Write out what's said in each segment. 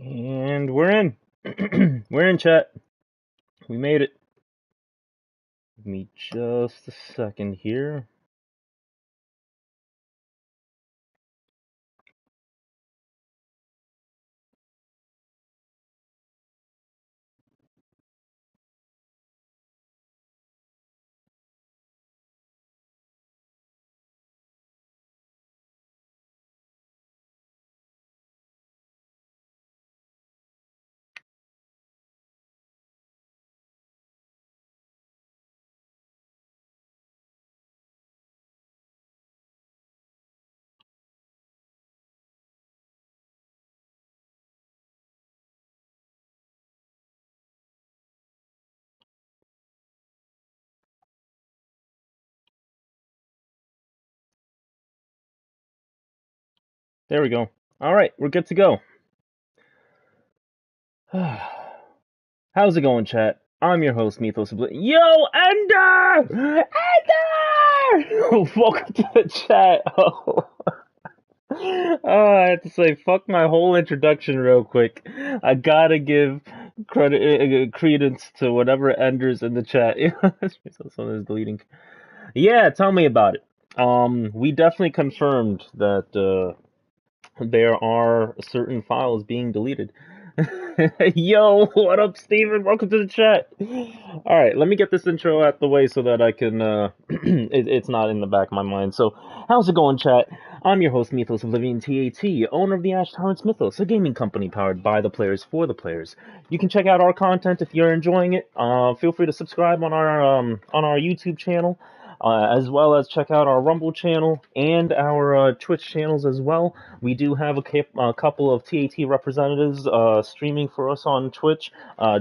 And we're in. We're in, chat. We made it. Give me just a second here. There we go. Alright, we're good to go. How's it going, chat? I'm your host, Mithos. Yo, Ender! Ender! Welcome to the chat. I have to say, fuck my whole introduction real quick. I gotta give credence to whatever Ender's in the chat. Someone is deleting. Yeah, tell me about it. We definitely confirmed that there are certain files being deleted. Yo, what up, Steven? Welcome to the chat. All right, let me get this intro out the way so that I can, it's not in the back of my mind. So, how's it going, chat? I'm your host, Mithos Oblivion TAT, owner of the Ash Tyrants Mythos, a gaming company powered by the players for the players. You can check out our content if you're enjoying it. Feel free to subscribe on our YouTube channel. As well as check out our Rumble channel and our Twitch channels as well. We do have a couple of TAT representatives streaming for us on Twitch.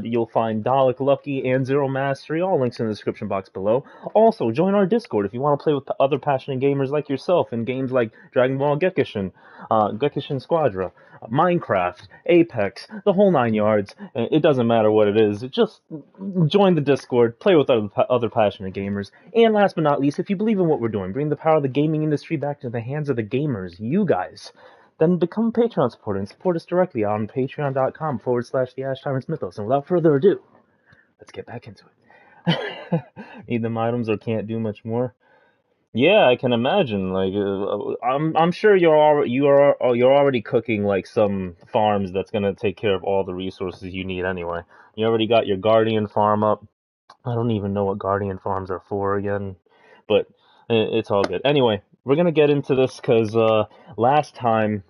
You'll find Dalek Lucky and Zero Mastery, all links in the description box below. Also, join our Discord if you want to play with other passionate gamers like yourself in games like Dragon Ball Gekishin, Gekishin Squadra, Minecraft, Apex, the whole 9 yards. It doesn't matter what it is. Just join the Discord, play with other passionate gamers. And last but not least, if you believe in what we're doing, bring the power of the gaming industry back to the hands of the gamers, you guys, then become a Patreon supporter and support us directly on patreon.com/the Ash Tyrants Mythos. And without further ado, let's get back into it. Need them items or can't do much more? Yeah, I can imagine. Like, I'm sure you're already cooking like some farms that's gonna take care of all the resources you need anyway. You already got your Guardian farm up. I don't even know what Guardian farms are for again, but it's all good. Anyway, we're gonna get into this because last time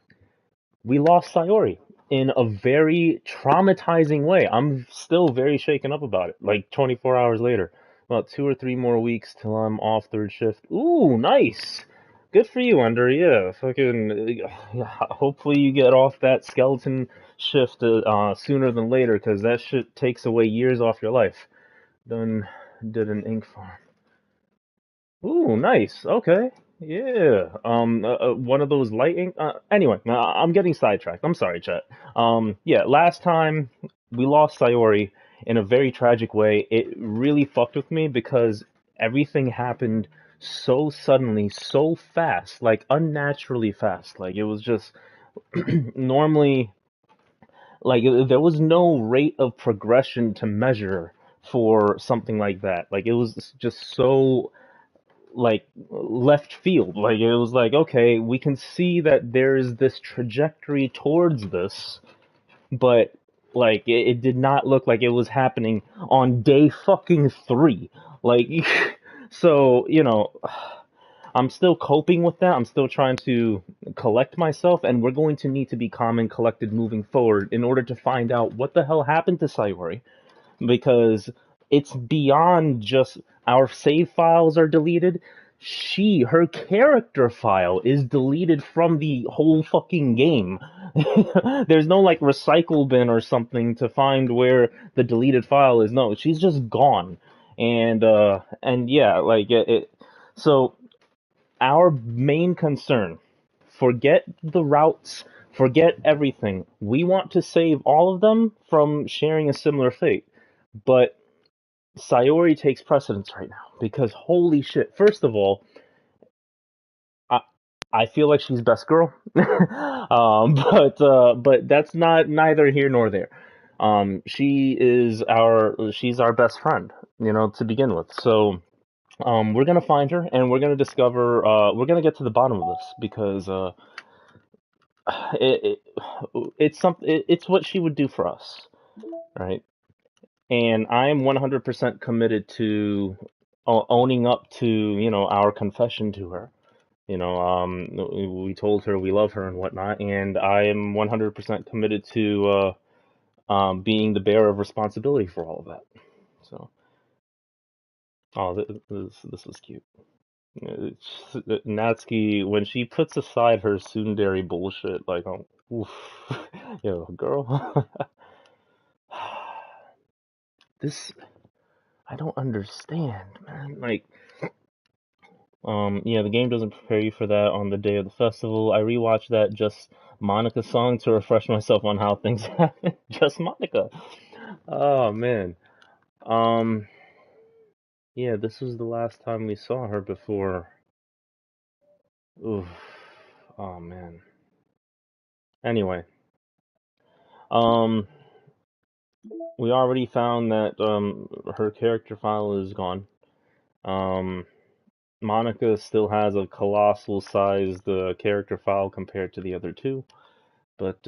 we lost Sayori in a very traumatizing way. I'm still very shaken up about it. Like 24 hours later, about 2 or 3 more weeks till I'm off third shift. Ooh, nice. Good for you, Under. Yeah, fucking. Hopefully you get off that skeleton shift sooner than later, because that shit takes away years off your life. Did an ink farm. Ooh, nice. Okay. Yeah. One of those light ink. Anyway, I'm getting sidetracked. I'm sorry, chat. Yeah. Last time we lost Sayori in a very tragic way. It really fucked with me because everything happened so suddenly, so fast, like unnaturally fast. Like it was just normally like there was no rate of progression to measure for something like that. Like it was just so like left field. Like it was like, okay, we can see that there's this trajectory towards this, but like it did not look like it was happening on day fucking 3. Like so, I'm still coping with that. I'm still trying to collect myself, and we're going to need to be calm and collected moving forward in order to find out what the hell happened to Sayori, because it's beyond just our save files are deleted. Her character file is deleted from the whole fucking game. There's no like recycle bin or something to find where the deleted file is. No, she's just gone. And yeah, like so our main concern, forget the routes, forget everything. We want to save all of them from sharing a similar fate. But Sayori takes precedence right now because holy shit. First of all, I, I feel like she's best girl, but that's not neither here nor there. She's our best friend, to begin with. So we're gonna find her and we're gonna discover. We're gonna get to the bottom of this because it, it's what she would do for us, right? And I'm 100% committed to owning up to our confession to her. We told her we love her and whatnot, and I am 100% committed to being the bearer of responsibility for all of that. So, oh, this was cute. Natsuki, when she puts aside her tsundere bullshit, like, oh, oof, yo, girl, this, I don't understand, man. Like, yeah, the game doesn't prepare you for that on the day of the festival. I rewatched that Just Monica song to refresh myself on how things happen. Just Monica. Oh man. Um, yeah, this was the last time we saw her before. Oof. Oh man. Anyway, um, we already found that her character file is gone. Um, Monica still has a colossal sized character file compared to the other two. But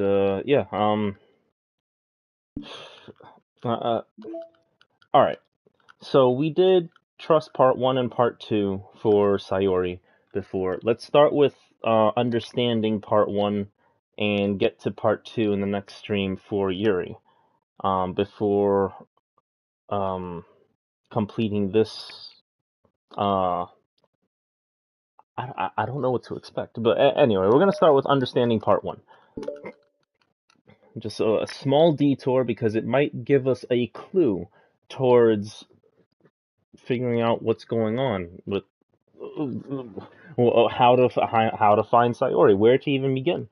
yeah, all right. So we did trust part one and part two for Sayori before. Let's start with understanding part one and get to part two in the next stream for Yuri. Before completing this, uh, I don't know what to expect. But anyway, we're gonna start with understanding part one. Just a small detour because it might give us a clue towards figuring out what's going on with how to find Sayori, where to even begin.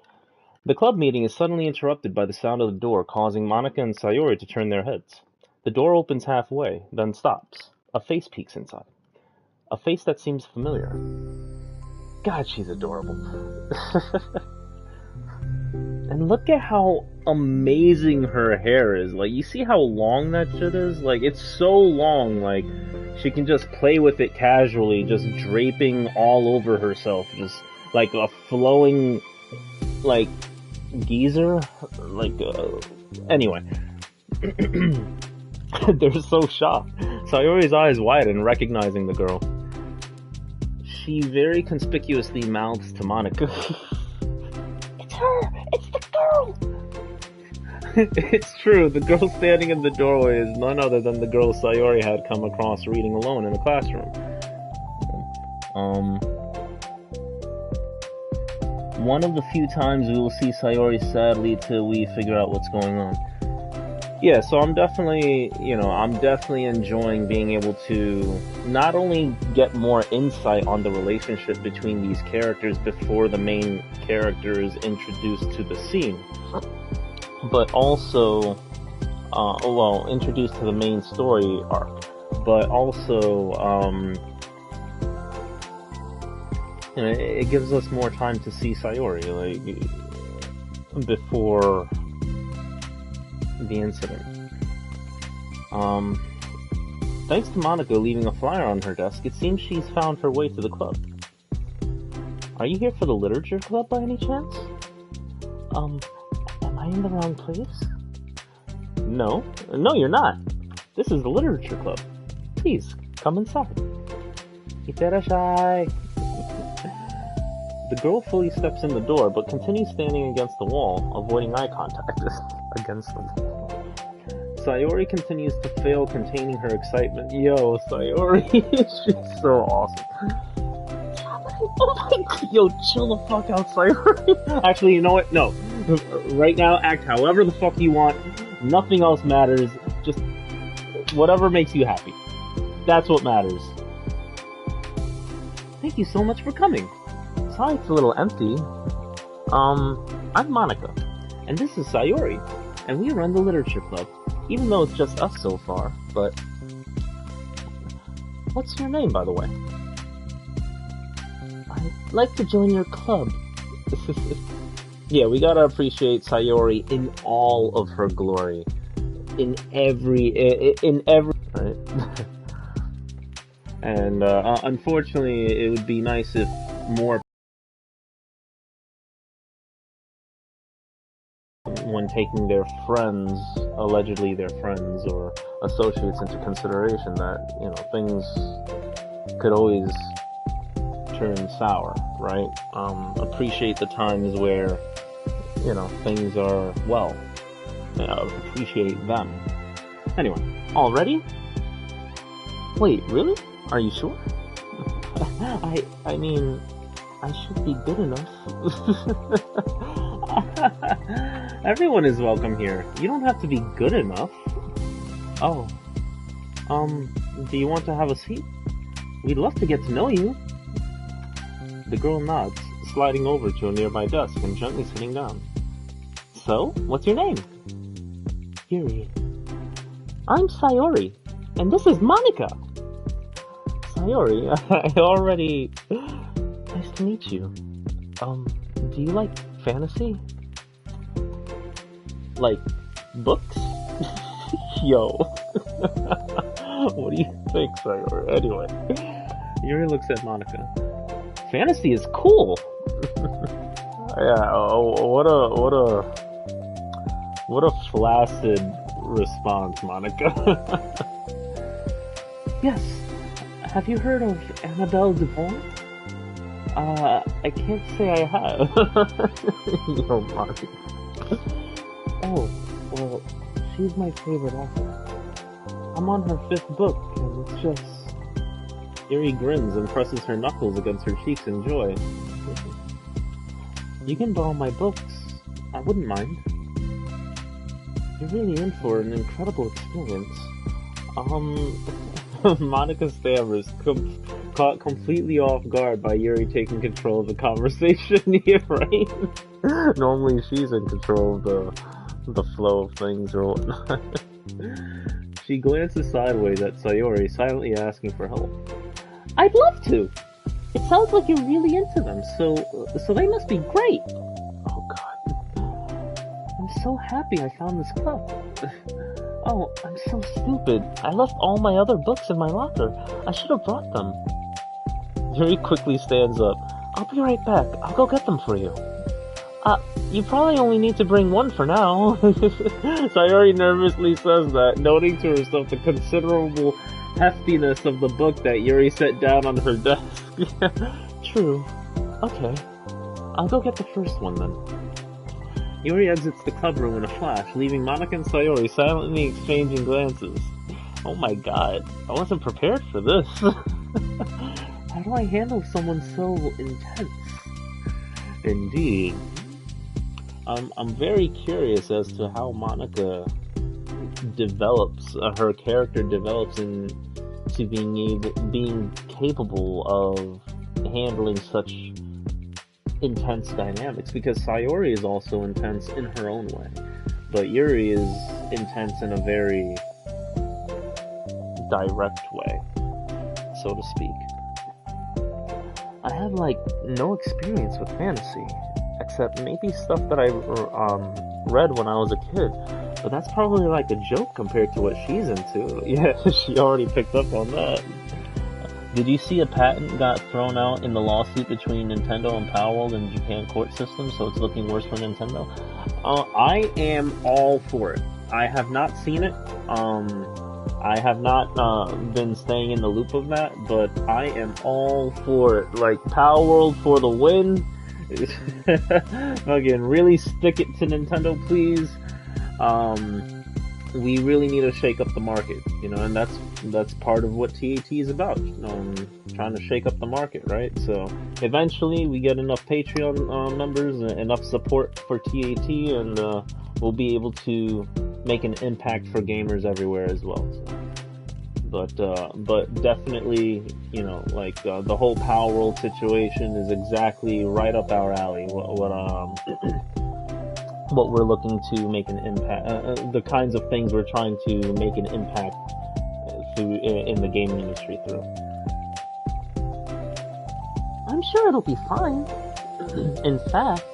The club meeting is suddenly interrupted by the sound of the door, causing Monica and Sayori to turn their heads. The door opens halfway, then stops. A face peeks inside. A face that seems familiar. God, she's adorable. And look at how amazing her hair is. Like, you see how long that shit is? Like, it's so long, like, she can just play with it casually, just draping all over herself, just like a flowing, like, geezer. Like, anyway. They're so shocked. Sayori's eyes widen, recognizing the girl. She very conspicuously mouths to Monica. It's her! It's the girl! It's true, the girl standing in the doorway is none other than the girl Sayori had come across reading alone in the classroom. One of the few times we will see Sayori sadly till we figure out what's going on. Yeah, so I'm definitely enjoying being able to not only get more insight on the relationship between these characters before the main character is introduced to the scene, but also, introduced to the main story arc, but also, it gives us more time to see Sayori, like, before the incident. Thanks to Monica leaving a flyer on her desk, it seems she's found her way to the club. Are you here for the literature club by any chance? Am I in the wrong place? No, you're not. This is the literature club. Please, come inside. Iterashai. The girl fully steps in the door, but continues standing against the wall, avoiding eye contact against the wall. Sayori continues to fail containing her excitement. Yo, Sayori, she's so awesome. Oh my god, yo, chill the fuck out, Sayori. Actually, you know what? No. Right now, act however the fuck you want. Nothing else matters. Just whatever makes you happy. That's what matters. Thank you so much for coming. Sorry it's a little empty. I'm Monica, and this is Sayori, and we run the literature club, even though it's just us so far, but... What's your name, by the way? I'd like to join your club. Yeah, we gotta appreciate Sayori in all of her glory. In every, right? And unfortunately, it would be nice if more, when taking their friends, allegedly their friends or associates, into consideration, that, you know, things could always turn sour, right? Appreciate the times where, you know, things are well. Appreciate them. Anyway, all ready? Wait, really? Are you sure? I mean, I should be good enough. Everyone is welcome here. You don't have to be good enough. Oh. Do you want to have a seat? We'd love to get to know you. The girl nods, sliding over to a nearby desk and gently sitting down. So, what's your name? Yuri. I'm Sayori, and this is Monica. Sayori, I already... Nice to meet you. Do you like fantasy? Like, books? Yo. What do you think, Sayori? Anyway, Yuri looks at Monica. Fantasy is cool! Yeah, what a flaccid response, Monica. Yes. Have you heard of Annabelle Duvall? I can't say I have. Yo, Monica. Oh, well, she's my favorite author. I'm on her 5th book, and it's just... Yuri grins and presses her knuckles against her cheeks in joy. You can borrow my books. I wouldn't mind. You're really in for an incredible experience. Monica stammers, caught completely off guard by Yuri taking control of the conversation here, right? Normally she's in control of the flow of things or whatnot. She glances sideways at Sayori, silently asking for help. I'd love to! It sounds like you're really into them, so they must be great! Oh god. I'm so happy I found this club. Oh, I'm so stupid. I left all my other books in my locker. I should have brought them. Yuri quickly stands up. I'll be right back. I'll go get them for you. You probably only need to bring one for now. Sayori nervously says that, noting to herself the considerable heftiness of the book that Yuri set down on her desk. True. Okay. I'll go get the first one then. Yuri exits the club room in a flash, leaving Monica and Sayori silently exchanging glances. Oh my god, I wasn't prepared for this. How do I handle someone so intense? Indeed. I'm very curious as to how Monica develops, her character develops into being capable of handling such intense dynamics, because Sayori is also intense in her own way, but Yuri is intense in a very direct way, so to speak. I have no experience with fantasy, except maybe stuff that I read when I was a kid, but that's probably like a joke compared to what she's into. Yeah, she already picked up on that. Did you see a patent got thrown out in the lawsuit between Nintendo and Powerworld and Japan court system, so it's looking worse for Nintendo? I am all for it. I have not seen it. I have not been staying in the loop of that, but I am all for it. Like, Powerworld for the win. Again, really stick it to Nintendo, please. We really need to shake up the market, and that's part of what TAT is about, trying to shake up the market, right? So eventually we get enough Patreon members, enough support for TAT, and we'll be able to make an impact for gamers everywhere as well. So, but definitely, the whole Powerworld situation is exactly right up our alley. What we're looking to make an impact, the kinds of things we're trying to make an impact through in the gaming industry through. I'm sure it'll be fine. In fact,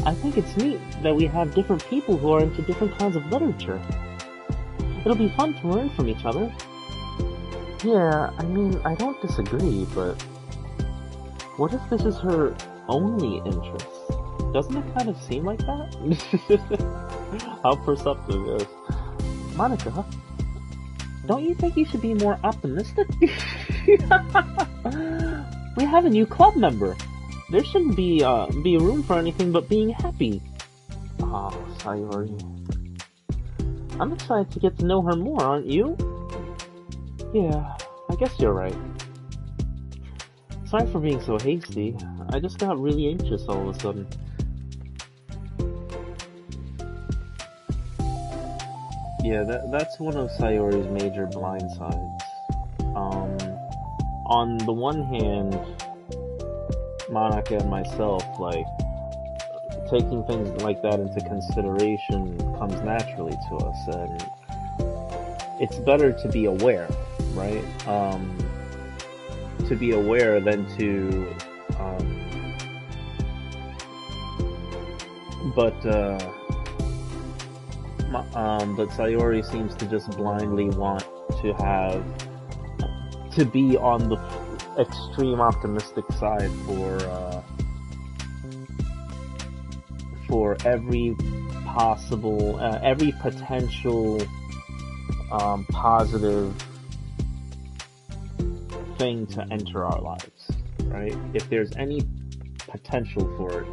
I think it's neat that we have different people who are into different kinds of literature. It'll be fun to learn from each other. Yeah, I mean, I don't disagree, but what if this is her only interest? Doesn't it kind of seem like that? How perceptive is. Monica, don't you think you should be more optimistic? We have a new club member. There shouldn't be room for anything but being happy. Oh, Sayori. I'm excited to get to know her more, aren't you? Yeah, I guess you're right. Sorry for being so hasty. I just got really anxious all of a sudden. Yeah, that's one of Sayori's major blindsides. On the one hand, Monica and myself, like, taking things like that into consideration comes naturally to us, and it's better to be aware, right? To be aware than to, but Sayori seems to just blindly want to be on the extreme optimistic side for every possible, every potential positive thing to enter our lives, right? If there's any potential for it,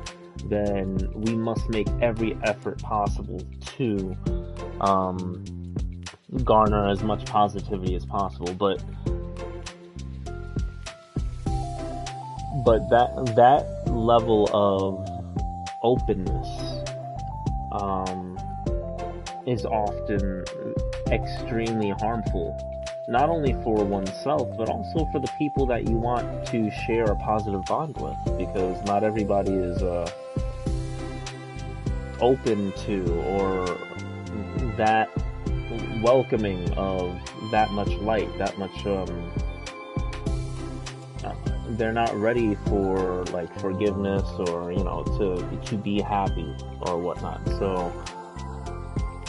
then we must make every effort possible to garner as much positivity as possible. But that level of openness is often extremely harmful, not only for oneself, but also for the people that you want to share a positive bond with, because not everybody is open to or that welcoming of that much light, that much they're not ready for like forgiveness or, you know, to be happy or whatnot. So,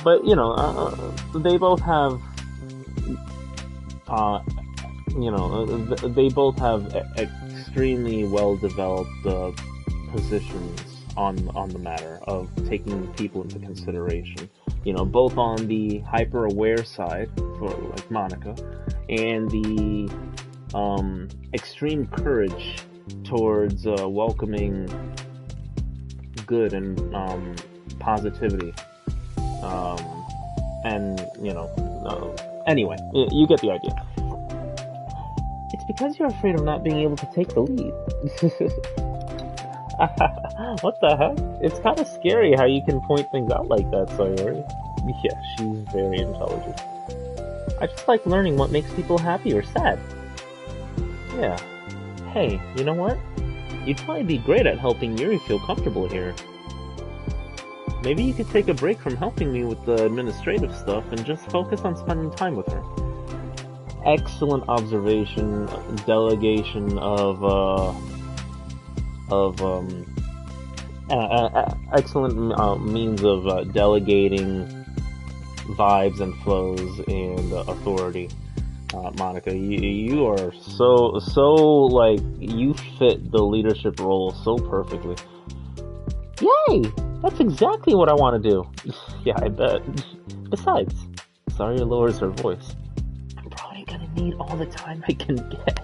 but you know, they both have they both have extremely well developed positions on the matter of taking people into consideration. You know, both on the hyper aware side for like Monica, and the extreme courage towards welcoming good and positivity. And you know, anyway, you get the idea. It's because you're afraid of not being able to take the lead. What the heck? It's kind of scary how you can point things out like that, Sayori. Yeah, she's very intelligent. I just like learning what makes people happy or sad. Yeah. Hey, you know what? You'd probably be great at helping Yuri feel comfortable here. Maybe you could take a break from helping me with the administrative stuff and just focus on spending time with her. Excellent observation, delegation of excellent means of delegating vibes and flows and authority. Monica, you are so like, you fit the leadership role so perfectly. Yay! That's exactly what I want to do. Yeah, I bet. Besides, Saria lowers her voice. I'm probably gonna need all the time I can get.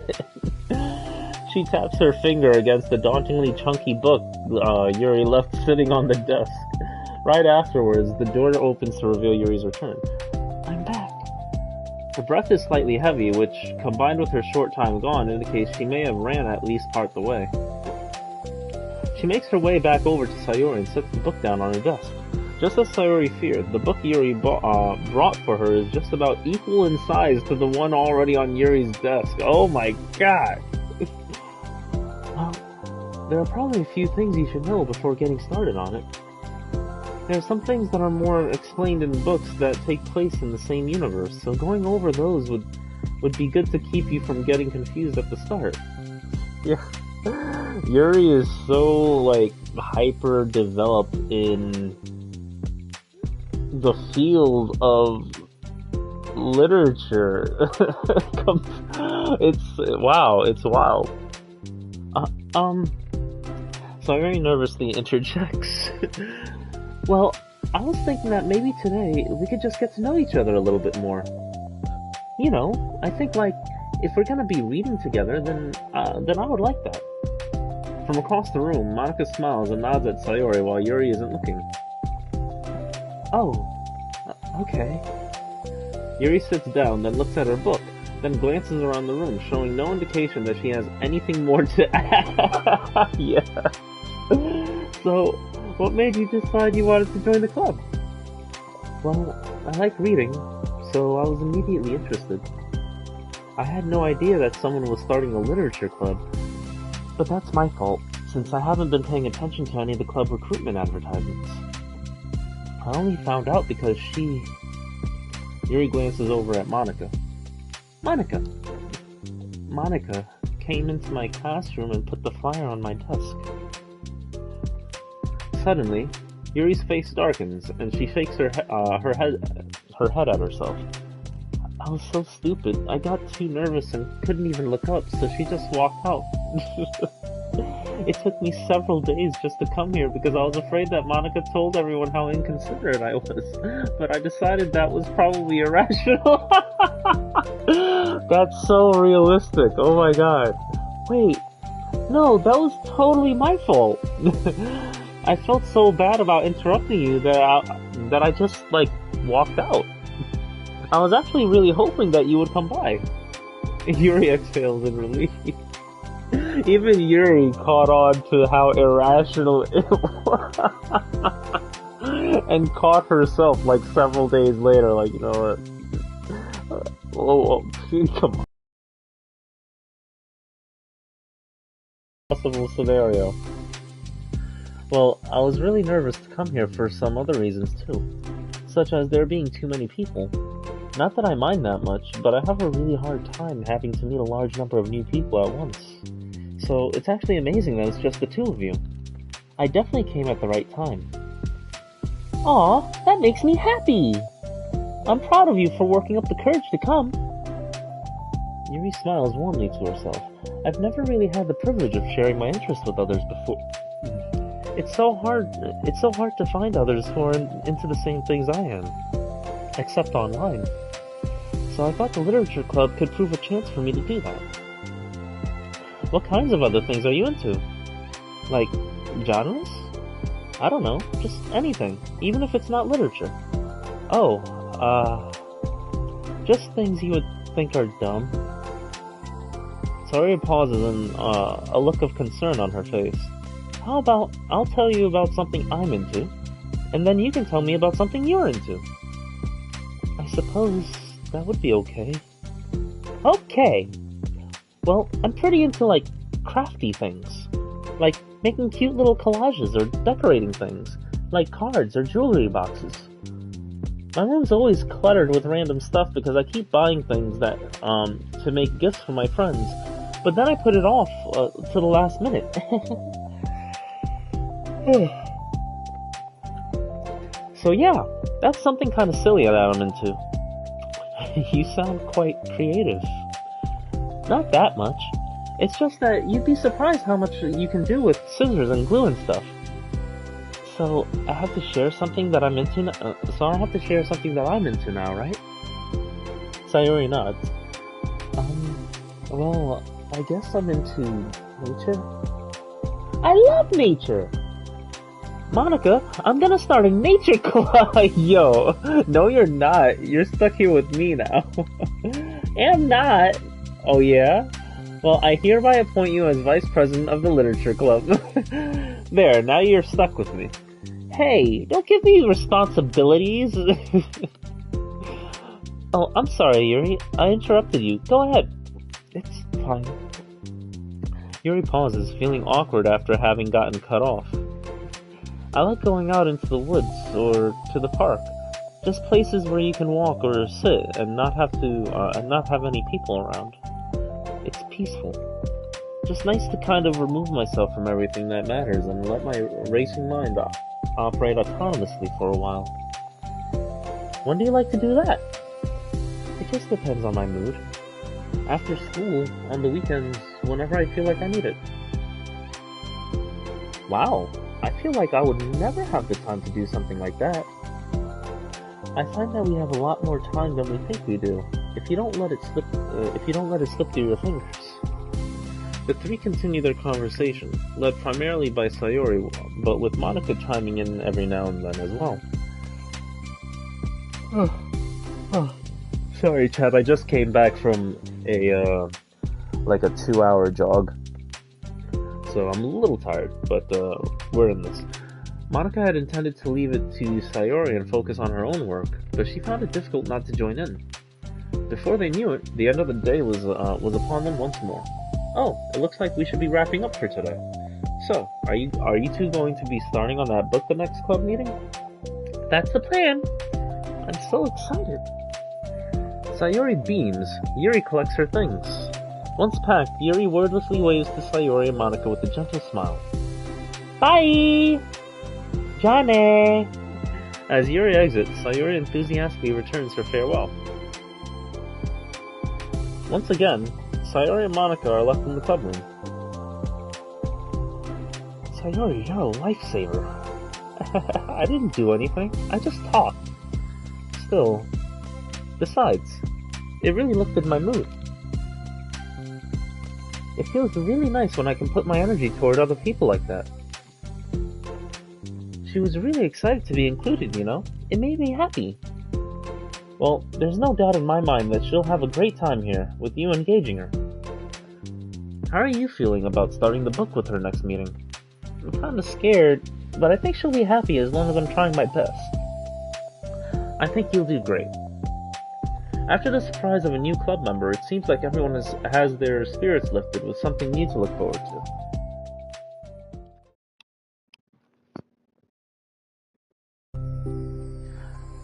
She taps her finger against the dauntingly chunky book Yuri left sitting on the desk. Right afterwards, the door opens to reveal Yuri's return. I'm back. Her breath is slightly heavy, which, combined with her short time gone, indicates she may have ran at least part the way. She makes her way back over to Sayori and sets the book down on her desk. Just as Sayori feared, the book Yuri brought for her is just about equal in size to the one already on Yuri's desk. Oh my god! Well, there are probably a few things you should know before getting started on it. There are some things that are more explained in books that take place in the same universe, so going over those would be good to keep you from getting confused at the start. Yeah. Yuri is so, like, hyper developed in the field of literature. It's wild. Uh, um, so Yuri nervously interjects. Well, I was thinking that maybe today we could just get to know each other a little bit more. You know, I think, like, if we're gonna be reading together, then I would like that. From across the room, Monica smiles and nods at Sayori while Yuri isn't looking. Oh, okay. Yuri sits down, then looks at her book, then glances around the room, showing no indication that she has anything more to add. Yeah. So, what made you decide you wanted to join the club? Well, I like reading, so I was immediately interested. I had no idea that someone was starting a literature club. But that's my fault, since I haven't been paying attention to any of the club recruitment advertisements. I only found out because she... Yuri glances over at Monica. Monica came into my classroom and put the flyer on my desk. Suddenly, Yuri's face darkens, and she shakes her head at herself. I was so stupid. I got too nervous and couldn't even look up, so she just walked out. It took me several days just to come here because I was afraid that Monica told everyone how inconsiderate I was. But I decided that was probably irrational. That's so realistic. Oh my god. Wait. No, that was totally my fault. I felt so bad about interrupting you that I just, like, walked out. I was actually really hoping that you would come by. Yuri exhales in relief. Even Yuri caught on to how irrational it was. And caught herself, like, several days later, like, you know what? Come on. Possible scenario. Well, I was really nervous to come here for some other reasons too, such as there being too many people. Not that I mind that much, but I have a really hard time having to meet a large number of new people at once. So it's actually amazing that it's just the two of you. I definitely came at the right time. Aw, that makes me happy! I'm proud of you for working up the courage to come. Yuri smiles warmly to herself. I've never really had the privilege of sharing my interests with others before. It's so hard to find others who are into the same things I am. Except online. So I thought the literature club could prove a chance for me to do that. What kinds of other things are you into? Like, genres? I don't know, just anything, even if it's not literature. Oh, just things you would think are dumb. Saria pauses and, a look of concern on her face. How about, I'll tell you about something I'm into, and then you can tell me about something you're into. I suppose that would be okay. Okay! Well, I'm pretty into, like, crafty things. Like, making cute little collages or decorating things. Like cards or jewelry boxes. My room's always cluttered with random stuff because I keep buying things that, to make gifts for my friends. But then I put it off, to the last minute. So yeah, that's something kind of silly that I'm into. You sound quite creative. Not that much. It's just that you'd be surprised how much you can do with scissors and glue and stuff. So I have to share something that I'm into. So I have to share something that I'm into now, right? Sayori nods. Well, I guess I'm into nature. I love nature. Monica, I'm gonna start a nature club. Yo, no you're not. You're stuck here with me now. I'm not. Oh yeah? Well, I hereby appoint you as vice president of the literature club. There, now you're stuck with me. Hey, don't give me responsibilities. Oh, I'm sorry, Yuri. I interrupted you. Go ahead. It's fine. Yuri pauses, feeling awkward after having gotten cut off. I like going out into the woods or to the park. Just places where you can walk or sit and not have any people around. It's peaceful. Just nice to kind of remove myself from everything that matters and let my racing mind operate autonomously for a while. When do you like to do that? It just depends on my mood. After school, on the weekends, whenever I feel like I need it. Wow, I feel like I would never have the time to do something like that. I find that we have a lot more time than we think we do, if you don't let it slip through your fingers. The three continue their conversation, led primarily by Sayori, but with Monika chiming in every now and then as well. Sorry, Chad, I just came back from a 2-hour jog. So I'm a little tired, but we're in this. Monika had intended to leave it to Sayori and focus on her own work, but she found it difficult not to join in. Before they knew it, the end of the day was upon them once more. Oh, it looks like we should be wrapping up for today. So, are you two going to be starting on that book the next club meeting? That's the plan. I'm so excited. Sayori beams. Yuri collects her things. Once packed, Yuri wordlessly waves to Sayori and Monika with a gentle smile. Bye! Johnny! As Yuri exits, Sayori enthusiastically returns her farewell. Once again, Sayori and Monika are left in the club room. Sayori, you're a lifesaver. I didn't do anything. I just talked. Still. Besides, it really lifted my mood. It feels really nice when I can put my energy toward other people like that. She was really excited to be included, you know? It made me happy. Well, there's no doubt in my mind that she'll have a great time here, with you engaging her. How are you feeling about starting the book with her next meeting? I'm kinda scared, but I think she'll be happy as long as I'm trying my best. I think you'll do great. After the surprise of a new club member, it seems like everyone has their spirits lifted with something new to look forward to.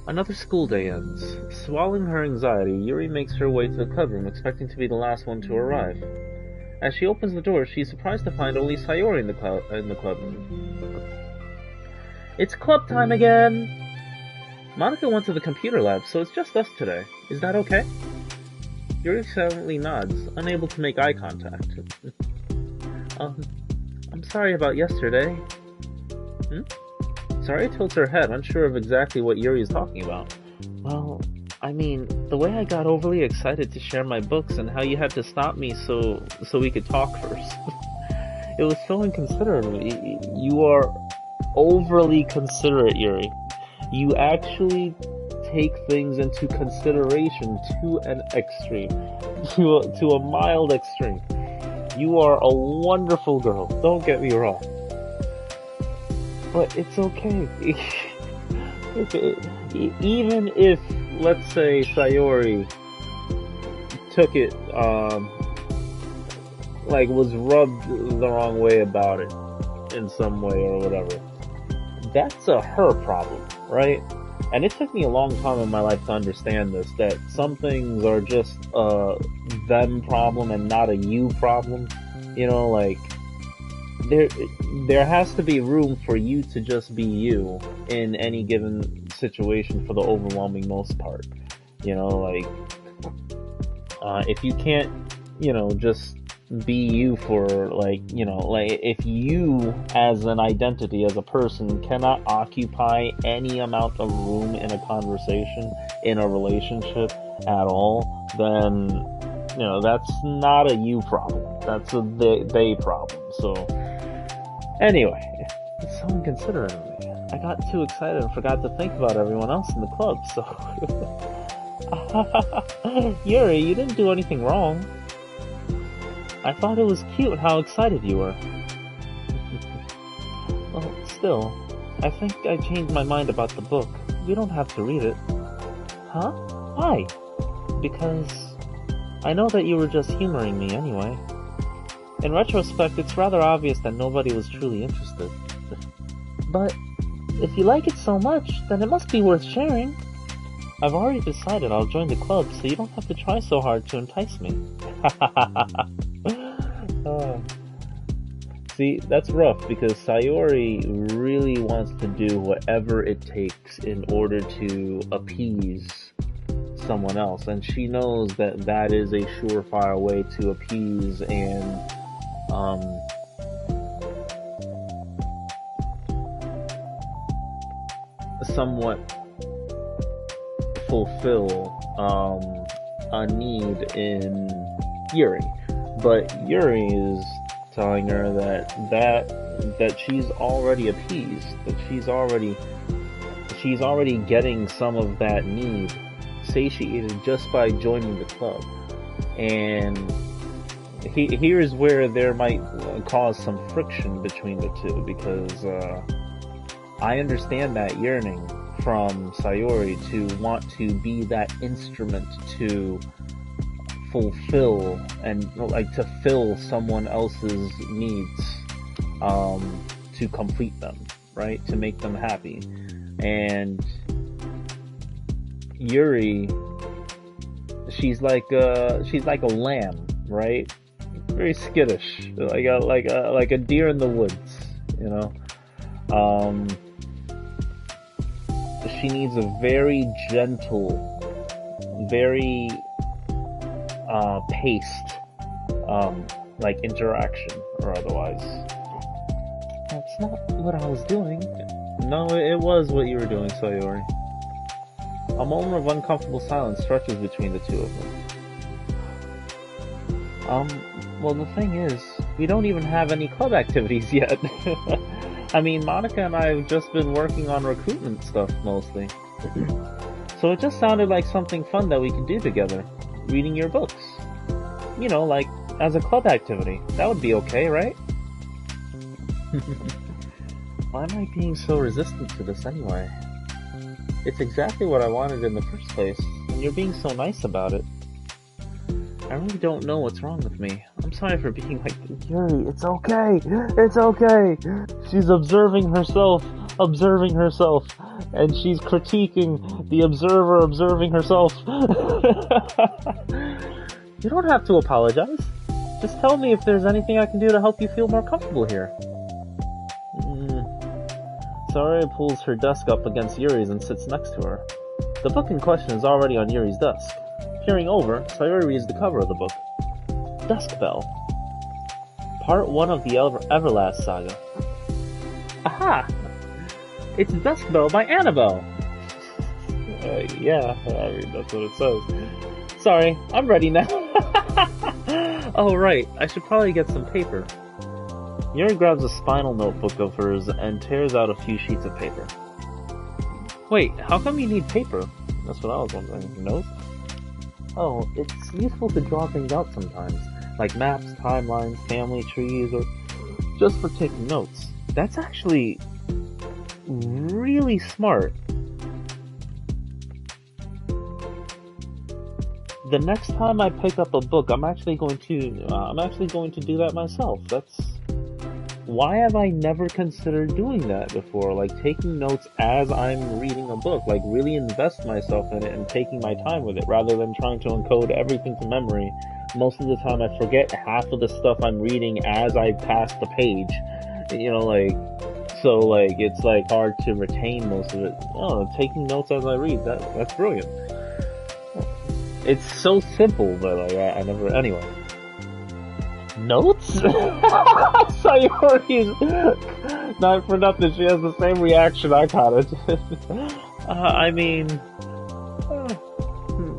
Another school day ends. Swallowing her anxiety, Yuri makes her way to the club room, expecting to be the last one to arrive. As she opens the door, she's surprised to find only Sayori in the club room. It's club time again! Monika went to the computer lab, so it's just us today. Is that okay? Yuri silently nods, unable to make eye contact. I'm sorry about yesterday. Sayori tilts her head, unsure of exactly what Yuri is talking about. Well, I mean, the way I got overly excited to share my books and how you had to stop me so we could talk first. It was so inconsiderate. You are overly considerate, Yuri. You actually take things into consideration to an extreme. To a mild extreme. You are a wonderful girl, don't get me wrong. But it's okay. Even if, let's say, Sayori took it, was rubbed the wrong way about it in some way or whatever, that's a her problem, right? And it took me a long time in my life to understand this, that some things are just a them problem and not a you problem. You know, like, there has to be room for you to just be you in any given situation for the overwhelming most part. You know, like, if you can't, just be you for, if you as an identity, as a person, cannot occupy any amount of room in a conversation, in a relationship at all, then, that's not a you problem. That's a they problem. So, anyway, it's so inconsiderate of me. I got too excited and forgot to think about everyone else in the club, so... Yuri, you didn't do anything wrong. I thought it was cute how excited you were. Well, still, I think I changed my mind about the book. You don't have to read it. Huh? Why? Because I know that you were just humoring me anyway. In retrospect, it's rather obvious that nobody was truly interested. But if you like it so much, then it must be worth sharing. I've already decided I'll join the club, so you don't have to try so hard to entice me. Oh. See, that's rough because Sayori really wants to do whatever it takes in order to appease someone else, and she knows that that is a surefire way to appease and somewhat fulfill a need in Yuri. But Yuri is telling her that she's already appeased, that she's already getting some of that need satiated just by joining the club. And here's where there might cause some friction between the two, because I understand that yearning from Sayori to want to be that instrument to fulfill and like to fill someone else's needs, to complete them, right? To make them happy. And Yuri, she's like a lamb, right? Very skittish, like a deer in the woods, you know. She needs a very gentle, very paced, like interaction or otherwise. That's not what I was doing. No, it was what you were doing, Sayori. A moment of uncomfortable silence stretches between the two of them. Well, the thing is, we don't even have any club activities yet. I mean, Monica and I have just been working on recruitment stuff, mostly. So it just sounded like something fun that we could do together. Reading your books. You know, like, as a club activity. That would be okay, right? Why am I being so resistant to this anyway? It's exactly what I wanted in the first place, and you're being so nice about it. I really don't know what's wrong with me. I'm sorry for being like, Yuri, it's okay! It's okay! She's observing herself, and she's critiquing the observer observing herself. You don't have to apologize. Just tell me if there's anything I can do to help you feel more comfortable here. Sayori pulls her desk up against Yuri's and sits next to her. The book in question is already on Yuri's desk. Peering over, Sayori reads the cover of the book. Dusk Bell. Part 1 of the Everlast Saga. Aha! It's Dusk Bell by Annabelle! Yeah, I mean, that's what it says. Sorry, I'm ready now. Oh, right, I should probably get some paper. Yuri grabs a spinal notebook of hers and tears out a few sheets of paper. Wait, how come you need paper? That's what I was wondering. Notes? Oh, it's useful to draw things out sometimes, like maps, timelines, family trees, or just for taking notes. That's actually really smart. The next time I pick up a book, I'm actually going to do that myself. Why have I never considered doing that before? Like, taking notes as I'm reading a book. Like, really invest myself in it and taking my time with it, rather than trying to encode everything to memory. Most of the time I forget half of the stuff I'm reading as I pass the page. You know, like, so, like, it's, like, hard to retain most of it. Oh, taking notes as I read, that's brilliant. It's so simple, but, like, I never... Anyway. Notes? Sayori's not for nothing, she has the same reaction I caught it. I mean,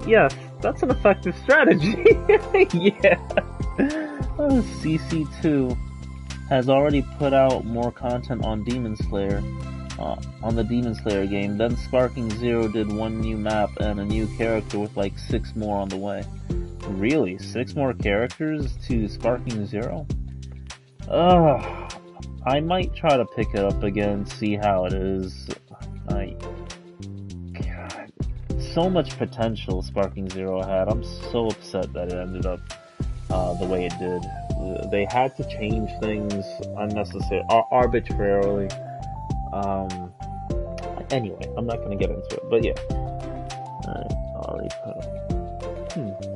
yes, that's an effective strategy. Yeah. CC2 has already put out more content on Demon Slayer, on the Demon Slayer game. Then Sparking Zero did one new map and a new character with like 6 more on the way. Really? 6 more characters to Sparking Zero? I might try to pick it up again, see how it is. God, so much potential Sparking Zero had. I'm so upset that it ended up the way it did. They had to change things unnecessarily, arbitrarily. Anyway, I'm not gonna get into it, but yeah. Alright, already put up.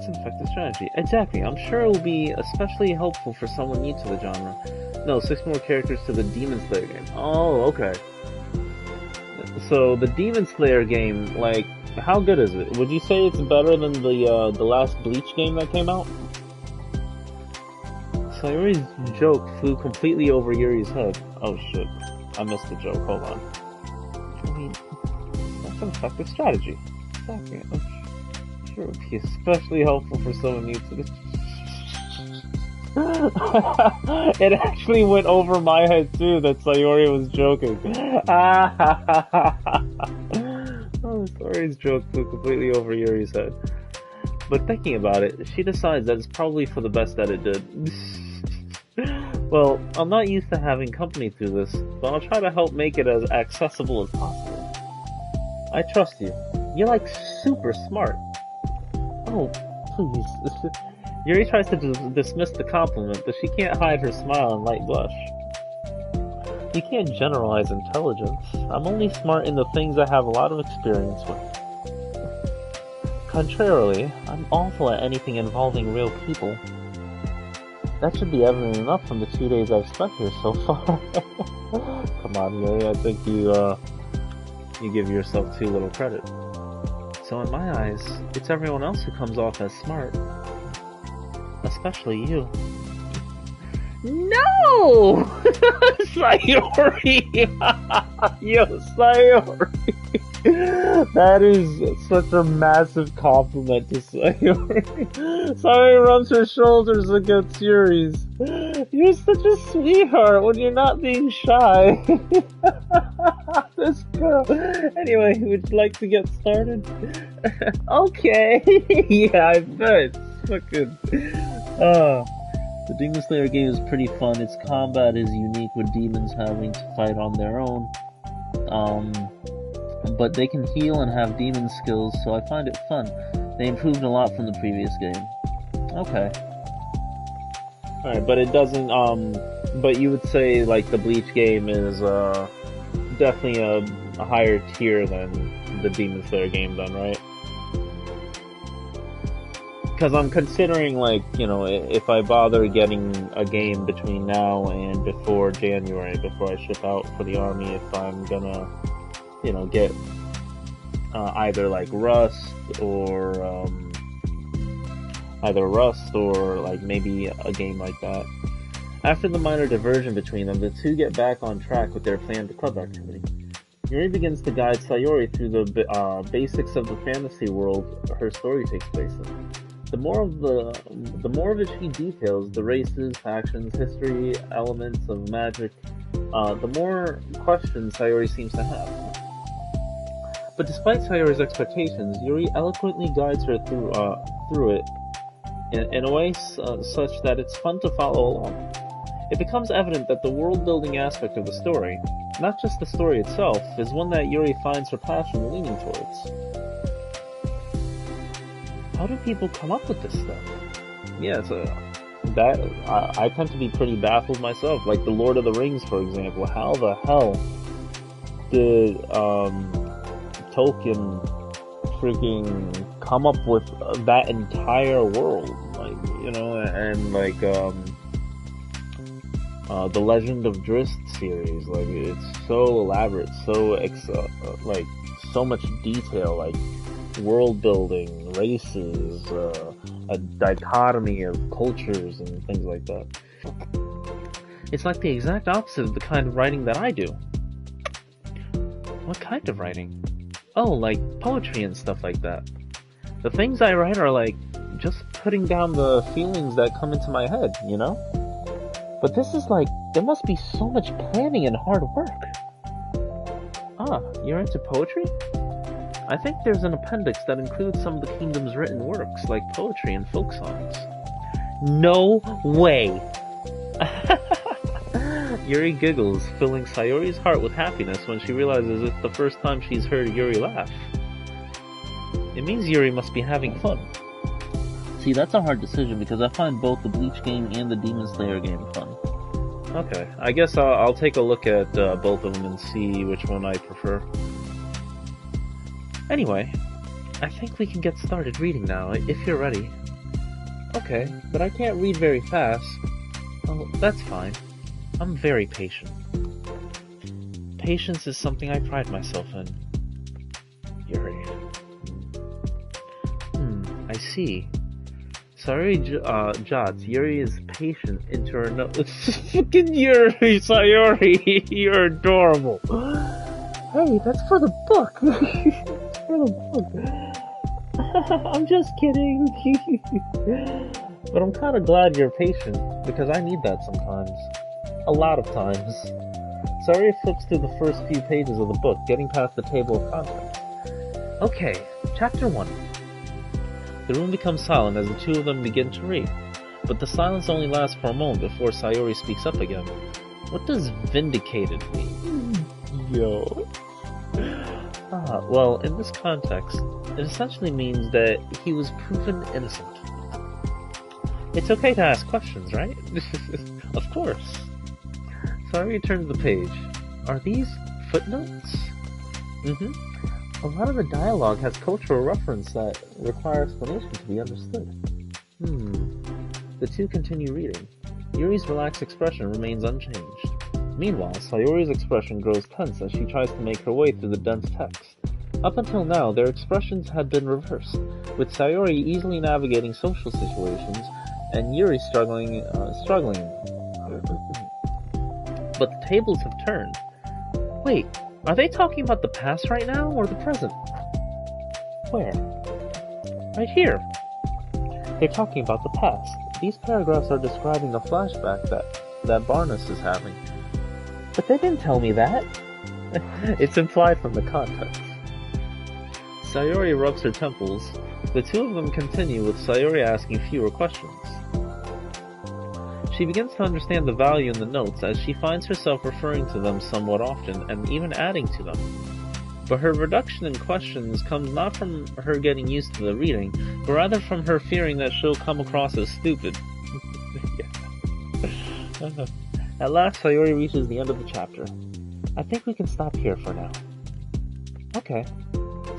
It's an effective strategy. Exactly. I'm sure it will be especially helpful for someone new to the genre. No, 6 more characters to the Demon Slayer game. Oh, okay. So the Demon Slayer game, like, how good is it? Would you say it's better than the last Bleach game that came out? Sayori's joke flew completely over Yuri's head. Oh shit, I missed the joke. Hold on. I mean, that's an effective strategy. Exactly. I'm sure it would be especially helpful for someone new to this. It actually went over my head too that Sayori was joking. Oh, Sayori's joke flew completely over Yuri's head. But thinking about it, she decides that it's probably for the best that it did. Well, I'm not used to having company through this, but I'll try to help make it as accessible as possible. I trust you. You're like super smart. Oh, please. Yuri tries to dismiss the compliment, but she can't hide her smile and light blush. You can't generalize intelligence. I'm only smart in the things I have a lot of experience with. Contrarily, I'm awful at anything involving real people. That should be evident enough from the 2 days I've spent here so far. Come on, Yuri, I think you give yourself too little credit. So in my eyes, it's everyone else who comes off as smart. Especially you. No! Sayori! Yo, Sayori! That is such a massive compliment to Sayori. Sayori rubs her shoulders against Yuri's. You're such a sweetheart when you're not being shy. This girl. Anyway, would you like to get started? Okay. Yeah, I bet. Fucking. The Demon Slayer game is pretty fun. Its combat is unique with demons having to fight on their own. But they can heal and have demon skills, so I find it fun. They improved a lot from the previous game. Okay. Alright, but it doesn't, but you would say, like, the Bleach game is, definitely a higher tier than the Demon Slayer game then, right? Because I'm considering, like, you know, if I bother getting a game between now and before January, before I ship out for the army, if I'm gonna, you know, get either like Rust or like maybe a game like that. After the minor diversion between them, the two get back on track with their planned club activity. Yuri begins to guide Sayori through the basics of the fantasy world her story takes place in. The more of it she details, the races, factions, history, elements of magic, the more questions Sayori seems to have. But despite Sayori's expectations, Yuri eloquently guides her through it in a way such that it's fun to follow along. It becomes evident that the world-building aspect of the story, not just the story itself, is one that Yuri finds her passion leaning towards. How do people come up with this stuff? Yeah, so I tend to be pretty baffled myself. Like the Lord of the Rings, for example. How the hell did Tolkien freaking come up with that entire world? Like, you know, and like the Legend of Drizzt series. Like, it's so elaborate, so like so much detail, like world building, races, a dichotomy of cultures and things like that. It's like the exact opposite of the kind of writing that I do. What kind of writing? Oh, like poetry and stuff like that. The things I write are like just putting down the feelings that come into my head, you know? But this is like, there must be so much planning and hard work. Ah, you're into poetry? I think there's an appendix that includes some of the kingdom's written works, like poetry and folk songs. No way! Yuri giggles, filling Sayori's heart with happiness when she realizes it's the first time she's heard Yuri laugh. It means Yuri must be having fun. See, that's a hard decision because I find both the Bleach game and the Demon Slayer game fun. Okay, I guess I'll take a look at both of them and see which one I prefer. Anyway, I think we can get started reading now, if you're ready. Okay, but I can't read very fast. Oh, that's fine. I'm very patient. Patience is something I pride myself in. Yuri. I see. Sorry, Jots, Yuri is patient into her Fucking Yuri, Sayori, you're adorable. Hey, that's for the book. It's for the book. I'm just kidding. But I'm kind of glad you're patient, because I need that sometimes. A lot of times. Sayori flips through the first few pages of the book, getting past the table of contents. Okay, chapter 1. The room becomes silent as the two of them begin to read, but the silence only lasts for a moment before Sayori speaks up again. What does vindicated mean? Yo. Well, in this context, it essentially means that he was proven innocent. It's okay to ask questions, right? Of course. Sayori turns the page. Are these footnotes? A lot of the dialogue has cultural reference that require explanation to be understood. The two continue reading. Yuri's relaxed expression remains unchanged. Meanwhile, Sayori's expression grows tense as she tries to make her way through the dense text. Up until now, their expressions had been reversed, with Sayori easily navigating social situations and Yuri struggling. But the tables have turned. Wait, are they talking about the past right now, or the present? Where? Right here. They're talking about the past. These paragraphs are describing a flashback that Barnes is having. But they didn't tell me that. It's implied from the context. Sayori rubs her temples. The two of them continue, with Sayori asking fewer questions. She begins to understand the value in the notes as she finds herself referring to them somewhat often and even adding to them. But her reduction in questions comes not from her getting used to the reading, but rather from her fearing that she'll come across as stupid. At last, Sayori reaches the end of the chapter. I think we can stop here for now. Okay.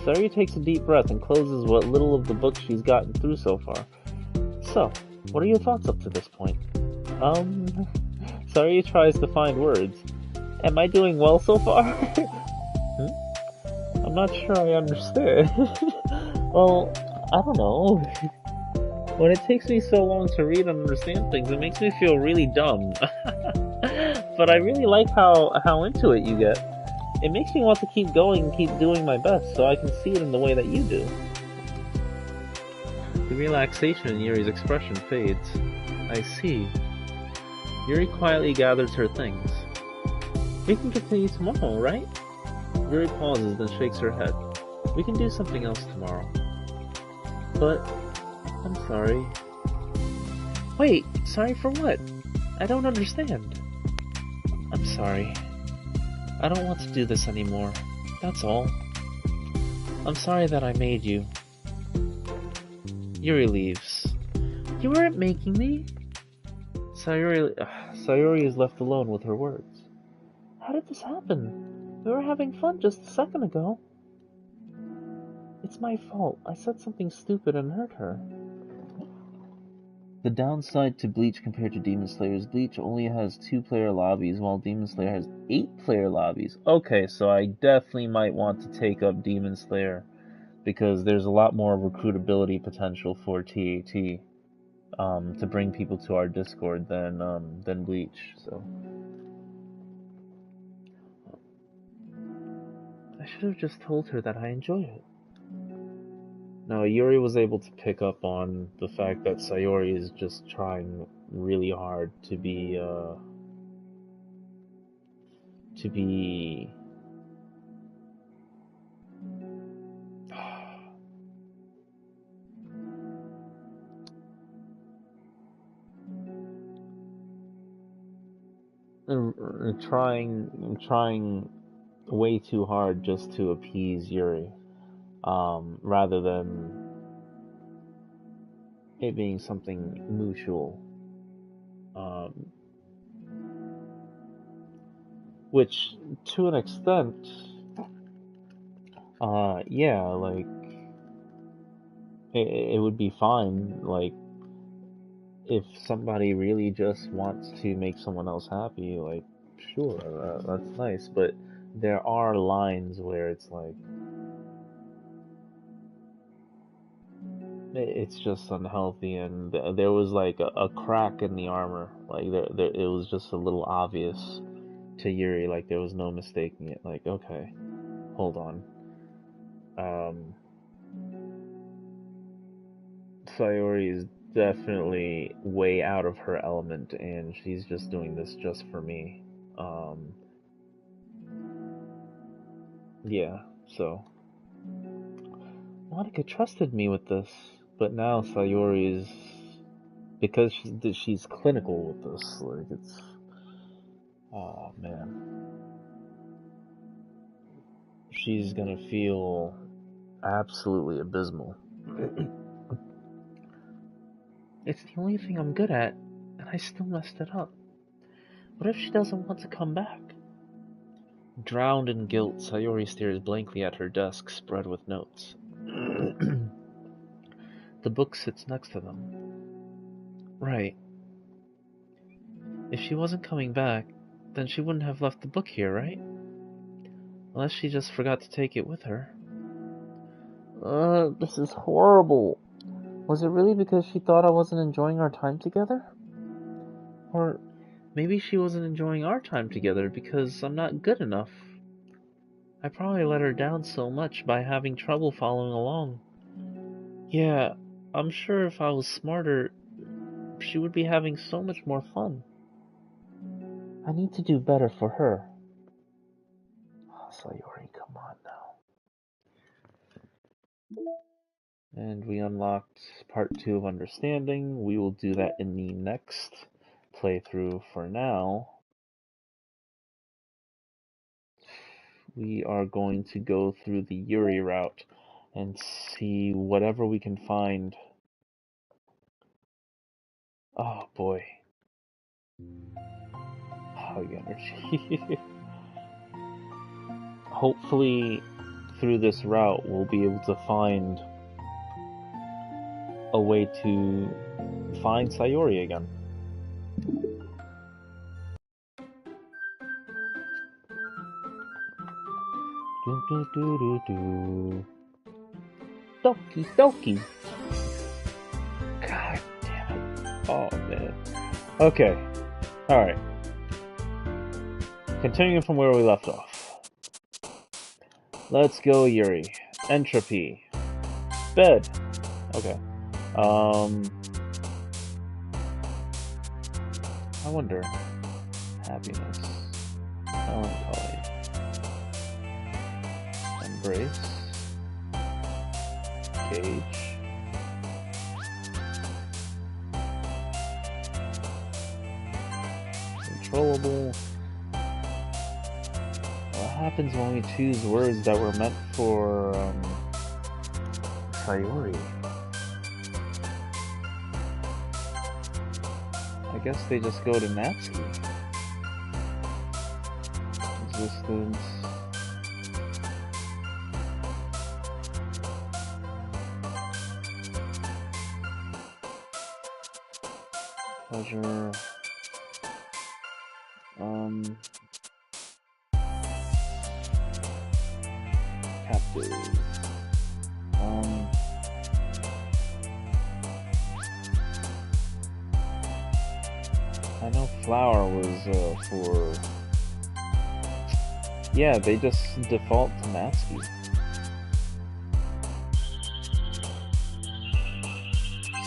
Sayori takes a deep breath and closes what little of the book she's gotten through so far. So, what are your thoughts up to this point? Sayori tries to find words. Am I doing well so far? I'm not sure I understand. Well, I don't know. When it takes me so long to read and understand things, it makes me feel really dumb. But I really like how into it you get. It makes me want to keep going and keep doing my best so I can see it in the way that you do. The relaxation in Yuri's expression fades. I see. Yuri quietly gathers her things. We can continue tomorrow, right? Yuri pauses, then shakes her head. We can do something else tomorrow. But, I'm sorry. Wait, sorry for what? I don't understand. I'm sorry. I don't want to do this anymore. That's all. I'm sorry that I made you. Yuri leaves. You weren't making me? Sayori is left alone with her words. How did this happen? We were having fun just a second ago. It's my fault. I said something stupid and hurt her. The downside to Bleach compared to Demon Slayer is Bleach only has 2-player lobbies, while Demon Slayer has 8-player lobbies. Okay, so I definitely might want to take up Demon Slayer, because there's a lot more recruitability potential for TAT. To bring people to our Discord than Bleach. So I should have just told her that I enjoy it. No, Yuri was able to pick up on the fact that Sayori is just trying really hard to be trying way too hard just to appease Yuri, rather than it being something mutual, which to an extent, yeah, like it would be fine, like if somebody really just wants to make someone else happy, like, sure, that's nice, but there are lines where it's like, it's just unhealthy, and there was like a crack in the armor, like it was just a little obvious to Yuri, like there was no mistaking it, like, okay, hold on. Sayori is definitely way out of her element, and she's just doing this just for me. Yeah, so Monica trusted me with this, but now Sayori is, because she's clinical with this. Like, it's, oh man, she's gonna feel absolutely abysmal. It's the only thing I'm good at, and I still messed it up. What if she doesn't want to come back? Drowned in guilt, Sayori stares blankly at her desk spread with notes. The book sits next to them. Right. If she wasn't coming back, then she wouldn't have left the book here, right? Unless she just forgot to take it with her. This is horrible. Was it really because she thought I wasn't enjoying our time together? Or maybe she wasn't enjoying our time together because I'm not good enough. I probably let her down so much by having trouble following along. Yeah, I'm sure if I was smarter, she would be having so much more fun. I need to do better for her. Oh, Sayori, come on now. And we unlocked part 2 of Understanding. We will do that in the next playthrough. For now, we are going to go through the Yuri route and see whatever we can find. Oh boy. Hug energy. Hopefully, through this route, we'll be able to find a way to find Sayori again. Doki Doki. God damn it. Oh man. Okay. Alright. Continuing from where we left off. Let's go, Yuri. Entropy. Bed. Okay. I wonder. Happiness. Melancholy. Embrace. Cage. Controllable. What happens when we choose words that were meant for Sayori? I guess they just go to Natsuki. Existence. Pleasure. Captive. I know flower was for. Yeah, they just default to Natsuki.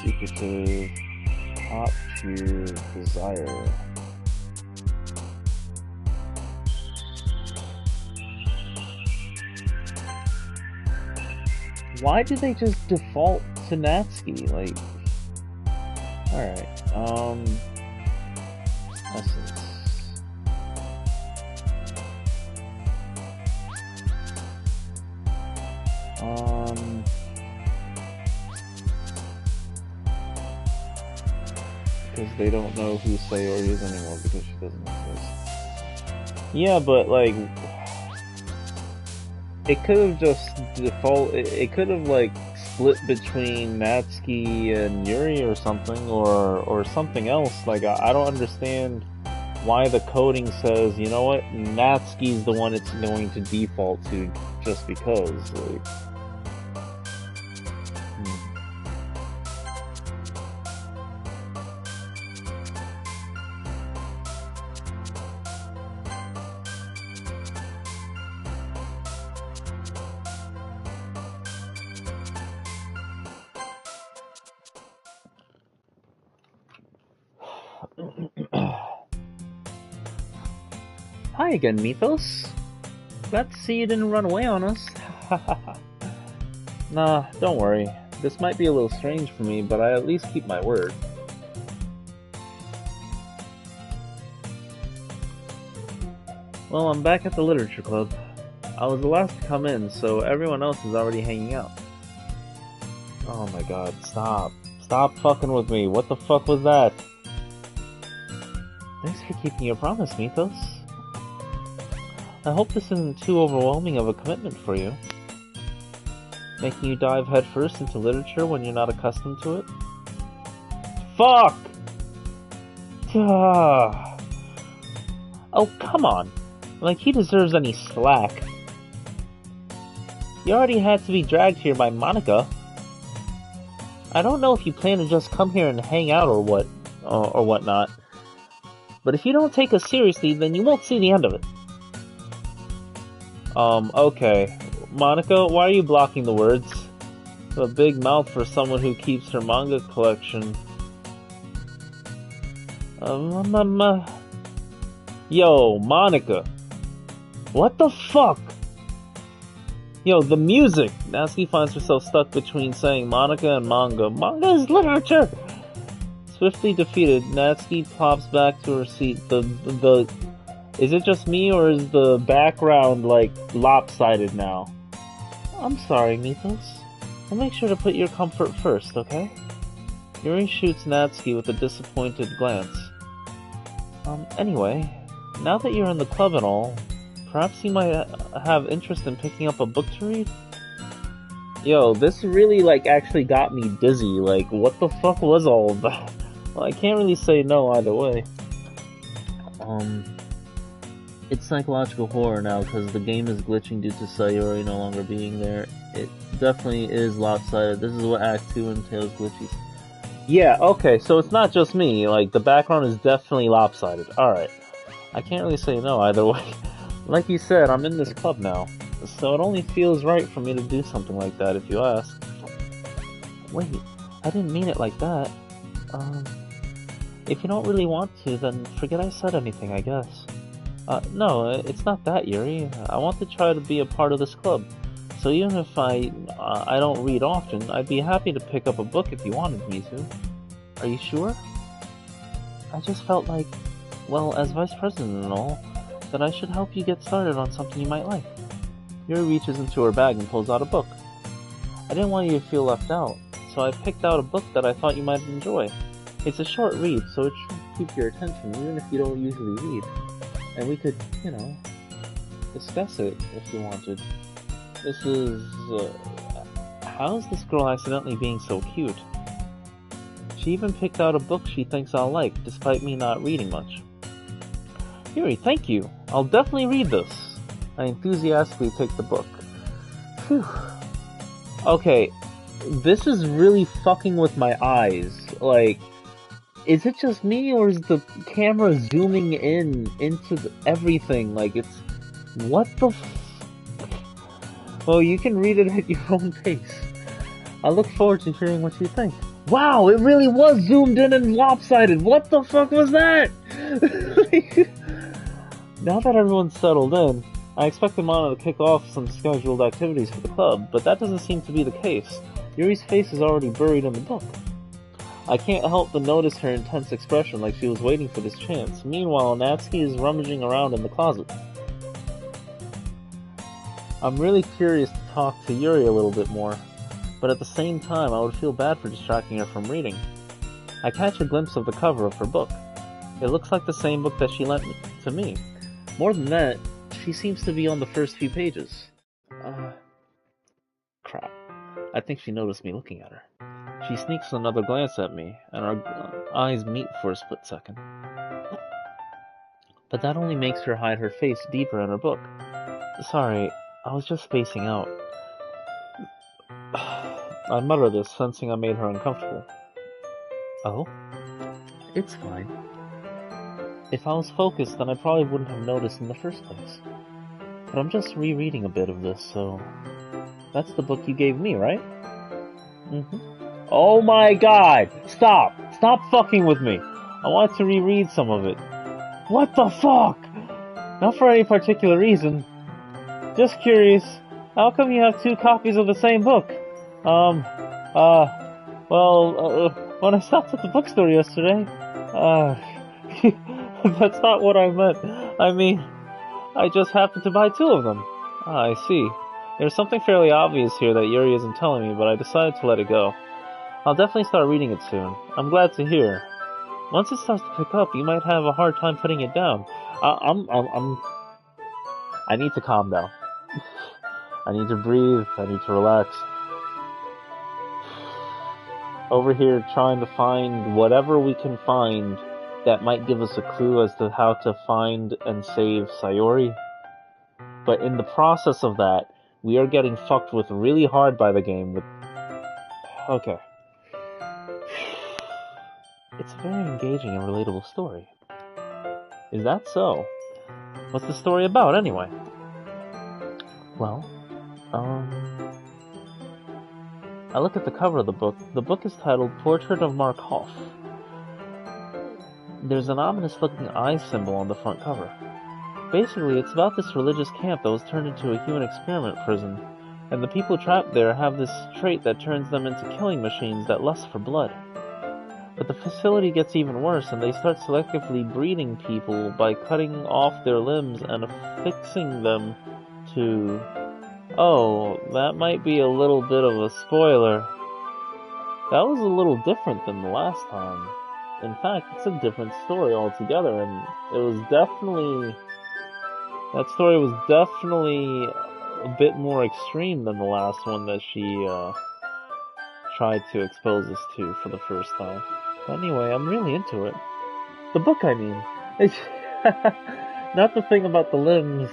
Secretive. Top tier desire. Why did they just default to Natsuki? Like, alright, essence. Because they don't know who Sayori is anymore because she doesn't exist. Yeah, but like, it could have just it could have like split between Natsuki and Yuri or something, or something else. Like, I don't understand why the coding says, you know what, Natsuki's the one it's going to default to just because. Like, Hi again, Mithos. Glad to see you didn't run away on us. Nah, don't worry. This might be a little strange for me, but I at least keep my word. Well, I'm back at the literature club. I was the last to come in, so everyone else is already hanging out. Oh my god, stop. Stop fucking with me. What the fuck was that? Thanks for keeping your promise, Mithos. I hope this isn't too overwhelming of a commitment for you. Making you dive headfirst into literature when you're not accustomed to it? Fuck! Oh, come on. Like he deserves any slack. You already had to be dragged here by Monica. I don't know if you plan to just come here and hang out or whatnot. But if you don't take us seriously, then you won't see the end of it. Okay. Monica, why are you blocking the words? A big mouth for someone who keeps her manga collection. Yo, Monica. What the fuck? Yo, the music! Natsuki finds herself stuck between saying Monica and manga. Manga is literature! Swiftly defeated, Natsuki pops back to her seat. Is it just me, or is the background, like, lopsided now? I'm sorry, Mithos. I'll make sure to put your comfort first, okay? Yuri shoots Natsuki with a disappointed glance. Anyway, now that you're in the club and all, perhaps you might have interest in picking up a book to read? Yo, this really, like, actually got me dizzy. Like, what the fuck was all of that? Well, I can't really say no either way. It's psychological horror now, because the game is glitching due to Sayori no longer being there. It definitely is lopsided. This is what Act 2 entails glitches. Yeah, okay, so it's not just me. Like, the background is definitely lopsided. Alright. I can't really say no either way. Like you said, I'm in this club now, so it only feels right for me to do something like that, if you ask. Wait, I didn't mean it like that. If you don't really want to, then forget I said anything, I guess. No, it's not that, Yuri. I want to try to be a part of this club. So even if I don't read often, I'd be happy to pick up a book if you wanted me to. Are you sure? I just felt like, well, as vice president and all, that I should help you get started on something you might like. Yuri reaches into her bag and pulls out a book. I didn't want you to feel left out, so I picked out a book that I thought you might enjoy. It's a short read, so it should keep your attention, even if you don't usually read. And we could, you know, discuss it if you wanted. This is, how is this girl accidentally being so cute? She even picked out a book she thinks I'll like, despite me not reading much. Yuri, thank you. I'll definitely read this. I enthusiastically take the book. Phew. Okay, this is really fucking with my eyes. Like, is it just me, or is the camera zooming into everything? Like, it's... What the Well, you can read it at your own pace. I look forward to hearing what you think. Wow, it really was zoomed in and lopsided! What the fuck was that? Now that everyone's settled in, I expected Mono to kick off some scheduled activities for the club, but that doesn't seem to be the case. Yuri's face is already buried in the book. I can't help but notice her intense expression, like she was waiting for this chance. Meanwhile, Natsuki is rummaging around in the closet. I'm really curious to talk to Yuri a little bit more, but at the same time I would feel bad for distracting her from reading. I catch a glimpse of the cover of her book. It looks like the same book that she lent to me. More than that, she seems to be on the first few pages. Crap. I think she noticed me looking at her. She sneaks another glance at me, and our eyes meet for a split second. But that only makes her hide her face deeper in her book. Sorry, I was just spacing out. I mutter this, sensing I made her uncomfortable. Oh? It's fine. If I was focused, then I probably wouldn't have noticed in the first place. But I'm just rereading a bit of this, so... That's the book you gave me, right? Mm-hmm. Oh my god! Stop! Stop fucking with me! I want to reread some of it. What the fuck? Not for any particular reason. Just curious, how come you have 2 copies of the same book? When I stopped at the bookstore yesterday, that's not what I meant. I mean, I just happened to buy 2 of them. Ah, I see. There's something fairly obvious here that Yuri isn't telling me, but I decided to let it go. I'll definitely start reading it soon. I'm glad to hear. Once it starts to pick up, you might have a hard time putting it down. I need to calm down. I need to breathe. I need to relax. Over here trying to find whatever we can find that might give us a clue as to how to find and save Sayori. But in the process of that, we are getting fucked with really hard by the game with... Okay. It's a very engaging and relatable story. Is that so? What's the story about, anyway? Well, I look at the cover of the book. The book is titled Portrait of Markov. There's an ominous-looking eye symbol on the front cover. Basically, it's about this religious camp that was turned into a human experiment prison, and the people trapped there have this trait that turns them into killing machines that lust for blood. But the facility gets even worse, and they start selectively breeding people by cutting off their limbs and affixing them to... Oh, that might be a little bit of a spoiler. That was a little different than the last time. In fact, it's a different story altogether, and it was definitely... That story was definitely a bit more extreme than the last one that she tried to expose us to for the first time. But anyway, I'm really into it. The book, I mean. Not the thing about the limbs.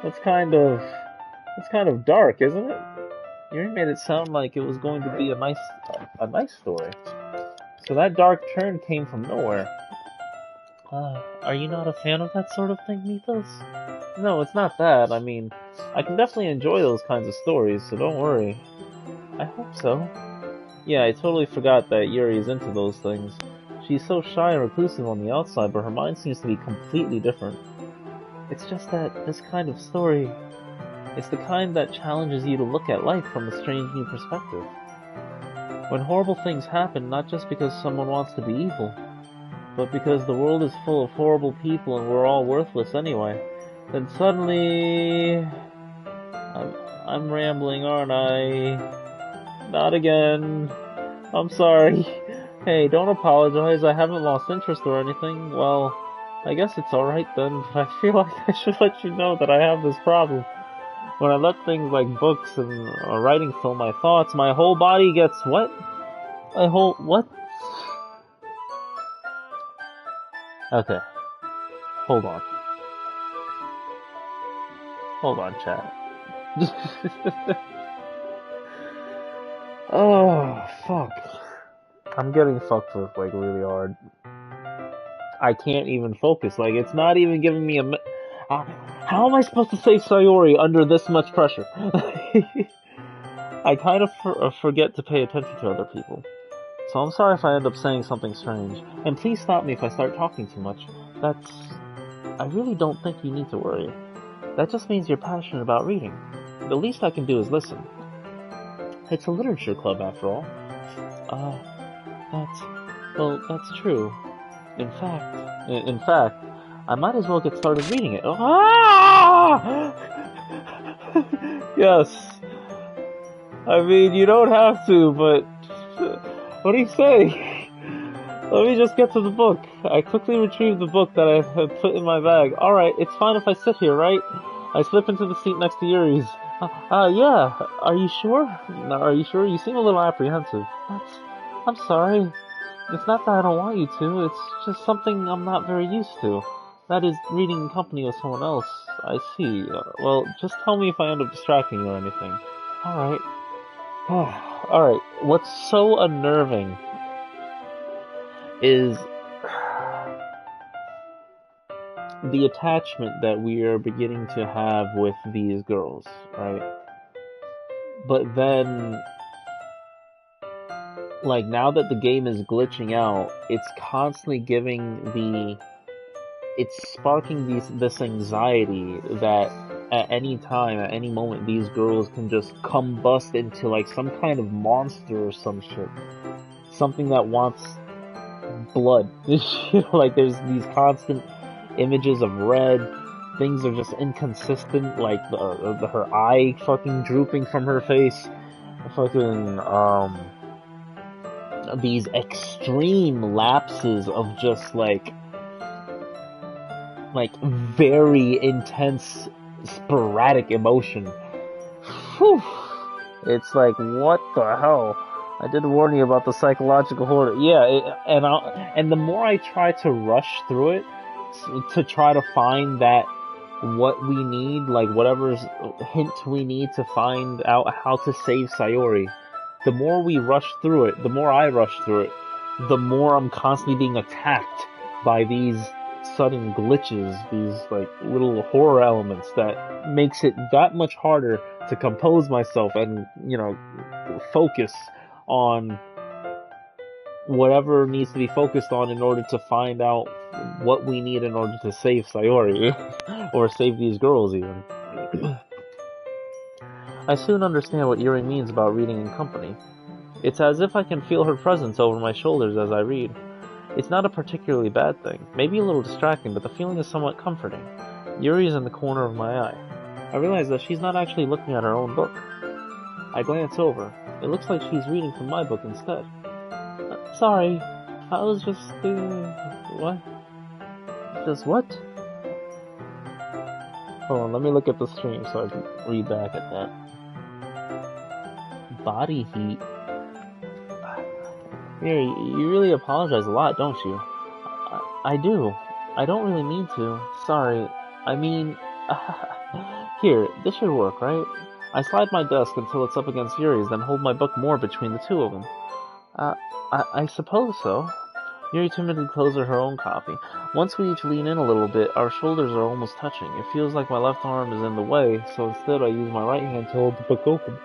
That's kind of dark, isn't it? You made it sound like it was going to be a nice story. So that dark turn came from nowhere. Are you not a fan of that sort of thing, Mithos? No, it's not that. I mean, I can definitely enjoy those kinds of stories, so don't worry. I hope so. Yeah, I totally forgot that Yuri is into those things. She's so shy and reclusive on the outside, but her mind seems to be completely different. It's just that this kind of story, it's the kind that challenges you to look at life from a strange new perspective. When horrible things happen, not just because someone wants to be evil, but because the world is full of horrible people and we're all worthless anyway, then suddenly... I'm rambling, aren't I? Not again. I'm sorry. Hey, don't apologize, I haven't lost interest or anything. Well, I guess it's alright then, but I feel like I should let you know that I have this problem. When I let things like books and writing fill my thoughts, my whole body gets what? What? Okay. Hold on. Hold on, chat. Oh, fuck. I'm getting fucked with, like, really hard. I can't even focus. Like, it's not even giving me a... how am I supposed to say Sayori under this much pressure? I kind of forget to pay attention to other people. So I'm sorry if I end up saying something strange. And please stop me if I start talking too much. I really don't think you need to worry. That just means you're passionate about reading. The least I can do is listen. It's a literature club, after all. That's true. In fact, I might as well get started reading it. Ah! Yes. I mean, you don't have to, but... What do you say? Let me just get to the book. I quickly retrieved the book that I had put in my bag. Alright, it's fine if I sit here, right? I slip into the seat next to Yuri's. Yeah. Are you sure? No, are you sure? You seem a little apprehensive. I'm sorry. It's not that I don't want you to, it's just something I'm not very used to. That is, reading in company with someone else. I see. Well, just tell me if I end up distracting you or anything. Alright. Alright, what's so unnerving is the attachment that we are beginning to have with these girls, right? But then, like, now that the game is glitching out, it's constantly it's sparking this anxiety that at any time, at any moment, these girls can just combust into like some kind of monster or some shit. Something that wants blood. Like there's these constant images of red. Things are just inconsistent. Like her eye fucking drooping from her face. Fucking these extreme lapses of just like very intense sporadic emotion. Whew. It's like, what the hell? I did warn you about the psychological horror. Yeah, and the more I try to rush through it, to try to find that what we need, like whatever hint we need to find out how to save Sayori, the more we rush through it, the more I rush through it, the more I'm constantly being attacked by these sudden glitches, these like little horror elements that makes it that much harder to compose myself and, focus on whatever needs to be focused on in order to find out what we need in order to save Sayori or save these girls even. I soon understand what Yuri means about reading in company. It's as if I can feel her presence over my shoulders as I read. It's not a particularly bad thing, maybe a little distracting, but the feeling is somewhat comforting. Yuri is in the corner of my eye. I realize that she's not actually looking at her own book. I glance over. It looks like she's reading from my book instead. Sorry, I was just, what? Just what? Hold on, let me look at the stream so I can read back at that. Body heat. You really apologize a lot, don't you? I do. I don't really mean to. Sorry. I mean... Here, this should work, right? I slide my desk until it's up against Yuri's, then hold my book more between the two of them. I suppose so. Yuri timidly closes her own copy. Once we each lean in a little bit, our shoulders are almost touching. It feels like my left arm is in the way, so instead I use my right hand to hold the book open.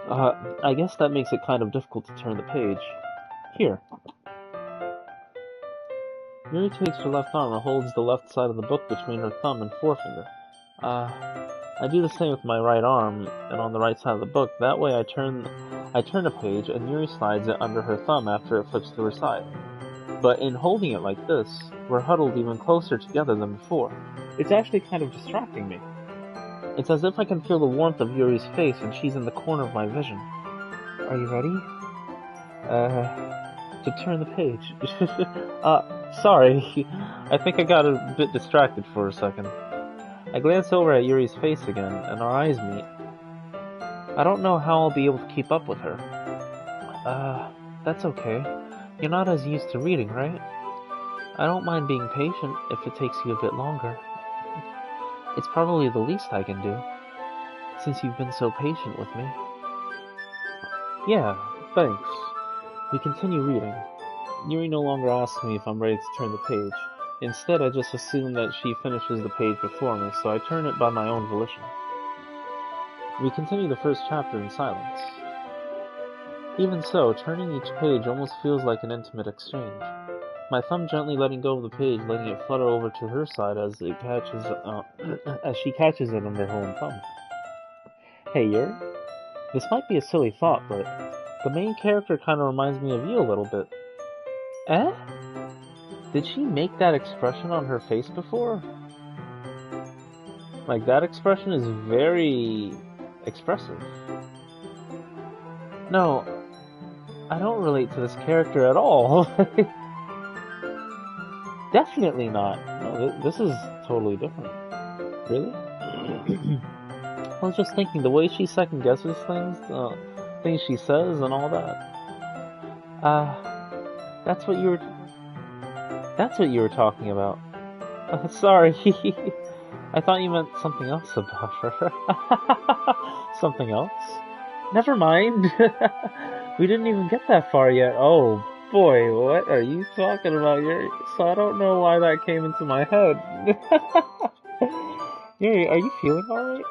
I guess that makes it kind of difficult to turn the page. Here. Yuri takes her left arm and holds the left side of the book between her thumb and forefinger. I do the same with my right arm and on the right side of the book. That way I turn a page and Yuri slides it under her thumb after it flips to her side. But in holding it like this, we're huddled even closer together than before. It's actually kind of distracting me. It's as if I can feel the warmth of Yuri's face and she's in the corner of my vision. Are you ready? To turn the page. Sorry. I think I got a bit distracted for a second. I glance over at Yuri's face again, and our eyes meet. I don't know how I'll be able to keep up with her. That's okay. You're not as used to reading, right? I don't mind being patient if it takes you a bit longer. It's probably the least I can do, since you've been so patient with me. Yeah, thanks. We continue reading. Yuri no longer asks me if I'm ready to turn the page. Instead, I just assume that she finishes the page before me, so I turn it by my own volition. We continue the first chapter in silence. Even so, turning each page almost feels like an intimate exchange. My thumb gently letting go of the page, letting it flutter over to her side as she catches it under her own thumb. Hey, Yuri? This might be a silly thought, but the main character kind of reminds me of you a little bit. Eh? Did she make that expression on her face before? Like, that expression is very expressive. No, I don't relate to this character at all. Definitely not. No, this is totally different. Really? I was just thinking, the way she second guesses things, things she says and all that. That's what you were... That's what you were talking about. Sorry. I thought you meant something else about her. Something else? Never mind. We didn't even get that far yet. Oh, boy, what are you talking about? So I don't know why that came into my head. Yuri, are you feeling alright?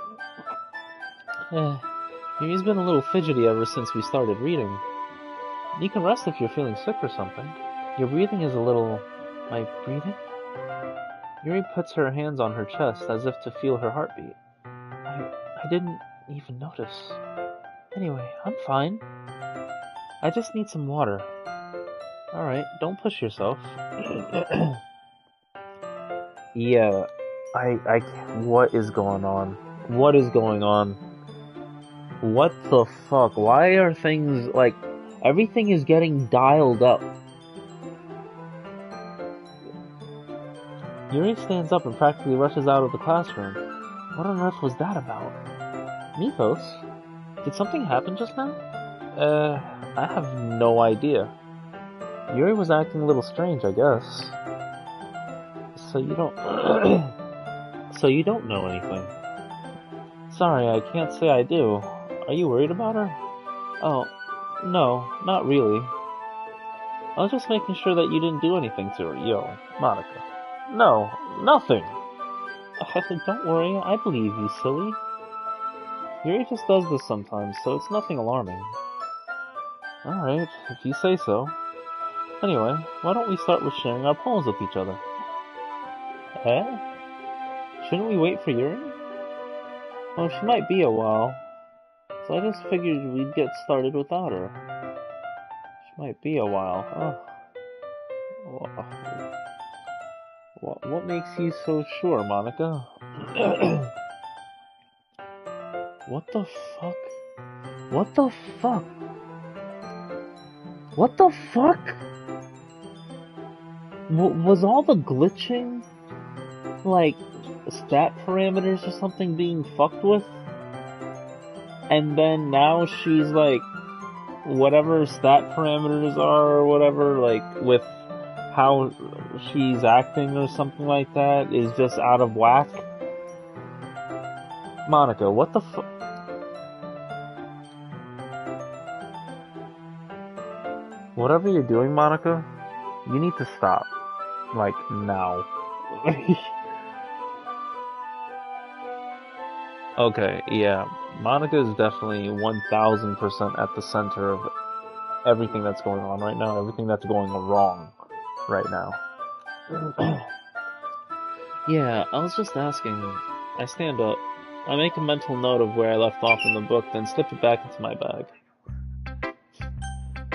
Yuri's been a little fidgety ever since we started reading. You can rest if you're feeling sick or something. Your breathing is a little... My breathing? Yuri puts her hands on her chest as if to feel her heartbeat. I didn't even notice. Anyway, I'm fine. I just need some water. Alright, don't push yourself. Yeah, I... What is going on? What is going on? What the fuck? Why are things, like... Everything is getting dialed up. Yuri stands up and practically rushes out of the classroom. What on earth was that about? Mithos? Did something happen just now? I have no idea. Yuri was acting a little strange, I guess. So you don't... So you don't know anything. Sorry, I can't say I do. Are you worried about her? Oh, no, not really. I was just making sure that you didn't do anything to her, yo, Monica. No, nothing. Don't worry, I believe you, silly. Yuri just does this sometimes, so it's nothing alarming. Alright, if you say so. Anyway, why don't we start with sharing our poems with each other? Shouldn't we wait for Yuri? Well, she might be a while, so I just figured we'd get started without her. She might be a while, huh? What makes you so sure, Monica? What the fuck? What the fuck? What the fuck? Was all the glitching, like, stat parameters or something being fucked with? And then now she's like, whatever stat parameters are or whatever, like, with how she's acting or something like that is just out of whack? Monica, what the fuck? Whatever you're doing, Monica, you need to stop. Like, now. Okay, yeah. Monica is definitely 1000% at the center of everything that's going on right now, everything that's going wrong right now. Yeah, I was just asking. I stand up. I make a mental note of where I left off in the book, then slip it back into my bag.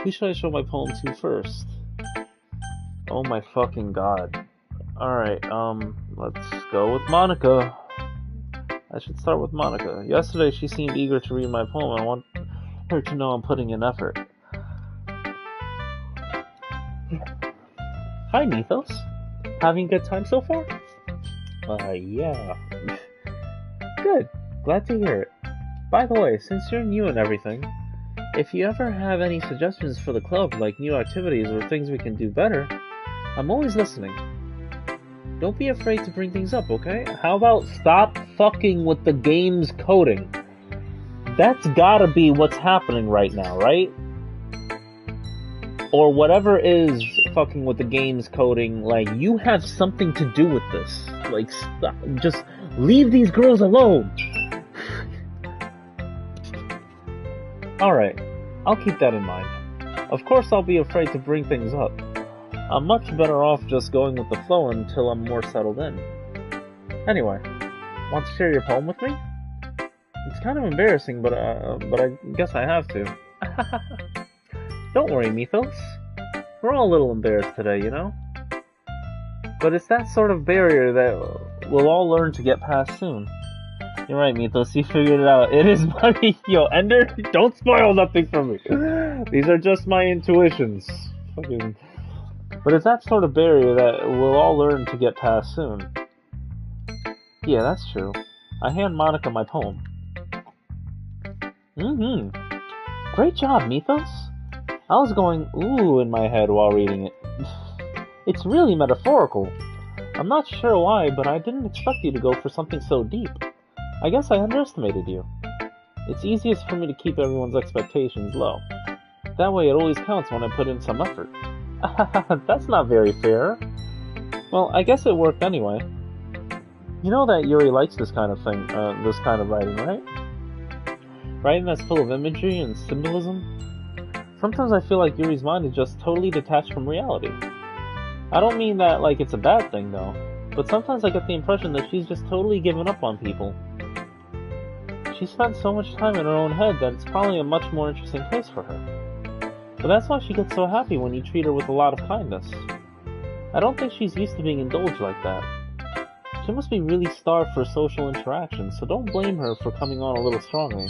Who should I show my poem to first? Oh my fucking god. Alright, let's go with Monica. I should start with Monica. Yesterday she seemed eager to read my poem, and I want her to know I'm putting in effort. Hi, Mithos. Having a good time so far? Yeah. Good. Glad to hear it. By the way, since you're new and everything, if you ever have any suggestions for the club, like new activities or things we can do better, I'm always listening. Don't be afraid to bring things up, okay? How about stop fucking with the game's coding? That's gotta be what's happening right now, right? Or whatever is fucking with the game's coding, like, you have something to do with this. Like, stop. Just leave these girls alone. Alright, I'll keep that in mind. Of course I'll be afraid to bring things up. I'm much better off just going with the flow until I'm more settled in. Anyway, want to share your poem with me? It's kind of embarrassing, but I guess I have to. Don't worry, Mithos. We're all a little embarrassed today, you know? But it's that sort of barrier that we'll all learn to get past soon. You're right, Mithos, you figured it out. It is money. Yo, Ender, don't spoil nothing for me. These are just my intuitions. Fucking... But it's that sort of barrier that we'll all learn to get past soon. Yeah, that's true. I hand Monica my poem. Mm-hmm. Great job, Mithos. I was going ooh in my head while reading it. It's really metaphorical. I'm not sure why, but I didn't expect you to go for something so deep. I guess I underestimated you. It's easiest for me to keep everyone's expectations low. That way it always counts when I put in some effort. That's not very fair. Well, I guess it worked anyway. You know that Yuri likes this kind of thing, this kind of writing, right? Writing that's full of imagery and symbolism? Sometimes I feel like Yuri's mind is just totally detached from reality. I don't mean that like it's a bad thing, though, but sometimes I get the impression that she's just totally given up on people. She spent so much time in her own head that it's probably a much more interesting place for her. But that's why she gets so happy when you treat her with a lot of kindness. I don't think she's used to being indulged like that. She must be really starved for social interaction, so don't blame her for coming on a little strongly.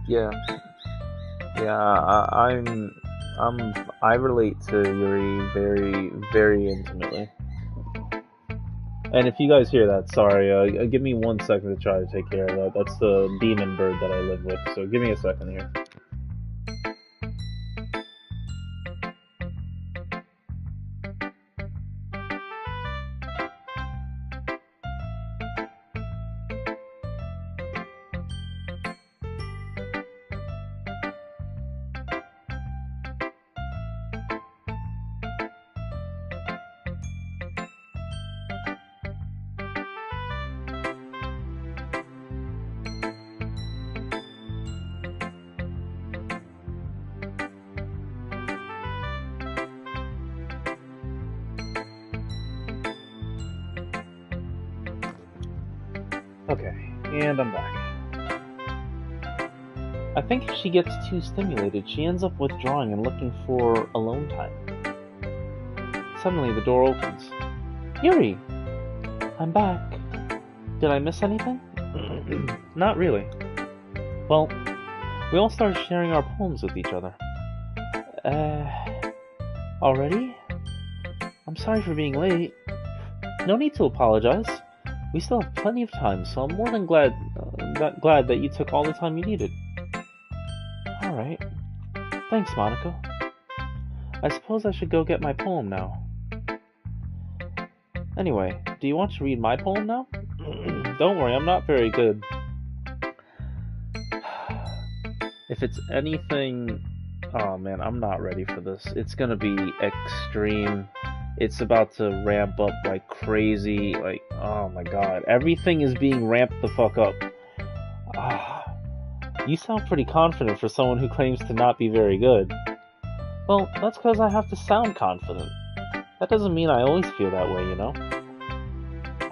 Yeah, yeah, I relate to Yuri very, very intimately. And if you guys hear that, sorry, give me 1 second to try to take care of that. That's the demon bird that I live with, so give me a second here. Okay, and I'm back. I think if she gets too stimulated, she ends up withdrawing and looking for alone time. Suddenly, the door opens. Yuri! I'm back. Did I miss anything? Not really. Well, we all started sharing our poems with each other. Uh, already? I'm sorry for being late. No need to apologize. We still have plenty of time, so I'm more than glad that you took all the time you needed. Alright. Thanks, Monica. I suppose I should go get my poem now. Anyway, do you want to read my poem now? Don't worry, I'm not very good. If it's anything... Oh man, I'm not ready for this. It's gonna be extreme. It's about to ramp up like crazy. Like, oh my god. Everything is being ramped the fuck up. You sound pretty confident for someone who claims to not be very good. Well, that's because I have to sound confident. That doesn't mean I always feel that way, you know?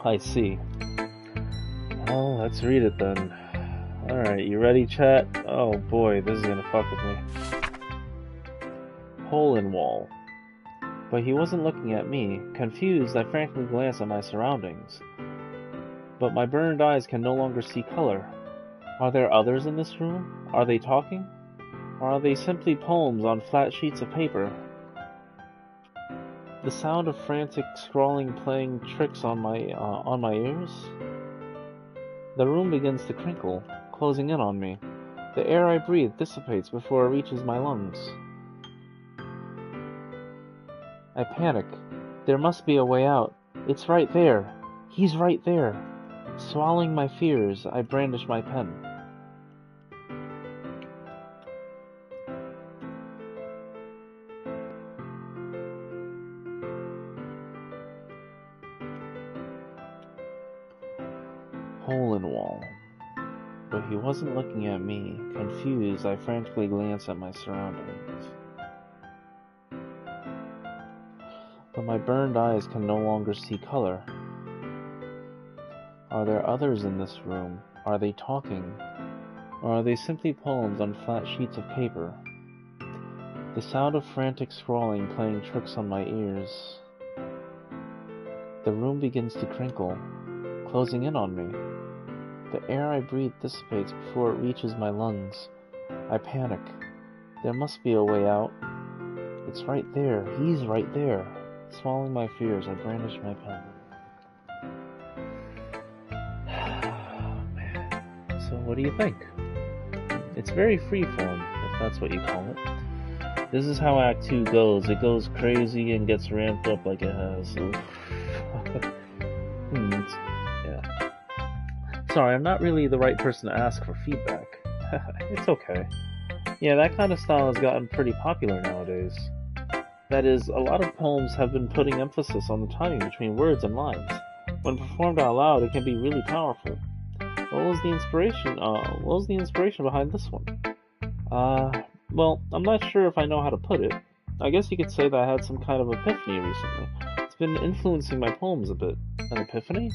I see. Well, let's read it then. Alright, you ready, chat? Oh boy, this is gonna fuck with me. Hole in wall. But he wasn't looking at me. Confused, I frantically glanced at my surroundings. But my burned eyes can no longer see color. Are there others in this room? Are they talking? Or are they simply poems on flat sheets of paper? The sound of frantic scrawling playing tricks on my ears? The room begins to crinkle, closing in on me. The air I breathe dissipates before it reaches my lungs. I panic. There must be a way out. It's right there. He's right there. Swallowing my fears, I brandish my pen. Hole in wall. But he wasn't looking at me. Confused, I frantically glanced at my surroundings. But my burned eyes can no longer see color. Are there others in this room? Are they talking? Or are they simply poems on flat sheets of paper? The sound of frantic scrawling playing tricks on my ears. The room begins to crinkle, closing in on me. The air I breathe dissipates before it reaches my lungs. I panic. There must be a way out. It's right there. He's right there. Swallowing my fears, I brandish my pen. Man. So what do you think? It's very freeform, if that's what you call it. This is how Act 2 goes. It goes crazy and gets ramped up like it has. Yeah. Sorry, I'm not really the right person to ask for feedback. It's okay. Yeah, that kind of style has gotten pretty popular nowadays. That is, a lot of poems have been putting emphasis on the timing between words and lines. When performed out loud, it can be really powerful. What was the inspiration behind this one? Well, I'm not sure if I know how to put it. I guess you could say that I had some kind of epiphany recently. It's been influencing my poems a bit. An epiphany?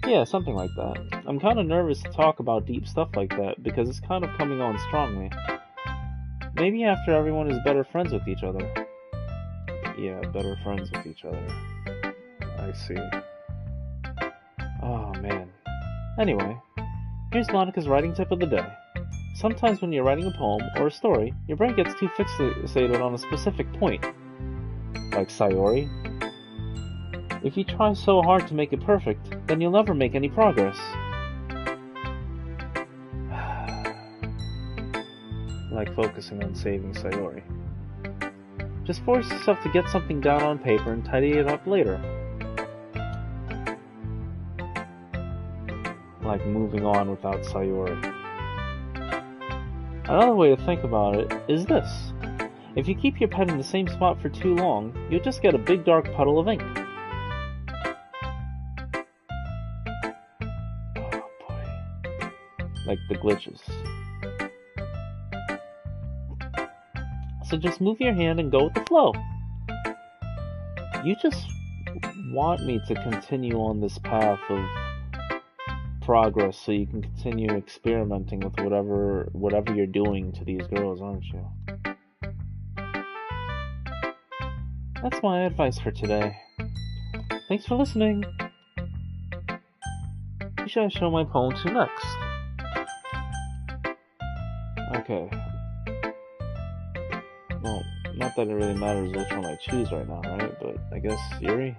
Yeah, something like that. I'm kind of nervous to talk about deep stuff like that because it's kind of coming on strongly. Maybe after everyone is better friends with each other. Yeah, better friends with each other. I see. Oh, man. Anyway, here's Monica's writing tip of the day. Sometimes when you're writing a poem or a story, your brain gets too fixated on a specific point. Like Sayori. If you try so hard to make it perfect, then you'll never make any progress. Like focusing on saving Sayori. Just force yourself to get something down on paper and tidy it up later. Like moving on without Sayori. Another way to think about it is this. If you keep your pen in the same spot for too long, you'll just get a big dark puddle of ink. Oh boy. Like the glitches. So just move your hand and go with the flow. You just want me to continue on this path of progress so you can continue experimenting with whatever you're doing to these girls, aren't you? That's my advice for today. Thanks for listening. Who should I show my poem to next? Okay. Well, not that it really matters which one I choose right now, right? But I guess Yuri?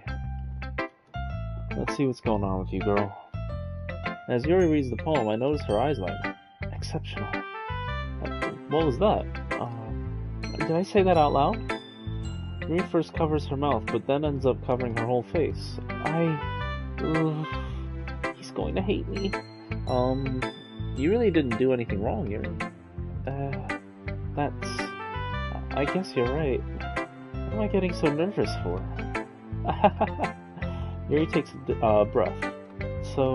Let's see what's going on with you, girl. As Yuri reads the poem, I notice her eyes light up. Exceptional. What was that? Did I say that out loud? Yuri first covers her mouth, but then ends up covering her whole face. He's going to hate me. You really didn't do anything wrong, Yuri. I guess you're right. What am I getting so nervous for? Yuri takes a breath. So,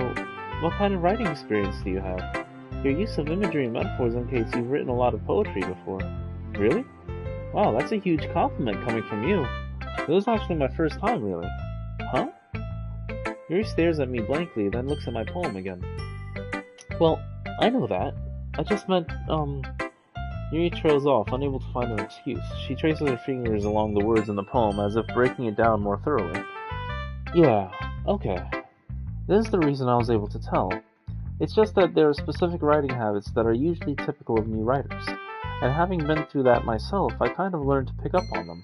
what kind of writing experience do you have? Your use of imagery and metaphors indicates you've written a lot of poetry before. Really? Wow, that's a huge compliment coming from you. This is actually my first time, really. Huh? Yuri stares at me blankly, then looks at my poem again. Well, I know that. I just meant, Yuri trails off, unable to find an excuse. She traces her fingers along the words in the poem, as if breaking it down more thoroughly. Yeah, okay. This is the reason I was able to tell. It's just that there are specific writing habits that are usually typical of new writers, and having been through that myself, I kind of learned to pick up on them.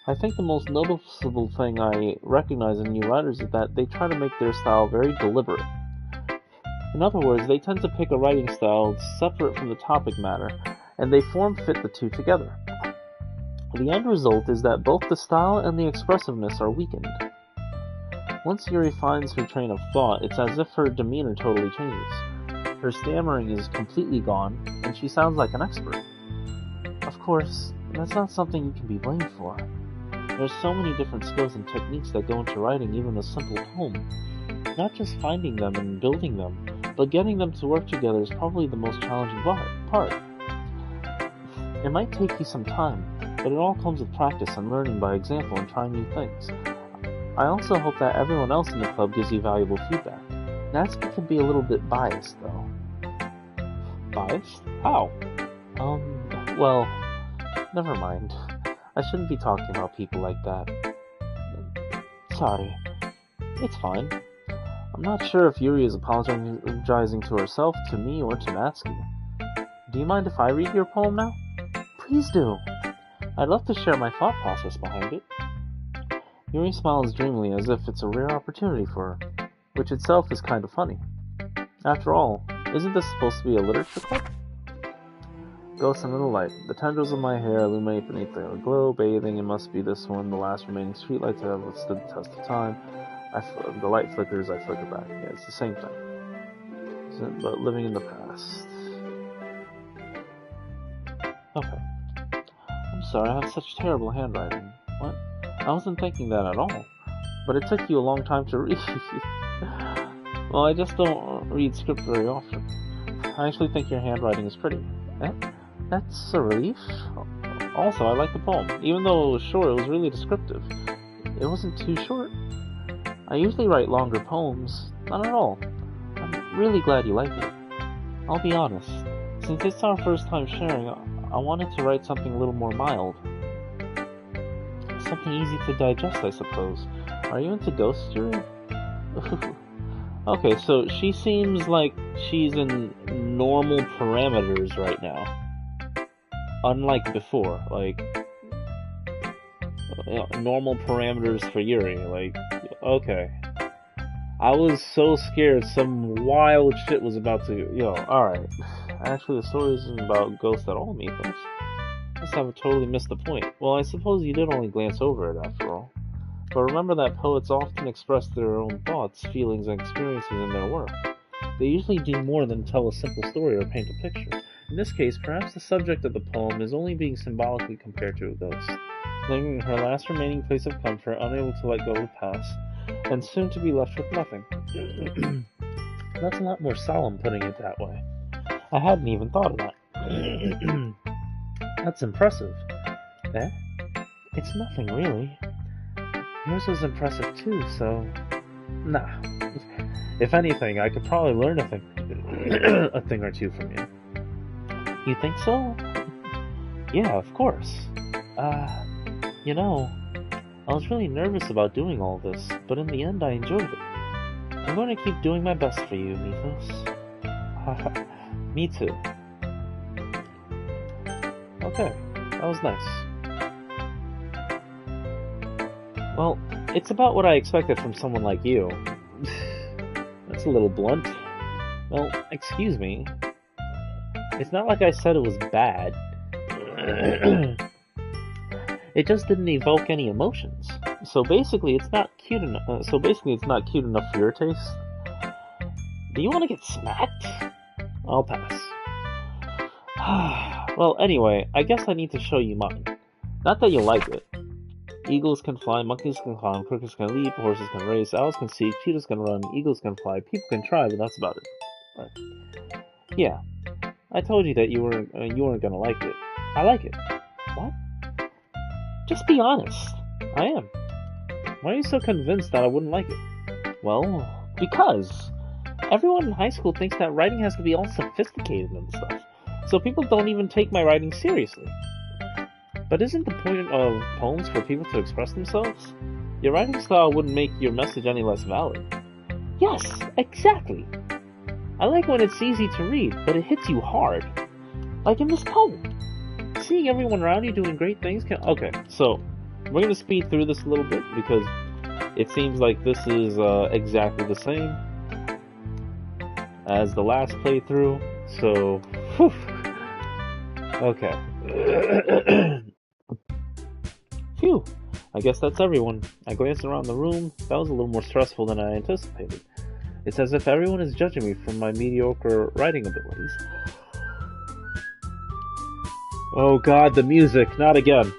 I think the most noticeable thing I recognize in new writers is that they try to make their style very deliberate. In other words, they tend to pick a writing style separate from the topic matter, and they form-fit the two together. The end result is that both the style and the expressiveness are weakened. Once Yuri finds her train of thought, it's as if her demeanor totally changes. Her stammering is completely gone, and she sounds like an expert. Of course, that's not something you can be blamed for. There's so many different skills and techniques that go into writing even a simple poem. Not just finding them and building them, but getting them to work together is probably the most challenging part. It might take you some time, but it all comes with practice and learning by example and trying new things. I also hope that everyone else in the club gives you valuable feedback. Natsuki can be a little bit biased, though. Biased? How? Well, never mind. I shouldn't be talking about people like that. Sorry. It's fine. I'm not sure if Yuri is apologizing to herself, to me, or to Natsuki. Do you mind if I read your poem now? Please do. I'd love to share my thought process behind it. Yuri smiles dreamily as if it's a rare opportunity for her, which itself is kind of funny. After all, isn't this supposed to be a literature club? Ghost under the light. The tendrils of my hair illuminate beneath the glow, bathing. It must be this one, the last remaining streetlight to have withstood the test of time. The light flickers, I flicker back. Yeah, it's the same thing. But living in the past. Okay. I'm sorry, I have such terrible handwriting. What? I wasn't thinking that at all. But it took you a long time to read. Well, I just don't read script very often. I actually think your handwriting is pretty. That's a relief. Also, I like the poem. Even though it was short, it was really descriptive. It wasn't too short. I usually write longer poems. Not at all. I'm really glad you like it. I'll be honest. Since it's our first time sharing, I wanted to write something a little more mild. Something easy to digest, I suppose. Are you into ghosts, Yuri? Okay, so she seems like she's in normal parameters right now. Unlike before, like, normal parameters for Yuri, like, okay. I was so scared some wild shit was about to, alright. Actually, the story isn't about ghosts at all, Mithos. I must have totally missed the point. Well, I suppose you did only glance over it, after all. But remember that poets often express their own thoughts, feelings, and experiences in their work. They usually do more than tell a simple story or paint a picture. In this case, perhaps the subject of the poem is only being symbolically compared to a ghost, living in her last remaining place of comfort, unable to let go of the past, and soon to be left with nothing. That's a lot more solemn putting it that way. I hadn't even thought of that. That's impressive. Eh? It's nothing, really. Yours was impressive too, so... Nah. If anything, I could probably learn a thing or two from you. You think so? Yeah, of course. I was really nervous about doing all this, but in the end I enjoyed it. I'm going to keep doing my best for you, Mithos. Me too. Okay, that was nice. Well, it's about what I expected from someone like you. That's a little blunt. Well, excuse me. It's not like I said it was bad. It just didn't evoke any emotions. So basically, it's not cute enough. For your taste. Do you want to get smacked? I'll pass. Well, anyway, I guess I need to show you mine. Not that you'll like it. Eagles can fly, monkeys can climb, crickets can leap, horses can race, owls can see, cheetahs can run, eagles can fly, people can try, but that's about it. But, yeah, I told you that you weren't gonna like it. I like it. What? Just be honest. I am. Why are you so convinced that I wouldn't like it? Well, because everyone in high school thinks that writing has to be all sophisticated and stuff, so people don't even take my writing seriously. But isn't the point of poems for people to express themselves? Your writing style wouldn't make your message any less valid. Yes, exactly. I like when it's easy to read, but it hits you hard. Like in this poem. Seeing everyone around you doing great things can... Okay, so we're going to speed through this a little bit because it seems like this is exactly the same as the last playthrough. So, whew. Okay. Phew, I guess that's everyone. I glanced around the room. That was a little more stressful than I anticipated. It's as if everyone is judging me for my mediocre writing abilities. Oh god, the music, not again.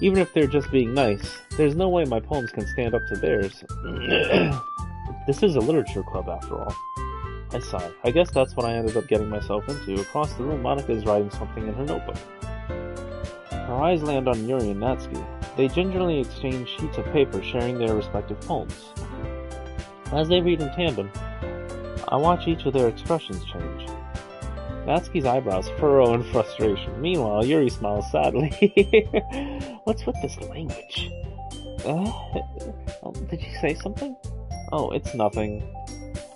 Even if they're just being nice, there's no way my poems can stand up to theirs. This is a literature club after all. I sigh. I guess that's what I ended up getting myself into. Across the room, Monica is writing something in her notebook. Her eyes land on Yuri and Natsuki. They gingerly exchange sheets of paper, sharing their respective poems. As they read in tandem, I watch each of their expressions change. Natsuki's eyebrows furrow in frustration. Meanwhile, Yuri smiles sadly. What's with this language? Did you say something? Oh, it's nothing.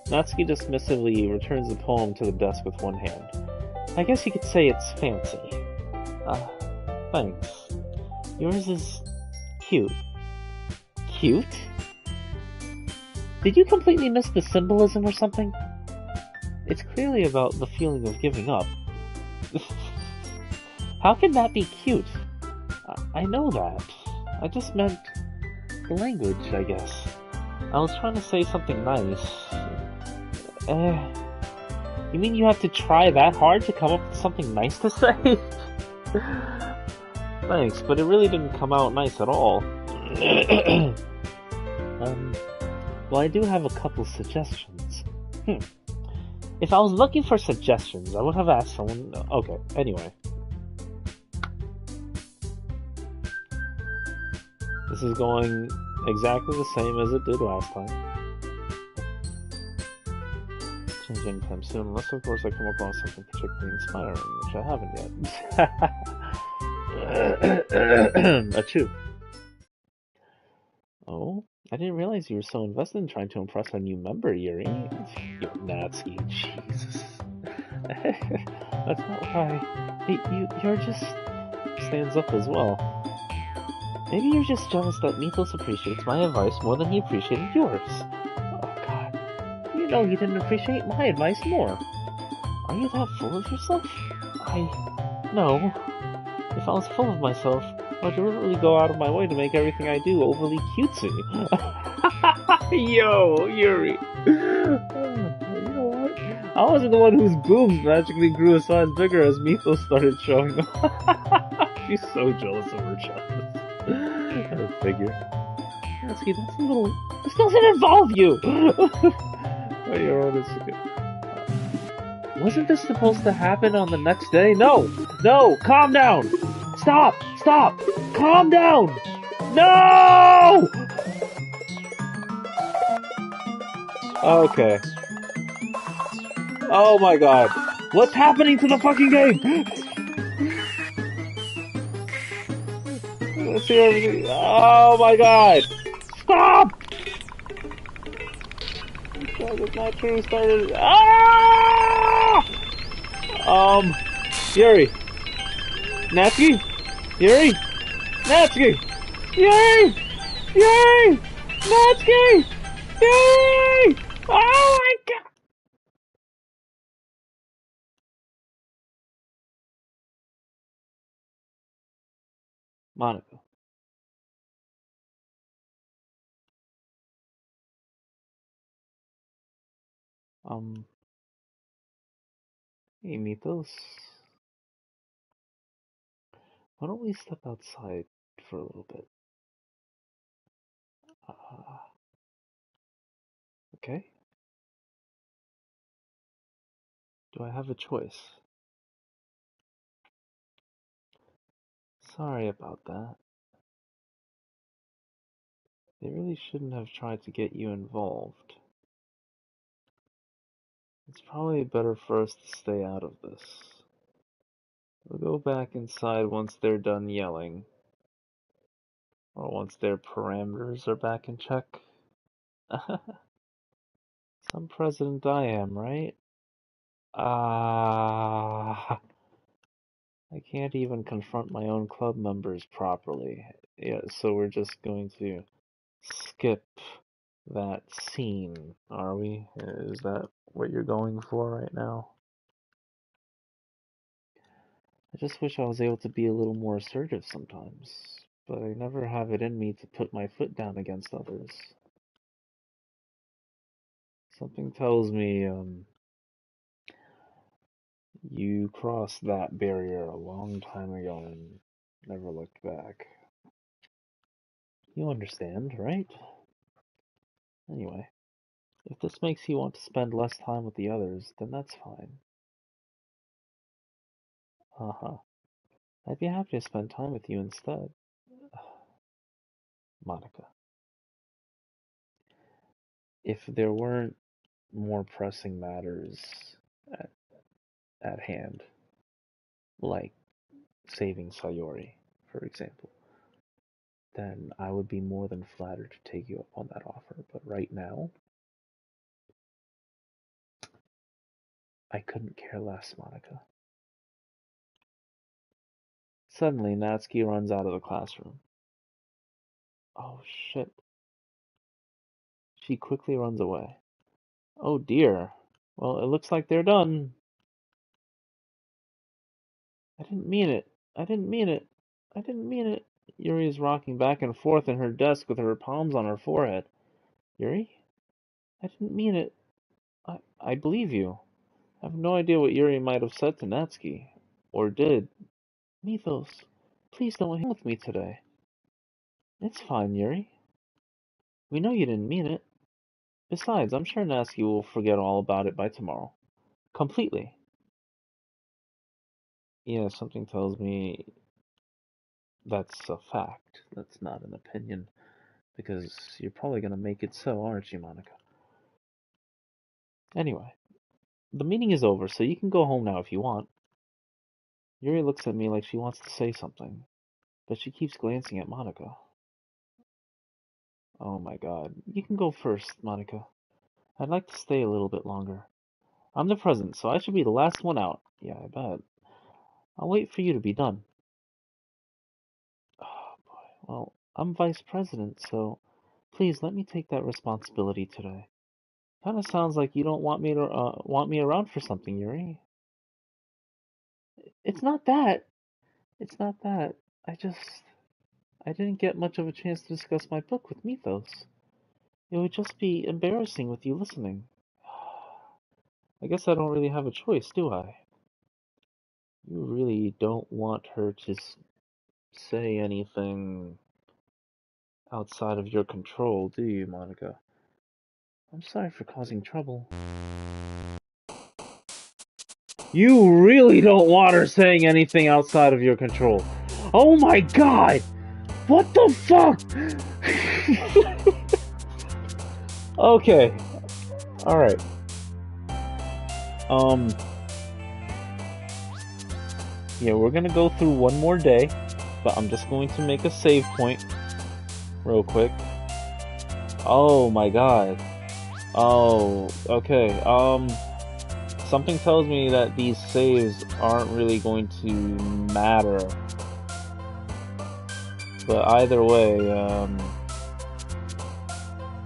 Natsuki dismissively returns the poem to the desk with one hand. I guess you could say it's fancy. Thanks. Yours is cute. Cute? Did you completely miss the symbolism or something? It's clearly about the feeling of giving up. How can that be cute? I know that. I just meant the language, I guess. I was trying to say something nice. You mean you have to try that hard to come up with something nice to say? Thanks, but it really didn't come out nice at all. Well, I do have a couple suggestions. If I was looking for suggestions, I would have asked someone... Okay, anyway. This is going exactly the same as it did last time. Change anytime soon, unless of course I come across something particularly inspiring, which I haven't yet. Achoo. Oh, I didn't realize you were so invested in trying to impress our new member, Yuri. You Natsuki, Jesus. That's not why. You're just... stands up as well. Maybe you're just jealous that Mithos appreciates my advice more than he appreciated yours. Oh god. You know he didn't appreciate my advice more. Are you that full of yourself? No. If I was full of myself, I would deliberately go out of my way to make everything I do overly cutesy. Yo, Yuri. You know what? I wasn't the one whose boobs magically grew a size bigger as Mithos started showing up. She's so jealous of her child. Go figure. Natsuki, that's a little... This doesn't involve you! You're honest. Wasn't this supposed to happen on the next day? No! No! Calm down! Stop! Stop! Calm down! No! Okay. Oh my god. What's happening to the fucking game? Let's see everything. Oh my god! Stop! It's not true. Started. Ah! Yuri. Natsuki? Yuri? Natsuki! Yuri! Yuri! Natsuki! Yuri! Oh my god! Monica. Hey, Mithos. Why don't we step outside for a little bit? Okay. Do I have a choice? Sorry about that. They really shouldn't have tried to get you involved. It's probably better for us to stay out of this. We'll go back inside once they're done yelling. Or once their parameters are back in check. Some president I am, right? I can't even confront my own club members properly. Yeah, so we're just going to skip that scene, are we? Is that what you're going for right now? I just wish I was able to be a little more assertive sometimes, but I never have it in me to put my foot down against others. Something tells me, you crossed that barrier a long time ago and never looked back. You understand, right? Anyway, if this makes you want to spend less time with the others, then that's fine. Uh-huh. I'd be happy to spend time with you instead. Monica. If there weren't more pressing matters at hand, like saving Sayori, for example, then I would be more than flattered to take you up on that offer. But right now, I couldn't care less, Monica. Suddenly, Natsuki runs out of the classroom. Oh shit. She quickly runs away. Oh dear. Well, it looks like they're done. I didn't mean it. I didn't mean it. I didn't mean it. Yuri is rocking back and forth in her desk with her palms on her forehead. Yuri? I didn't mean it. I believe you. I have no idea what Yuri might have said to Natsuki. Or did. Mithos, please don't hang with me today. It's fine, Yuri. We know you didn't mean it. Besides, I'm sure Natsuki will forget all about it by tomorrow. Completely. Yeah, something tells me that's a fact. That's not an opinion. Because you're probably gonna make it so, aren't you, Monica? Anyway, the meeting is over, so you can go home now if you want. Yuri looks at me like she wants to say something, but she keeps glancing at Monica. Oh my god. You can go first, Monica. I'd like to stay a little bit longer. I'm the president, so I should be the last one out. Yeah, I bet. I'll wait for you to be done. Oh boy. Well, I'm vice president, so please let me take that responsibility today. Kind of sounds like you don't want me around for something, Yuri. It's not that. It's not that. I didn't get much of a chance to discuss my book with Mithos. It would just be embarrassing with you listening. I guess I don't really have a choice, do I? You really don't want her to say anything outside of your control, do you, Monica? I'm sorry for causing trouble. You really don't want her saying anything outside of your control. Oh my god! What the fuck? Okay. Alright. Yeah, we're gonna go through one more day, but I'm just going to make a save point real quick. Oh my god. Oh, okay. Something tells me that these saves aren't really going to matter. But either way,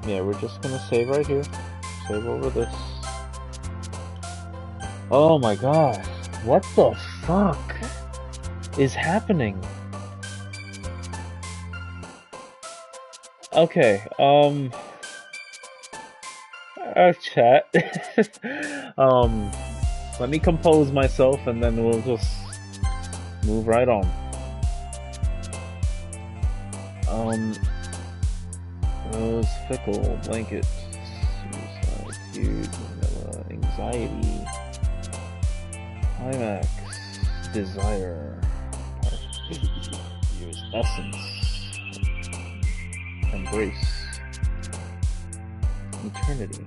yeah, we're just gonna save right here. Save over this. Oh my god. What the fuck is happening? Okay, chat. Let me compose myself and then we'll just move right on. Rose, fickle, blanket, suicide, huge, vanilla, anxiety, climax, desire, use essence, embrace, eternity.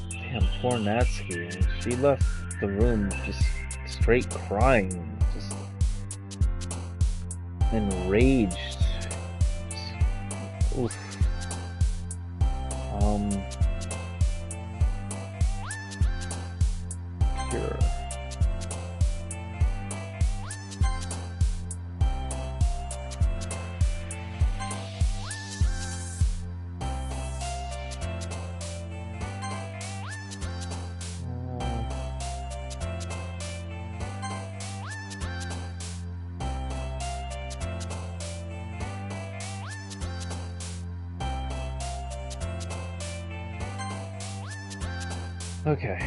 Damn, poor Natsuki. She left the room just straight crying, just enraged. Just, oof. Pure. Okay.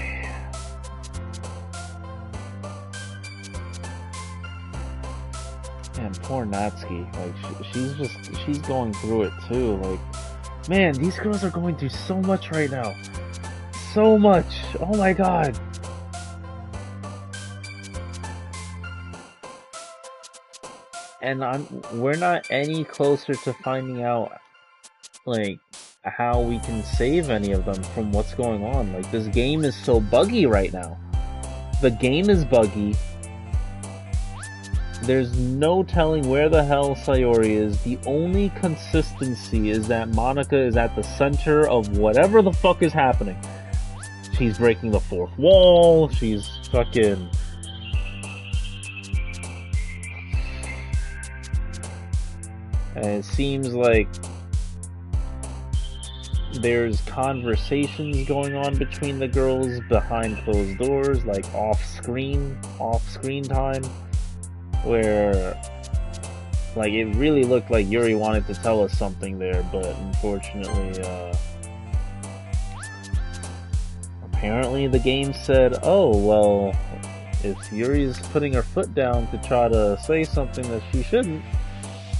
Man, poor Natsuki. Like, she's going through it too. Like, man, these girls are going through so much right now. So much. Oh my god. And we're not any closer to finding out, like, how we can save any of them from what's going on. Like, this game is so buggy right now. The game is buggy. There's no telling where the hell Sayori is. The only consistency is that Monica is at the center of whatever the fuck is happening. She's breaking the fourth wall. She's fucking And it seems like there's conversations going on between the girls behind closed doors, like off-screen time, where like it really looked like Yuri wanted to tell us something there, but unfortunately, apparently the game said, oh, well, if Yuri's putting her foot down to try to say something that she shouldn't,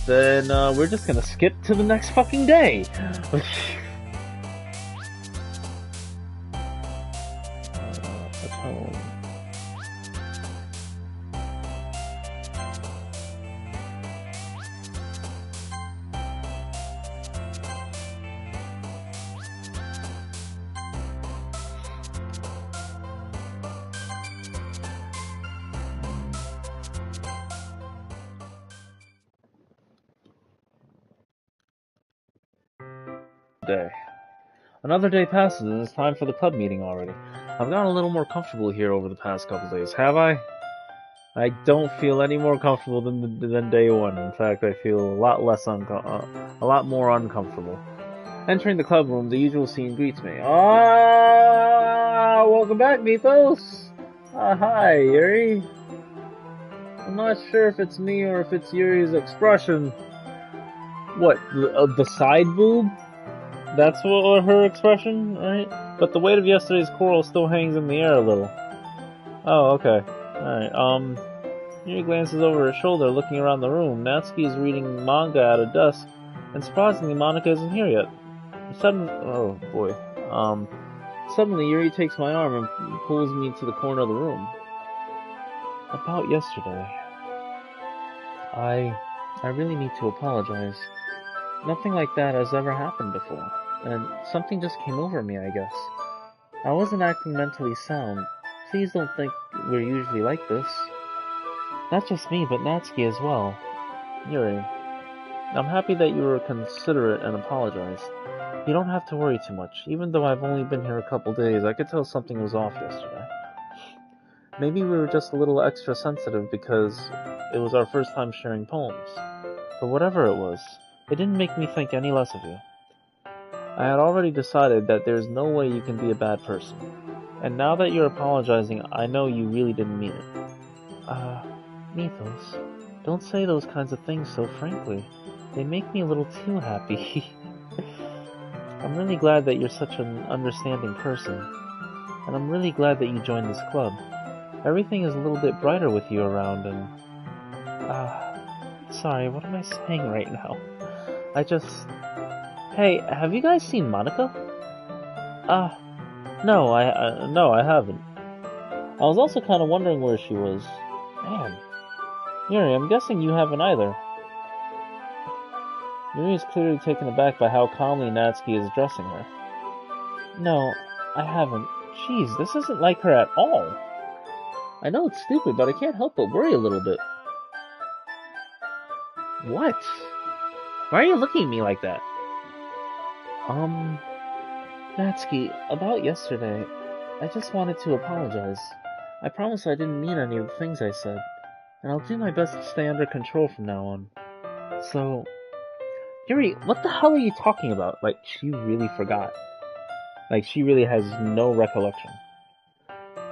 then we're just gonna skip to the next fucking day. Day. Another day passes and it's time for the club meeting already. I've gotten a little more comfortable here over the past couple days, have I? I don't feel any more comfortable than day one. In fact, I feel a lot more uncomfortable. Entering the club room, the usual scene greets me. Ah, welcome back, Mithos. Hi, Yuri. I'm not sure if it's me or if it's Yuri's expression. What, the side boob? That's what her expression, right? But the weight of yesterday's quarrel still hangs in the air a little. Oh, okay. Alright, Yuri glances over her shoulder, looking around the room. Natsuki is reading manga at a desk, and surprisingly, Monika isn't here yet. Oh boy. Suddenly, Yuri takes my arm and pulls me to the corner of the room. About yesterday. I really need to apologize. Nothing like that has ever happened before, and something just came over me, I guess. I wasn't acting mentally sound. Please don't think we're usually like this. Not just me, but Natsuki as well. Yuri, I'm happy that you were considerate and apologized. You don't have to worry too much. Even though I've only been here a couple days, I could tell something was off yesterday. Maybe we were just a little extra sensitive because it was our first time sharing poems. But whatever it was, it didn't make me think any less of you. I had already decided that there's no way you can be a bad person. And now that you're apologizing, I know you really didn't mean it. Mithos, don't say those kinds of things so frankly. They make me a little too happy. I'm really glad that you're such an understanding person. And I'm really glad that you joined this club. Everything is a little bit brighter with you around and... sorry, what am I saying right now? Hey, have you guys seen Monika? No, I haven't. I was also kind of wondering where she was. Man. Yuri, I'm guessing you haven't either. Yuri is clearly taken aback by how calmly Natsuki is addressing her. No, I haven't. Jeez, this isn't like her at all. I know it's stupid, but I can't help but worry a little bit. What? Why are you looking at me like that? Natsuki, about yesterday, I just wanted to apologize. I promise I didn't mean any of the things I said, and I'll do my best to stay under control from now on. So... Yuri, what the hell are you talking about? Like, she really forgot. Like, she really has no recollection.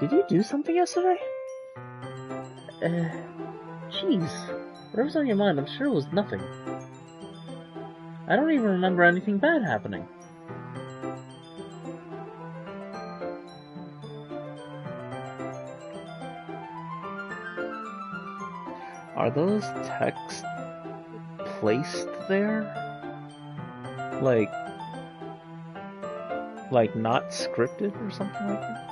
Did you do something yesterday? Jeez. Whatever's on your mind, I'm sure it was nothing. I don't even remember anything bad happening. Are those texts placed there? Like not scripted or something like that?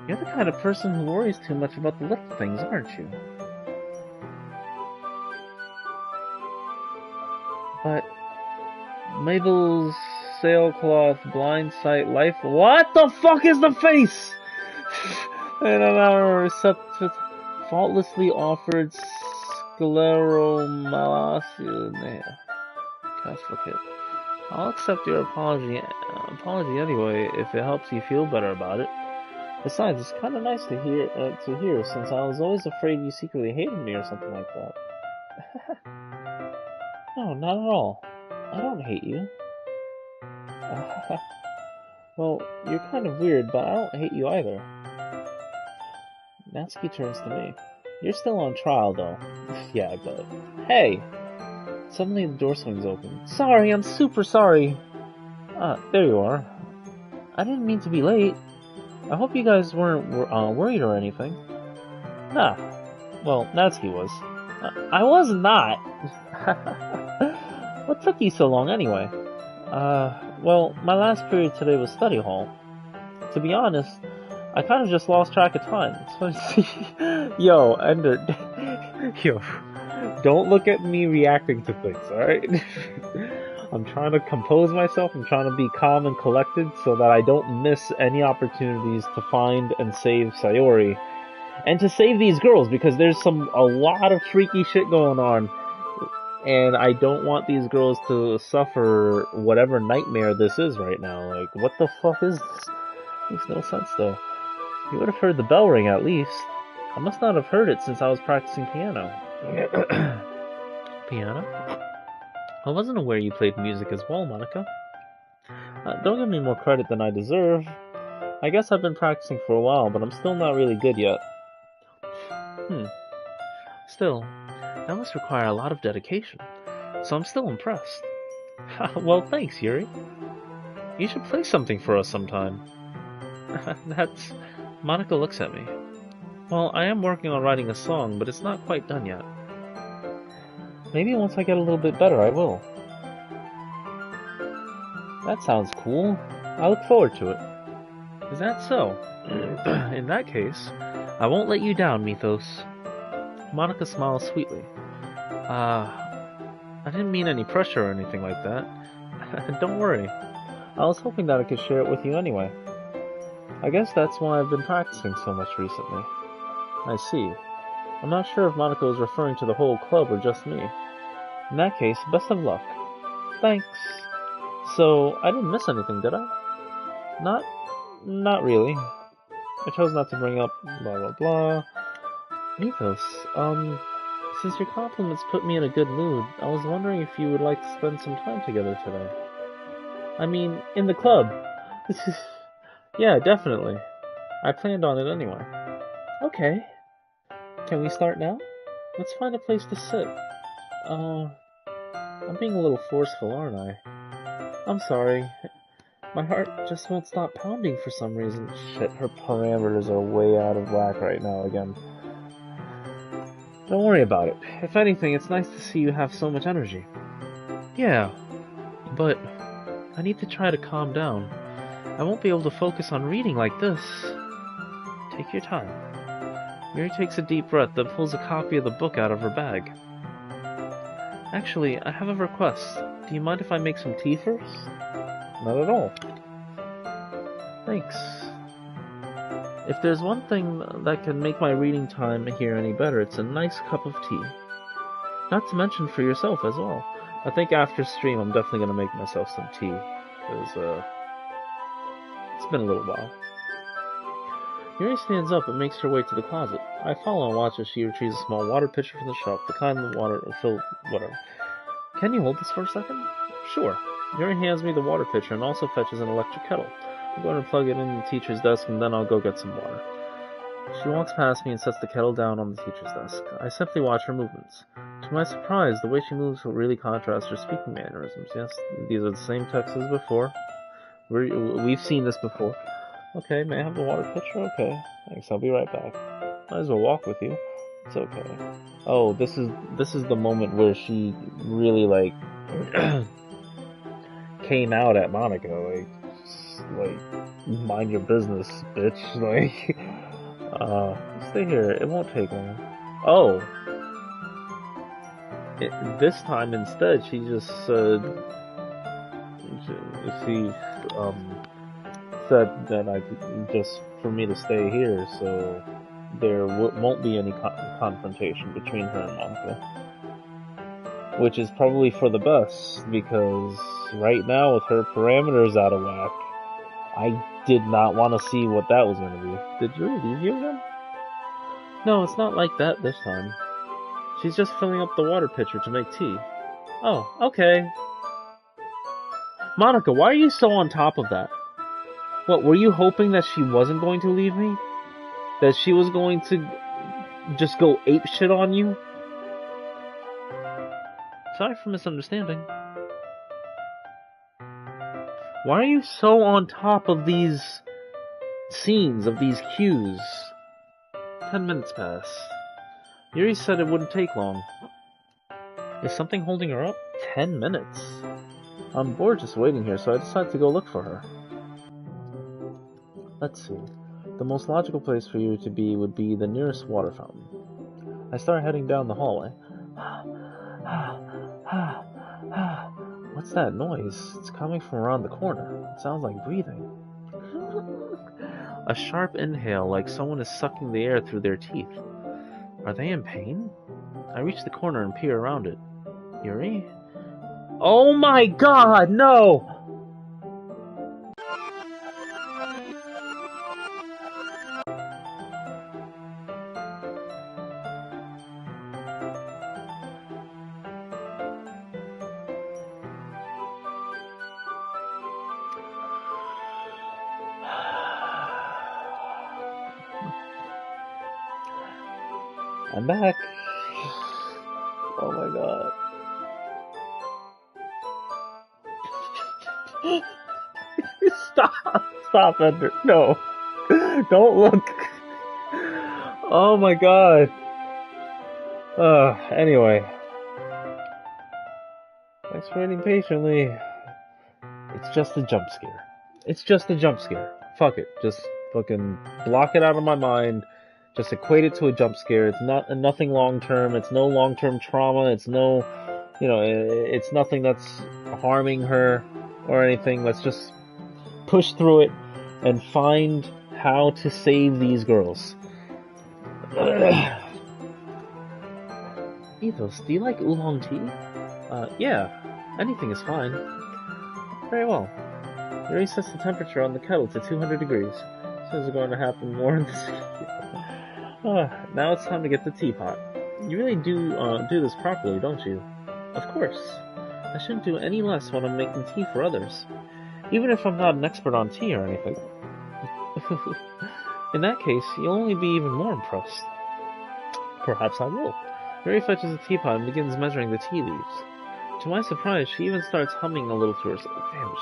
You're the kind of person who worries too much about the little things, aren't you? But Mabel's sailcloth, blind sight, life. What the fuck is the face? And our faultlessly offered scleromalacia. Catholic. I'll accept your apology anyway if it helps you feel better about it. Besides, it's kind of nice to hear, since I was always afraid you secretly hated me or something like that. No, not at all. I don't hate you. Well, you're kind of weird, but I don't hate you either. Natsuki turns to me. You're still on trial, though. Yeah, but... Hey! Suddenly the door swings open. Sorry, I'm super sorry! Ah, there you are. I didn't mean to be late. I hope you guys weren't worried or anything. Nah. Well, Natsuki was. I was not! What took you so long, anyway? Well, my last period today was study hall. To be honest, I kind of just lost track of time. Yo, Ender... Yo, don't look at me reacting to things, alright? I'm trying to compose myself, I'm trying to be calm and collected so that I don't miss any opportunities to find and save Sayori. And to save these girls, because there's a lot of freaky shit going on. And I don't want these girls to suffer whatever nightmare this is right now. Like, what the fuck is this? Makes no sense, though. You would have heard the bell ring, at least. I must not have heard it since I was practicing piano. Piano? I wasn't aware you played music as well, Monica. Don't give me more credit than I deserve. I guess I've been practicing for a while, but I'm still not really good yet. Still, that must require a lot of dedication, so I'm still impressed. Well, thanks, Yuri. You should play something for us sometime. Monica looks at me. Well, I am working on writing a song, but it's not quite done yet. Maybe once I get a little bit better, I will. That sounds cool. I look forward to it. Is that so? In that case, I won't let you down, Mithos. Monica smiles sweetly. I didn't mean any pressure or anything like that. Don't worry. I was hoping that I could share it with you anyway. I guess that's why I've been practicing so much recently. I see. I'm not sure if Monica was referring to the whole club or just me. In that case, best of luck. Thanks. So, I didn't miss anything, did I? Not really. I chose not to bring up blah blah blah. Mithos, since your compliments put me in a good mood, I was wondering if you would like to spend some time together today. I mean, in the club. Yeah, definitely. I planned on it anyway. Okay. Can we start now? Let's find a place to sit. I'm being a little forceful, aren't I? I'm sorry. My heart just won't stop pounding for some reason. Shit, her parameters are way out of whack right now again. Don't worry about it. If anything, it's nice to see you have so much energy. Yeah, but I need to try to calm down. I won't be able to focus on reading like this. Take your time. Yuri takes a deep breath, then pulls a copy of the book out of her bag. Actually, I have a request. Do you mind if I make some tea first? Not at all. Thanks. If there's one thing that can make my reading time here any better, it's a nice cup of tea. Not to mention for yourself as well. I think after stream I'm definitely going to make myself some tea, because it's been a little while. Yuri stands up and makes her way to the closet. I follow and watch as she retrieves a small water pitcher from the shelf, the kind of water filled whatever. Can you hold this for a second? Sure. Yuri hands me the water pitcher and also fetches an electric kettle. I'm going to plug it in the teacher's desk and then I'll go get some water. She walks past me and sets the kettle down on the teacher's desk. I simply watch her movements. To my surprise, the way she moves will really contrast her speaking mannerisms. Yes, these are the same texts as before. We've seen this before. Okay, may I have the water pitcher? Okay, thanks, I'll be right back. Might as well walk with you. It's okay. Oh, this is the moment where she really, like, came out at Monica, like, mind your business, bitch, like, stay here, it won't take long. Oh! This time, instead, she just said, said that just for me to stay here, so there won't be any confrontation between her and Monica. Which is probably for the best, because right now with her parameters out of whack, I did not want to see what that was going to be. Did Yuri leave you again? No, it's not like that this time. She's just filling up the water pitcher to make tea. Oh, okay. Monica, why are you so on top of that? What, were you hoping that she wasn't going to leave me? That she was going to just go apeshit on you? Sorry for misunderstanding. Why are you so on top of these scenes, of these cues? 10 minutes pass. Yuri said it wouldn't take long. Is something holding her up? 10 minutes? I'm bored just waiting here, so I decided to go look for her. Let's see. The most logical place for you to be would be the nearest water fountain. I start heading down the hallway. What's that noise? It's coming from around the corner. It sounds like breathing. A sharp inhale, like someone is sucking the air through their teeth. Are they in pain? I reach the corner and peer around it. Yuri? Oh my god, no! I'm back. Oh my god. Stop, Ender. No. Don't look. Oh my god. Anyway. Thanks for waiting patiently. It's just a jump scare. It's just a jump scare. Fuck it. Just fucking block it out of my mind. Just equate it to a jump scare. It's nothing long term. It's no long term trauma. It's no, it's nothing that's harming her or anything. Let's just push through it and find how to save these girls. Mithos, do you like oolong tea? Yeah. Anything is fine. Very well. Yuri sets the temperature on the kettle to 200 degrees. This is going to happen more in this video. Now it's time to get the teapot. You really do this properly, don't you? Of course. I shouldn't do any less when I'm making tea for others. Even if I'm not an expert on tea or anything. In that case, you'll only be even more impressed. Perhaps I will. Yuri fetches a teapot and begins measuring the tea leaves. To my surprise, she even starts humming a little to herself. Damn,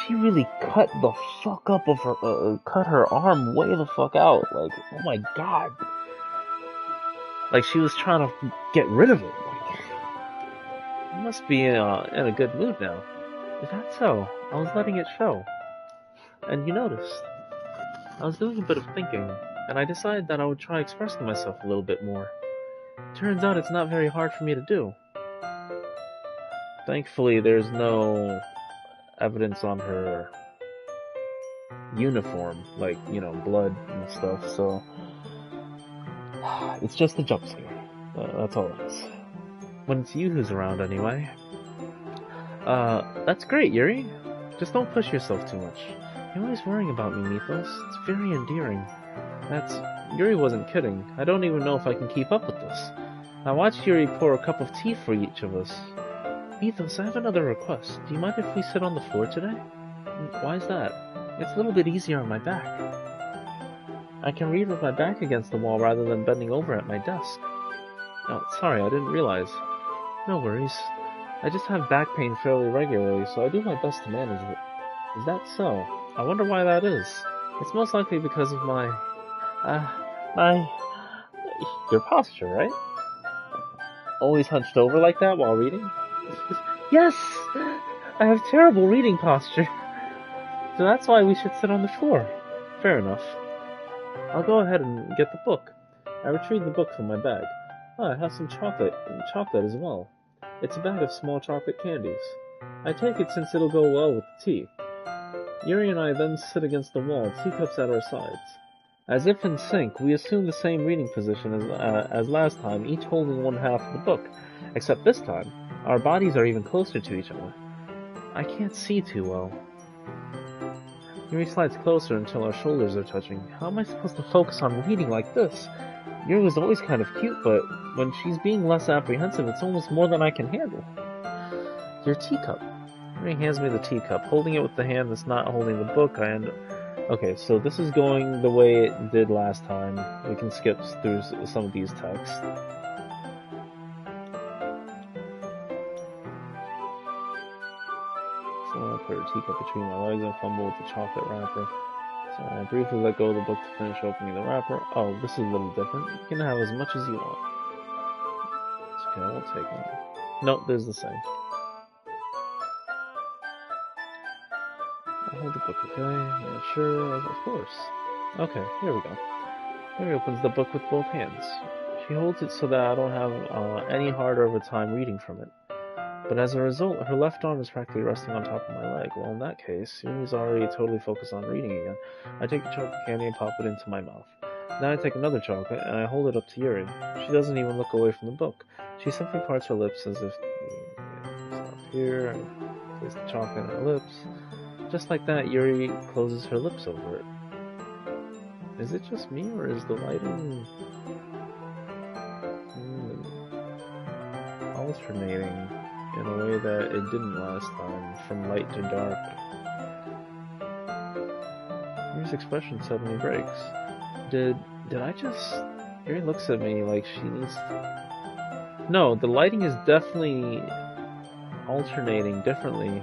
she really cut the fuck up of her, cut her arm way the fuck out. Like, oh my god. Like, she was trying to get rid of it. Like, you must be in a good mood now. Is that so? I was letting it show. And you noticed. I was doing a bit of thinking, and I decided that I would try expressing myself a little bit more. Turns out it's not very hard for me to do. Thankfully, there's no evidence on her uniform, like, blood and stuff, so it's just a jump scare. That's all it is. When it's you who's around, anyway. That's great, Yuri. Just don't push yourself too much. You're always worrying about me, Mithos. It's very endearing. Yuri wasn't kidding. I don't even know if I can keep up with this. Now watch Yuri pour a cup of tea for each of us. Mithos, I have another request. Do you mind if we sit on the floor today? Why is that? It's a little bit easier on my back. I can read with my back against the wall rather than bending over at my desk. Oh, sorry, I didn't realize. No worries. I just have back pain fairly regularly, so I do my best to manage it. Is that so? I wonder why that is. It's most likely because of your posture, right? Always hunched over like that while reading? Yes! I have terrible reading posture. So that's why we should sit on the floor. Fair enough. I'll go ahead and get the book. I retrieve the book from my bag. I have some chocolate as well. It's a bag of small chocolate candies. I take it since it'll go well with the tea. Yuri and I then sit against the wall, teacups at our sides. As if in sync, we assume the same reading position as last time, each holding one half of the book. Except this time, our bodies are even closer to each other. I can't see too well. Yuri slides closer until our shoulders are touching. How am I supposed to focus on reading like this? Yuri was always kind of cute, but when she's being less apprehensive, it's almost more than I can handle. Your teacup. Yuri hands me the teacup. Holding it with the hand that's not holding the book, I end up... Okay, so this is going the way it did last time. We can skip through some of these texts. So I put her teacup between my legs and fumble with the chocolate wrapper. So I briefly let go of the book to finish opening the wrapper. Oh, this is a little different. You can have as much as you want. It's okay, I won't take one. Nope, there's the same. I hold the book, okay? Yeah, sure, of course. Okay, here we go. Mary opens the book with both hands. She holds it so that I don't have any harder of a time reading from it. But as a result, her left arm is practically resting on top of my leg. Well, in that case, Yuri's already totally focused on reading again. I take the chocolate candy and pop it into my mouth. Then I take another chocolate, and I hold it up to Yuri. She doesn't even look away from the book. She simply parts her lips as if... Stop here, and place the chocolate on her lips. Just like that, Yuri closes her lips over it. Is it just me, or is the lighting... alternating in a way that it didn't last time, from light to dark? Yuri's expression suddenly breaks. Did I just... Yuri looks at me like she needs... No, the lighting is definitely alternating differently.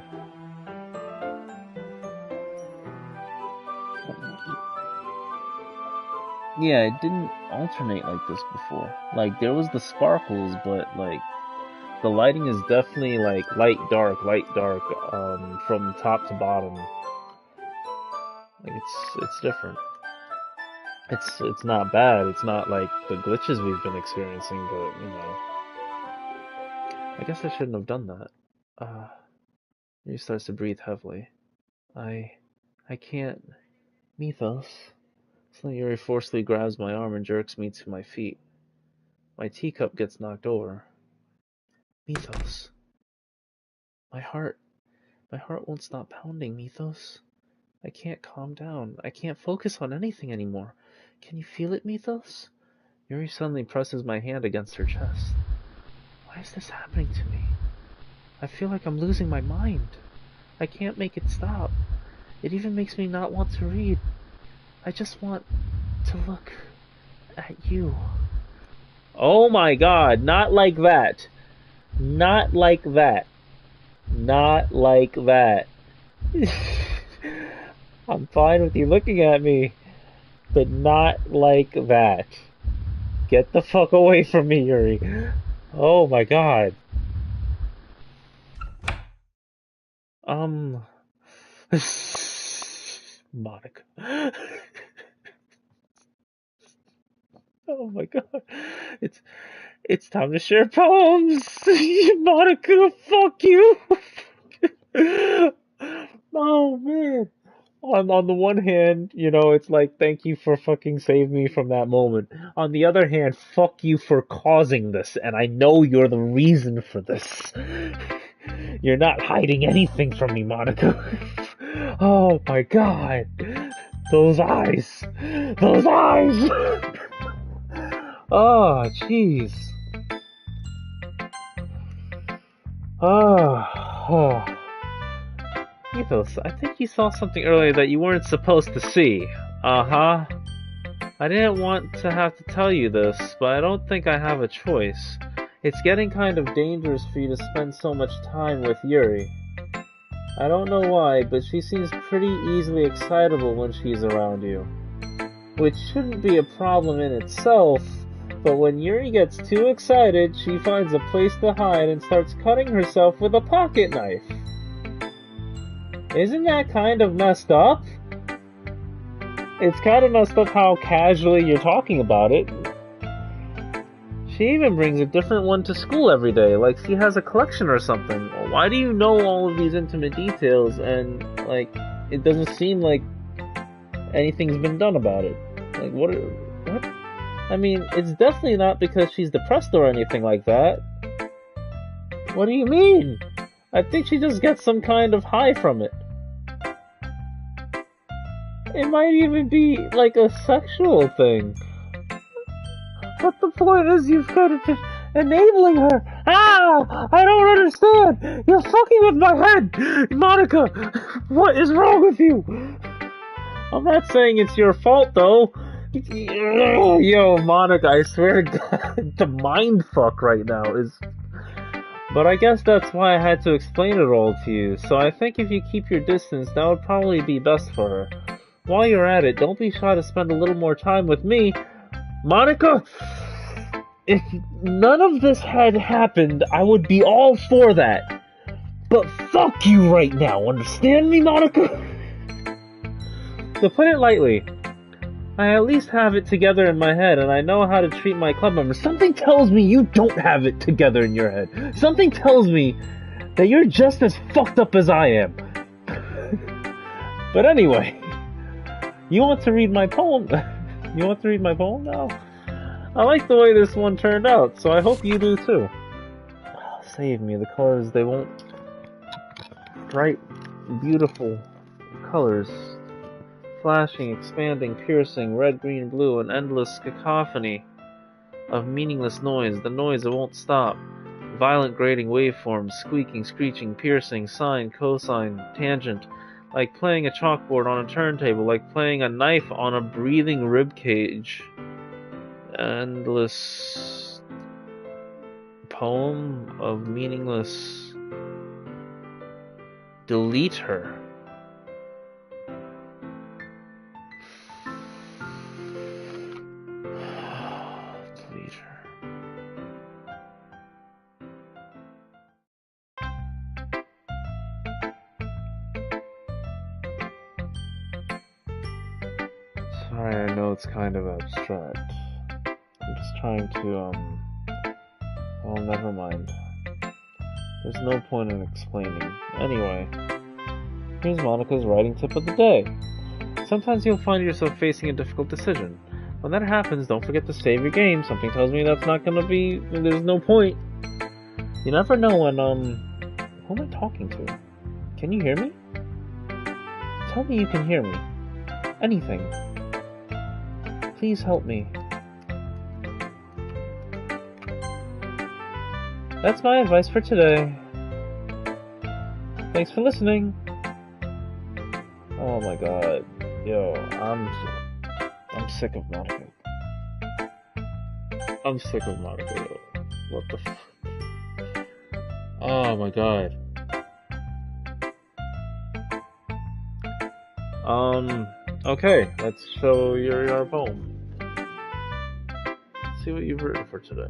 Yeah, it didn't alternate like this before. Like, there was the sparkles, but, like, the lighting is definitely, like, light, dark, from top to bottom. Like, it's different. It's not bad. It's not like the glitches we've been experiencing, but, you know. I guess I shouldn't have done that. He starts to breathe heavily. I can't... Mithos... Suddenly Yuri forcefully grabs my arm and jerks me to my feet. My teacup gets knocked over. Mithos. My heart won't stop pounding, Mithos. I can't calm down. I can't focus on anything anymore. Can you feel it, Mithos? Yuri suddenly presses my hand against her chest. Why is this happening to me? I feel like I'm losing my mind. I can't make it stop. It even makes me not want to read. I just want to look at you. Oh my god, not like that. Not like that. Not like that. I'm fine with you looking at me, but not like that. Get the fuck away from me, Yuri. Oh my god. Monica. Oh my god. It's time to share poems. Monica, fuck you. Oh man. On the one hand, you know, it's like, thank you for fucking saving me from that moment. On the other hand, fuck you for causing this, and I know you're the reason for this. You're not hiding anything from me, Monica. Oh my god. Those eyes. Those eyes. Oh, jeez. Oh. Mithos, I think you saw something earlier that you weren't supposed to see. Uh-huh. I didn't want to have to tell you this, but I don't think I have a choice. It's getting kind of dangerous for you to spend so much time with Yuri. I don't know why, but she seems pretty easily excitable when she's around you. Which shouldn't be a problem in itself, but when Yuri gets too excited, she finds a place to hide and starts cutting herself with a pocket knife. Isn't that kind of messed up? It's kind of messed up how casually you're talking about it. She even brings a different one to school every day, like she has a collection or something. Why do you know all of these intimate details and, like, it doesn't seem like anything's been done about it? Like, what? I mean, it's definitely not because she's depressed or anything like that. What do you mean? I think she just gets some kind of high from it. It might even be like a sexual thing. But the point is, you've got to just enabling her. Ah! I don't understand! You're fucking with my head! Monica! What is wrong with you? I'm not saying it's your fault, though. Yo, Monica, I swear to God, the mind fuck right now is... But I guess that's why I had to explain it all to you, so I think if you keep your distance, that would probably be best for her. While you're at it, don't be shy to spend a little more time with me. Monica, if none of this had happened, I would be all for that. But fuck you right now, understand me, Monica? To put it lightly, I at least have it together in my head, and I know how to treat my club members. Something tells me you don't have it together in your head. Something tells me that you're just as fucked up as I am. But anyway, you want to read my poem? You want to read my poem now? I like the way this one turned out, so I hope you do too. Save me, the colors, they won't... Bright, beautiful colors. Flashing, expanding, piercing, red, green, blue, an endless cacophony of meaningless noise. The noise that won't stop. Violent grating waveforms, squeaking, screeching, piercing, sine, cosine, tangent. Like playing a chalkboard on a turntable, like playing a knife on a breathing rib cage. Endless poem of meaningless. Delete her. Delete her. Sorry, I know it's kind of abstract. I'm just trying to, well, never mind. There's no point in explaining. Anyway, here's Monica's writing tip of the day. Sometimes you'll find yourself facing a difficult decision. When that happens, don't forget to save your game. Something tells me that's not gonna be... There's no point. You never know when, who am I talking to? Can you hear me? Tell me you can hear me. Anything. Please help me. That's my advice for today. Thanks for listening. Oh my god. Yo, I'm sick of Monica. I'm sick of Monica, yo. What the f... Oh my god. Okay, let's show your poem. Let's see what you've written for today.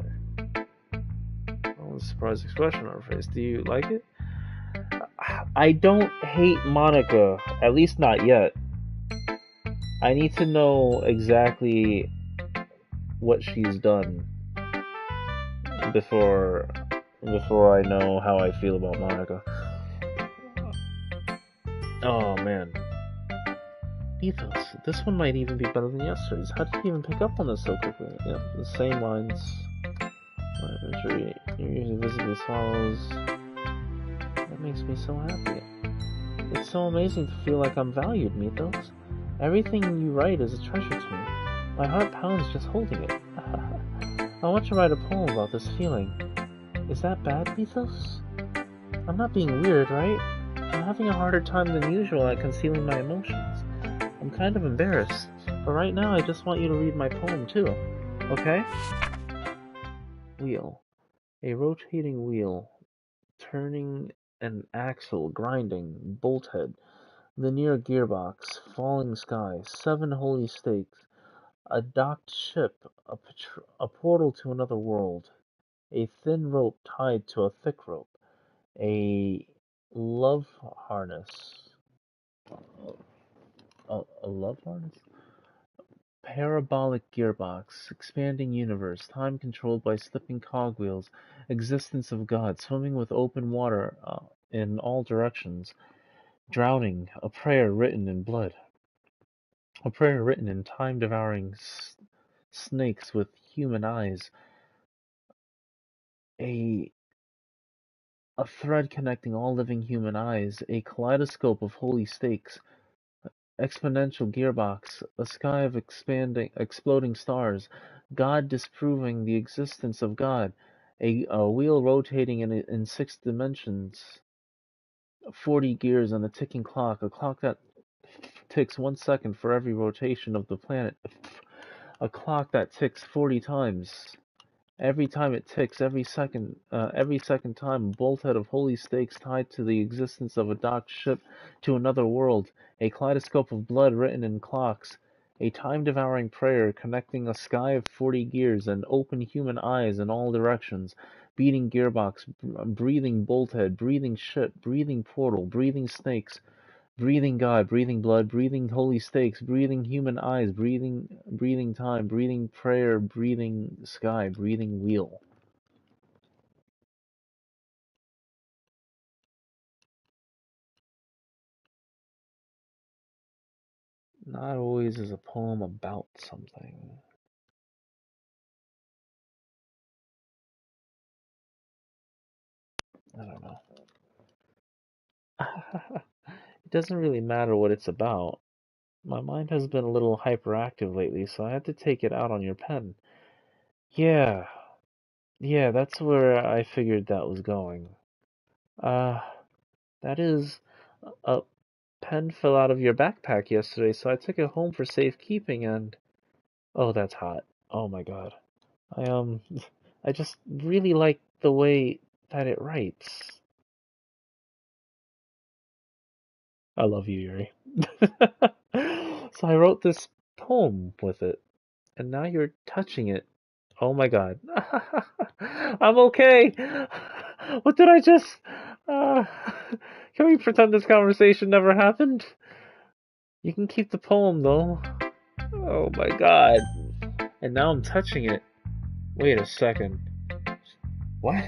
Oh, a surprised expression on her face. Do you like it? I don't hate Monica, at least not yet. I need to know exactly what she's done before I know how I feel about Monica. Oh man. Mithos. This one might even be better than yesterday's. How did you even pick up on this so quickly? Yeah, the same lines. My imagery. You're usually visibly swallows. That makes me so happy. It's so amazing to feel like I'm valued, Mithos. Everything you write is a treasure to me. My heart pounds just holding it. I want to write a poem about this feeling. Is that bad, Mithos? I'm not being weird, right? I'm having a harder time than usual at concealing my emotions. I'm kind of embarrassed, but right now I just want you to read my poem too, okay? Wheel. A rotating wheel, turning an axle, grinding, bolt head, linear gearbox, falling sky, 7 holy stakes, a docked ship, a portal to another world, a thin rope tied to a thick rope, a love harness. A love harness? Parabolic gearbox, expanding universe, time controlled by slipping cogwheels, existence of God, swimming with open water in all directions, drowning, a prayer written in blood, a prayer written in time-devouring snakes with human eyes, a a thread connecting all living human eyes, a kaleidoscope of holy stakes, exponential gearbox, a sky of exploding stars, God disproving the existence of God, a wheel rotating in 6 dimensions, 40 gears on a ticking clock, a clock that ticks 1 second for every rotation of the planet, a clock that ticks 40 times. Every time it ticks, every second time, a bolthead of holy stakes tied to the existence of a docked ship to another world, a kaleidoscope of blood written in clocks, a time-devouring prayer connecting a sky of 40 gears and open human eyes in all directions, beating gearbox, breathing bolthead, breathing ship, breathing portal, breathing snakes, breathing God, breathing blood, breathing holy stakes, breathing human eyes, breathing time, breathing prayer, breathing sky, breathing wheel. Not always is a poem about something. I don't know. It doesn't really matter what it's about. My mind has been a little hyperactive lately, so I had to take it out on your pen. Yeah, yeah, that's where I figured that was going. Uh, that is, a pen fell out of your backpack yesterday, so I took it home for safekeeping and oh, that's hot. Oh my God. I I just really like the way that it writes. I love you, Yuri. So I wrote this poem with it, and now you're touching it. Oh my God. I'm okay. What did I just uh can we pretend this conversation never happened? You can keep the poem though. Oh my God. And now I'm touching it. Wait a second. What?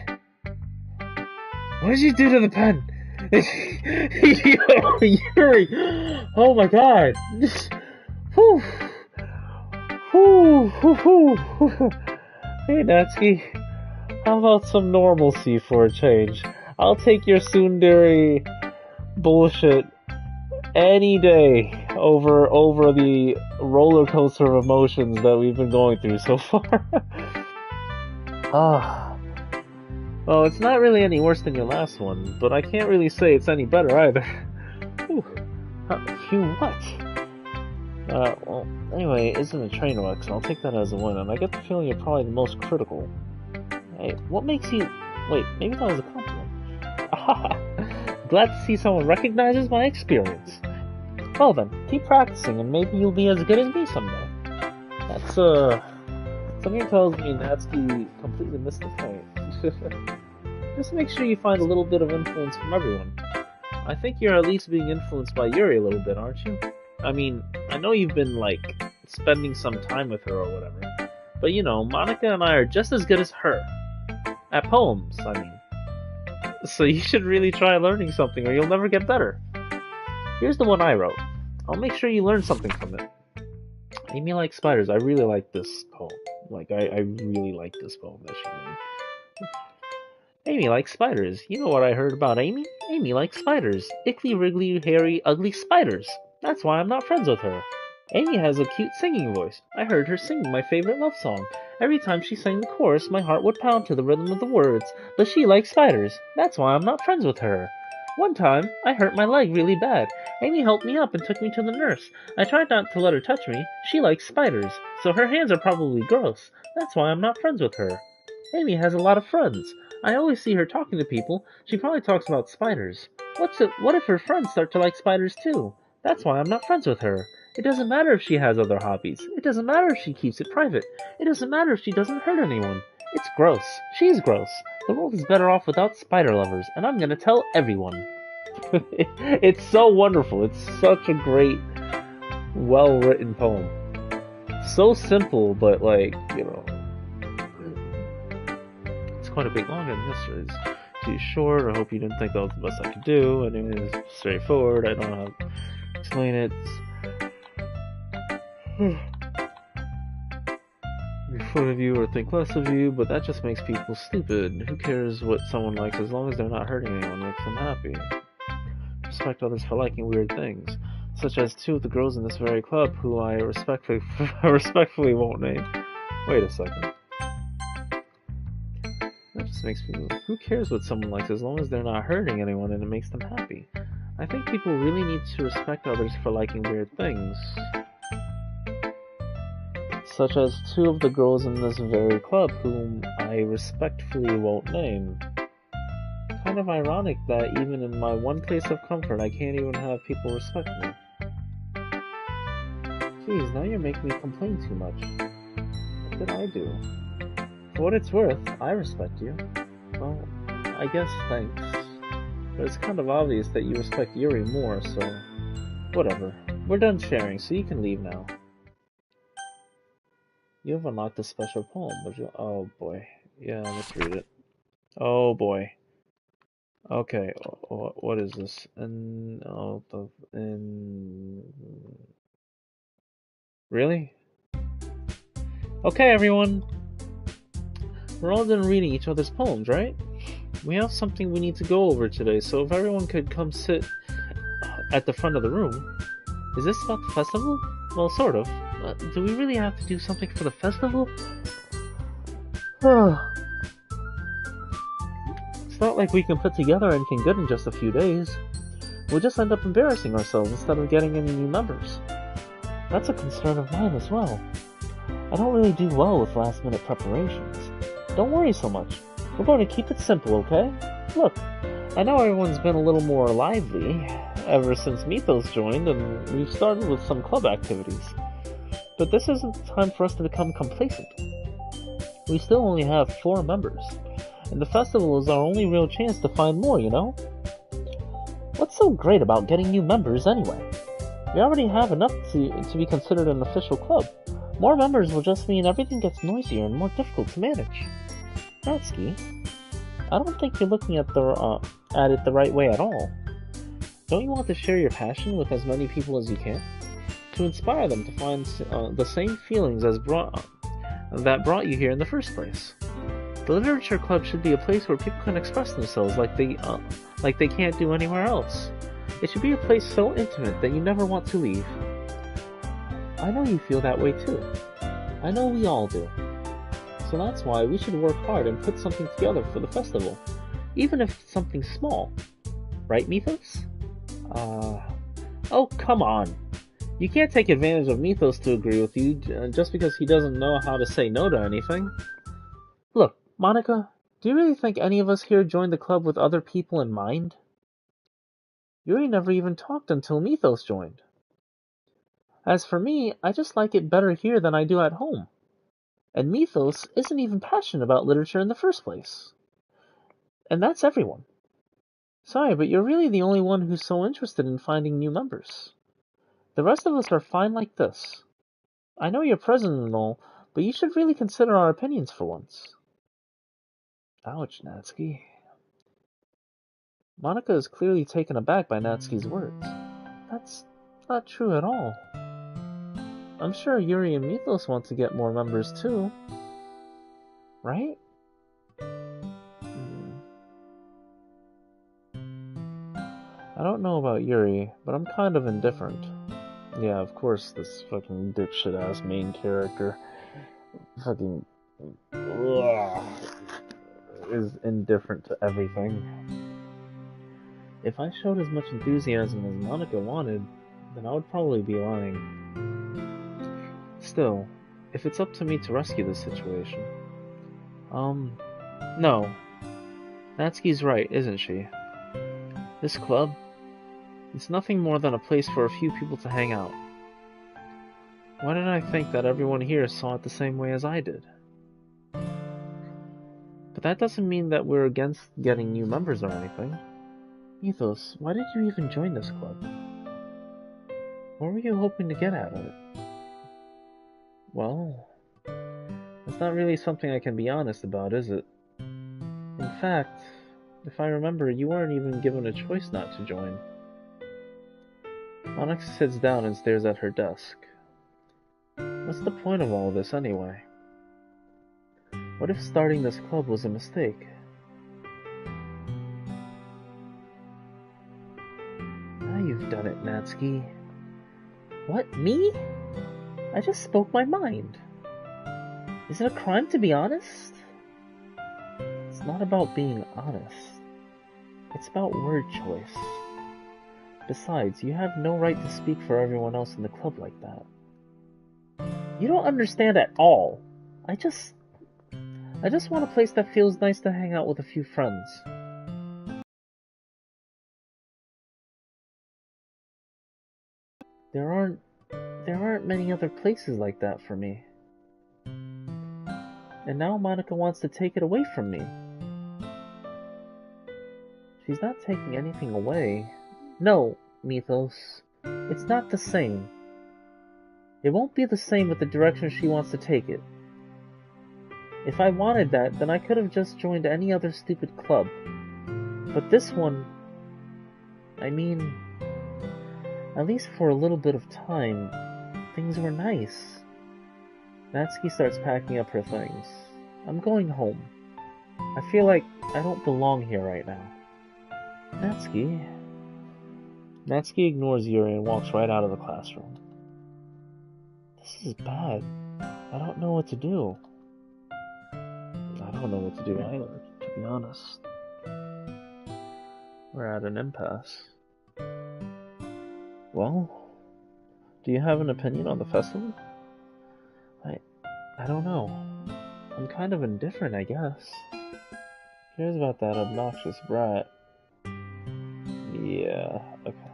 What did you do to the pen? Yo, Yuri! Oh my God! Whew. Whew. Whew. Whew. Hey Natsuki, how about some normalcy for a change? I'll take your tsundere bullshit any day over the roller coaster of emotions that we've been going through so far. Ah. Well, it's not really any worse than your last one, but I can't really say it's any better either. Whew. You what? Well, anyway, it isn't a train wreck, so I'll take that as a win, and I get the feeling you're probably the most critical. Hey, what makes you... Wait, maybe that was a compliment. Glad to see someone recognizes my experience. Well then, keep practicing, and maybe you'll be as good as me someday. That's, something tells me Natsuki completely missed the point. Just make sure you find a little bit of influence from everyone. I think you're at least being influenced by Yuri a little bit, aren't you? I mean, I know you've been, like, spending some time with her or whatever, but you know, Monica and I are just as good as her. At poems, I mean. So you should really try learning something or you'll never get better. Here's the one I wrote. I'll make sure you learn something from it. Amy likes spiders. I really like this poem. Like, I really like this poem that she made. Amy likes spiders. You know what I heard about Amy? Amy likes spiders. Ickly, wriggly, hairy, ugly spiders. That's why I'm not friends with her. Amy has a cute singing voice. I heard her singing my favorite love song. Every time she sang the chorus, my heart would pound to the rhythm of the words. But she likes spiders. That's why I'm not friends with her. One time, I hurt my leg really bad. Amy helped me up and took me to the nurse. I tried not to let her touch me. She likes spiders, so her hands are probably gross. That's why I'm not friends with her. Amy has a lot of friends. I always see her talking to people. She probably talks about spiders. What if her friends start to like spiders too? That's why I'm not friends with her. It doesn't matter if she has other hobbies. It doesn't matter if she keeps it private. It doesn't matter if she doesn't hurt anyone. It's gross. She's gross. The world is better off without spider lovers, and I'm gonna tell everyone. It's so wonderful. It's such a great, well-written poem. So simple, but like, you know, it's quite a bit longer than this is. Too short. I hope you didn't think that was the best I could do. And it is straightforward. I don't know how to explain it. Make fun of you or think less of you, but that just makes people stupid. Who cares what someone likes as long as they're not hurting anyone? Makes them happy. Respect others for liking weird things. Such as two of the girls in this very club who I respectfully won't name. Wait a second. That just makes me... Who cares what someone likes as long as they're not hurting anyone and it makes them happy? I think people really need to respect others for liking weird things. Such as two of the girls in this very club whom I respectfully won't name. Kind of ironic that even in my one place of comfort I can't even have people respect me. Geez, now you're making me complain too much. What did I do? For what it's worth, I respect you. Well, I guess thanks. But it's kind of obvious that you respect Yuri more, so... Whatever. We're done sharing, so you can leave now. You have unlocked a special poem, would you? Oh boy. Yeah, let's read it. Oh boy. Okay, what is this? Really? Okay, everyone. We're all done reading each other's poems, right? We have something we need to go over today, so if everyone could come sit at the front of the room. Is this about the festival? Well, sort of. Do we really have to do something for the festival? It's not like we can put together anything good in just a few days. We'll just end up embarrassing ourselves instead of getting any new members. That's a concern of mine as well. I don't really do well with last-minute preparations. Don't worry so much. We're going to keep it simple, okay? Look, I know everyone's been a little more lively ever since Mithos joined, and we've started with some club activities. But this isn't the time for us to become complacent. We still only have 4 members, and the festival is our only real chance to find more, you know? What's so great about getting new members anyway? We already have enough to be considered an official club. More members will just mean everything gets noisier and more difficult to manage. Natsuki, I don't think you're looking at it the right way at all. Don't you want to share your passion with as many people as you can? To inspire them to find the same feelings that brought you here in the first place. The Literature Club should be a place where people can express themselves like they can't do anywhere else. It should be a place so intimate that you never want to leave. I know you feel that way too. I know we all do. So that's why we should work hard and put something together for the festival, even if it's something small. Right, Mithos? Oh, come on. You can't take advantage of Mithos to agree with you just because he doesn't know how to say no to anything. Look, Monica, do you really think any of us here joined the club with other people in mind? Yuri never even talked until Mithos joined. As for me, I just like it better here than I do at home. And Mithos isn't even passionate about literature in the first place. And that's everyone. Sorry, but you're really the only one who's so interested in finding new members. The rest of us are fine like this. I know you're president and all, but you should really consider our opinions for once. Ouch, Natsuki. Monica is clearly taken aback by Natsuki's words. That's not true at all. I'm sure Yuri and Mithos want to get more members too. Right? I don't know about Yuri, but I'm kind of indifferent. Yeah, of course, this fucking dipshit-ass main character fucking is indifferent to everything. If I showed as much enthusiasm as Monica wanted, then I would probably be lying. Still, if it's up to me to rescue this situation... No. Natsuki's right, isn't she? This club? It's nothing more than a place for a few people to hang out. Why did I think that everyone here saw it the same way as I did? But that doesn't mean that we're against getting new members or anything. Mithos, why did you even join this club? What were you hoping to get out of it? Well, it's not really something I can be honest about, is it? In fact, if I remember, you weren't even given a choice not to join. Monica sits down and stares at her desk. What's the point of all this anyway? What if starting this club was a mistake? Now you've done it, Natsuki. What, me? I just spoke my mind. Is it a crime to be honest? It's not about being honest. It's about word choice. Besides, you have no right to speak for everyone else in the club like that. You don't understand at all. I just want a place that feels nice to hang out with a few friends. There aren't many other places like that for me. And now Monica wants to take it away from me. She's not taking anything away. No, Mithos. It's not the same. It won't be the same with the direction she wants to take it. If I wanted that, then I could have just joined any other stupid club. But this one... I mean... At least for a little bit of time, things were nice. Natsuki starts packing up her things. I'm going home. I feel like I don't belong here right now. Natsuki ignores Yuri and walks right out of the classroom. This is bad. I don't know what to do. I don't know what to do either, to be honest. We're at an impasse. Well, do you have an opinion on the festival? I don't know. I'm kind of indifferent, I guess. Who cares about that obnoxious brat? Yeah, okay.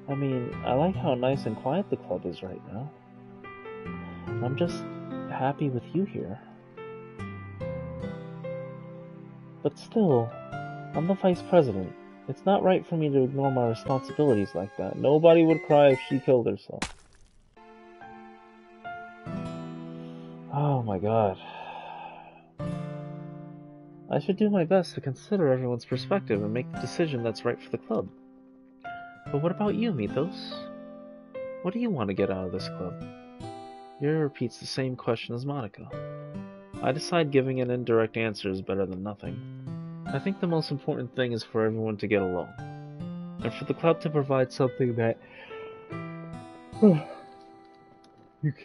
I mean, I like how nice and quiet the club is right now. I'm just happy with you here. But still, I'm the vice president. It's not right for me to ignore my responsibilities like that. Nobody would cry if she killed herself. Oh my god. I should do my best to consider everyone's perspective and make the decision that's right for the club. But what about you, Mithos? What do you want to get out of this club? Yuri repeats the same question as Monica. I decide giving an indirect answer is better than nothing. I think the most important thing is for everyone to get along, and for the club to provide something that you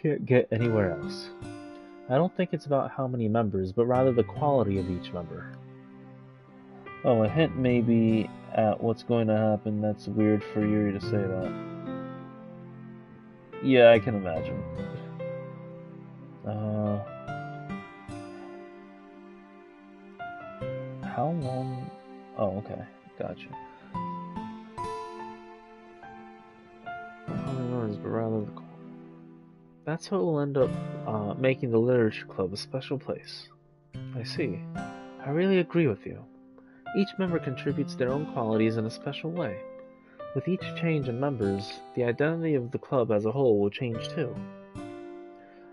can't get anywhere else. I don't think it's about how many members, but rather the quality of each member. Oh, a hint maybe at what's going to happen. That's weird for Yuri to say that. Yeah, I can imagine. How long? Oh, okay. Gotcha. How many members, but rather the... That's what will end up making the Literature Club a special place. I see. I really agree with you. Each member contributes their own qualities in a special way. With each change in members, the identity of the club as a whole will change too.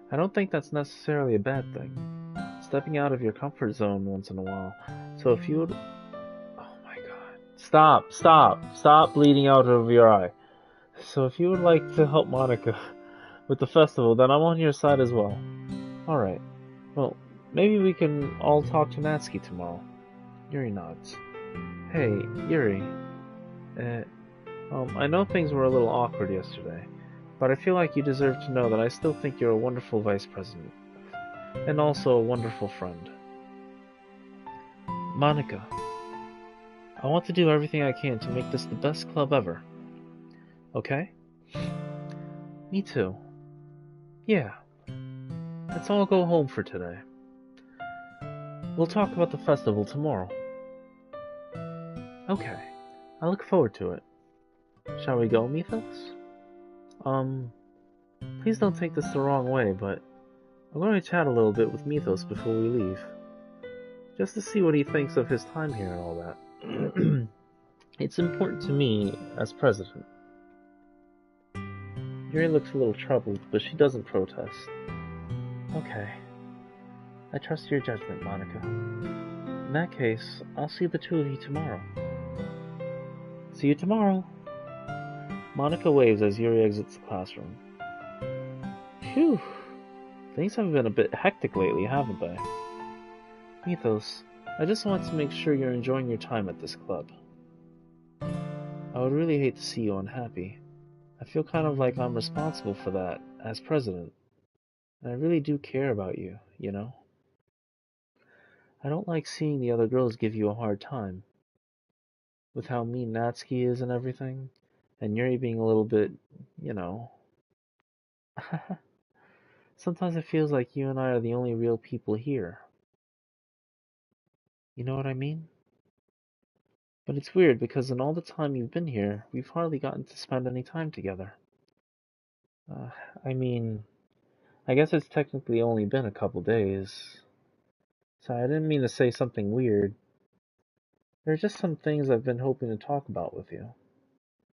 I don't think that's necessarily a bad thing. Stepping out of your comfort zone once in a while. So if you would... Oh my god. Stop bleeding out of your eye. So if you would like to help Monica with the festival, then I'm on your side as well. Alright. Well, maybe we can all talk to Natsuki tomorrow. Yuri nods. Hey, Yuri. I know things were a little awkward yesterday, but I feel like you deserve to know that I still think you're a wonderful vice president. And also a wonderful friend. Monica, I want to do everything I can to make this the best club ever. Okay? Me too. Yeah. Let's all go home for today. We'll talk about the festival tomorrow. Okay. I look forward to it. Shall we go, Mithos? Please don't take this the wrong way, but I'm going to chat a little bit with Mithos before we leave. Just to see what he thinks of his time here and all that. It's important to me as president. Yuri looks a little troubled, but she doesn't protest. Okay. I trust your judgment, Monica. In that case, I'll see the two of you tomorrow. See you tomorrow. Monica waves as Yuri exits the classroom. Phew. Things have been a bit hectic lately, haven't they? Mithos, I just want to make sure you're enjoying your time at this club. I would really hate to see you unhappy. I feel kind of like I'm responsible for that as president. And I really do care about you, you know? I don't like seeing the other girls give you a hard time. With how mean Natsuki is and everything. And Yuri being a little bit, you know. Sometimes it feels like you and I are the only real people here. You know what I mean? But it's weird because in all the time you've been here, we've hardly gotten to spend any time together. Uh, I mean, I guess it's technically only been a couple days. So I didn't mean to say something weird. There are just some things I've been hoping to talk about with you.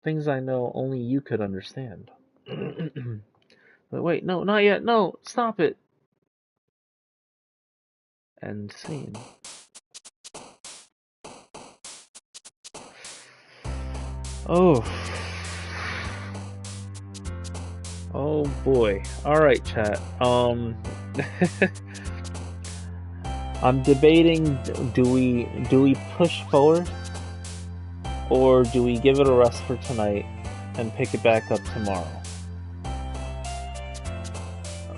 Things I know only you could understand. But wait, no, not yet. No, stop it. End scene. Oh. Oh boy. Alright, chat. I'm debating, do we push forward? Or do we give it a rest for tonight and pick it back up tomorrow?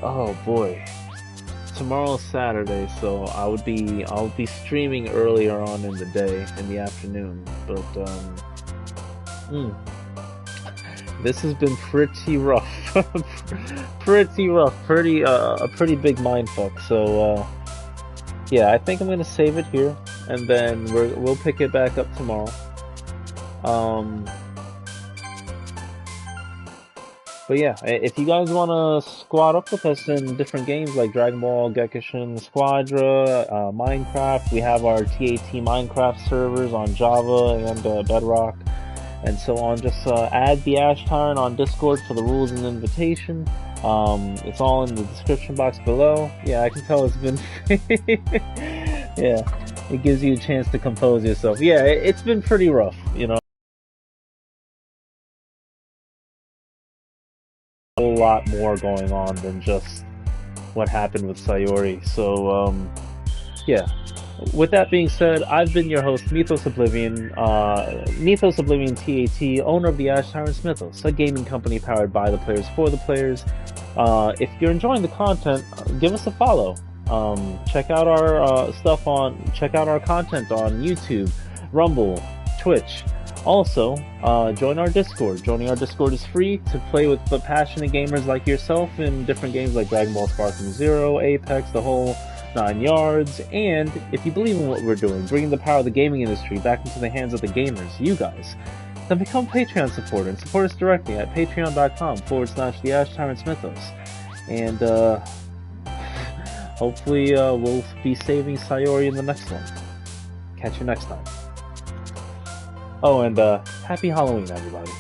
Oh boy. Tomorrow's Saturday, so I'll be streaming earlier on in the day, in the afternoon. But this has been pretty rough. Pretty rough. A pretty big mindfuck. So yeah, I think I'm gonna save it here, and then we'll pick it back up tomorrow. But yeah, if you guys want to squad up with us in different games like Dragon Ball, Gekishin, Squadra, Minecraft, we have our TAT Minecraft servers on Java and Bedrock, and so on. Just add the Ash Tyrant on Discord for the rules and invitation. It's all in the description box below. Yeah, I can tell it's been... yeah, it gives you a chance to compose yourself. Yeah, it's been pretty rough, you know. A whole lot more going on than just what happened with Sayori. So, yeah. With that being said, I've been your host, Mithos Oblivion, Mithos Oblivion TAT, owner of the Ash Tyrants Mithos, a gaming company powered by the players for the players. If you're enjoying the content, give us a follow. Check out our check out our content on YouTube, Rumble, Twitch. Also, join our Discord. Joining our Discord is free to play with the passionate gamers like yourself in different games like Dragon Ball Sparking Zero, Apex, the whole 9 yards. And if you believe in what we're doing, bringing the power of the gaming industry back into the hands of the gamers, you guys, then become a Patreon supporter and support us directly at patreon.com/the Ash Tyrants Mythos. And hopefully we'll be saving Sayori in the next one. Catch you next time. Oh, and happy Halloween, everybody.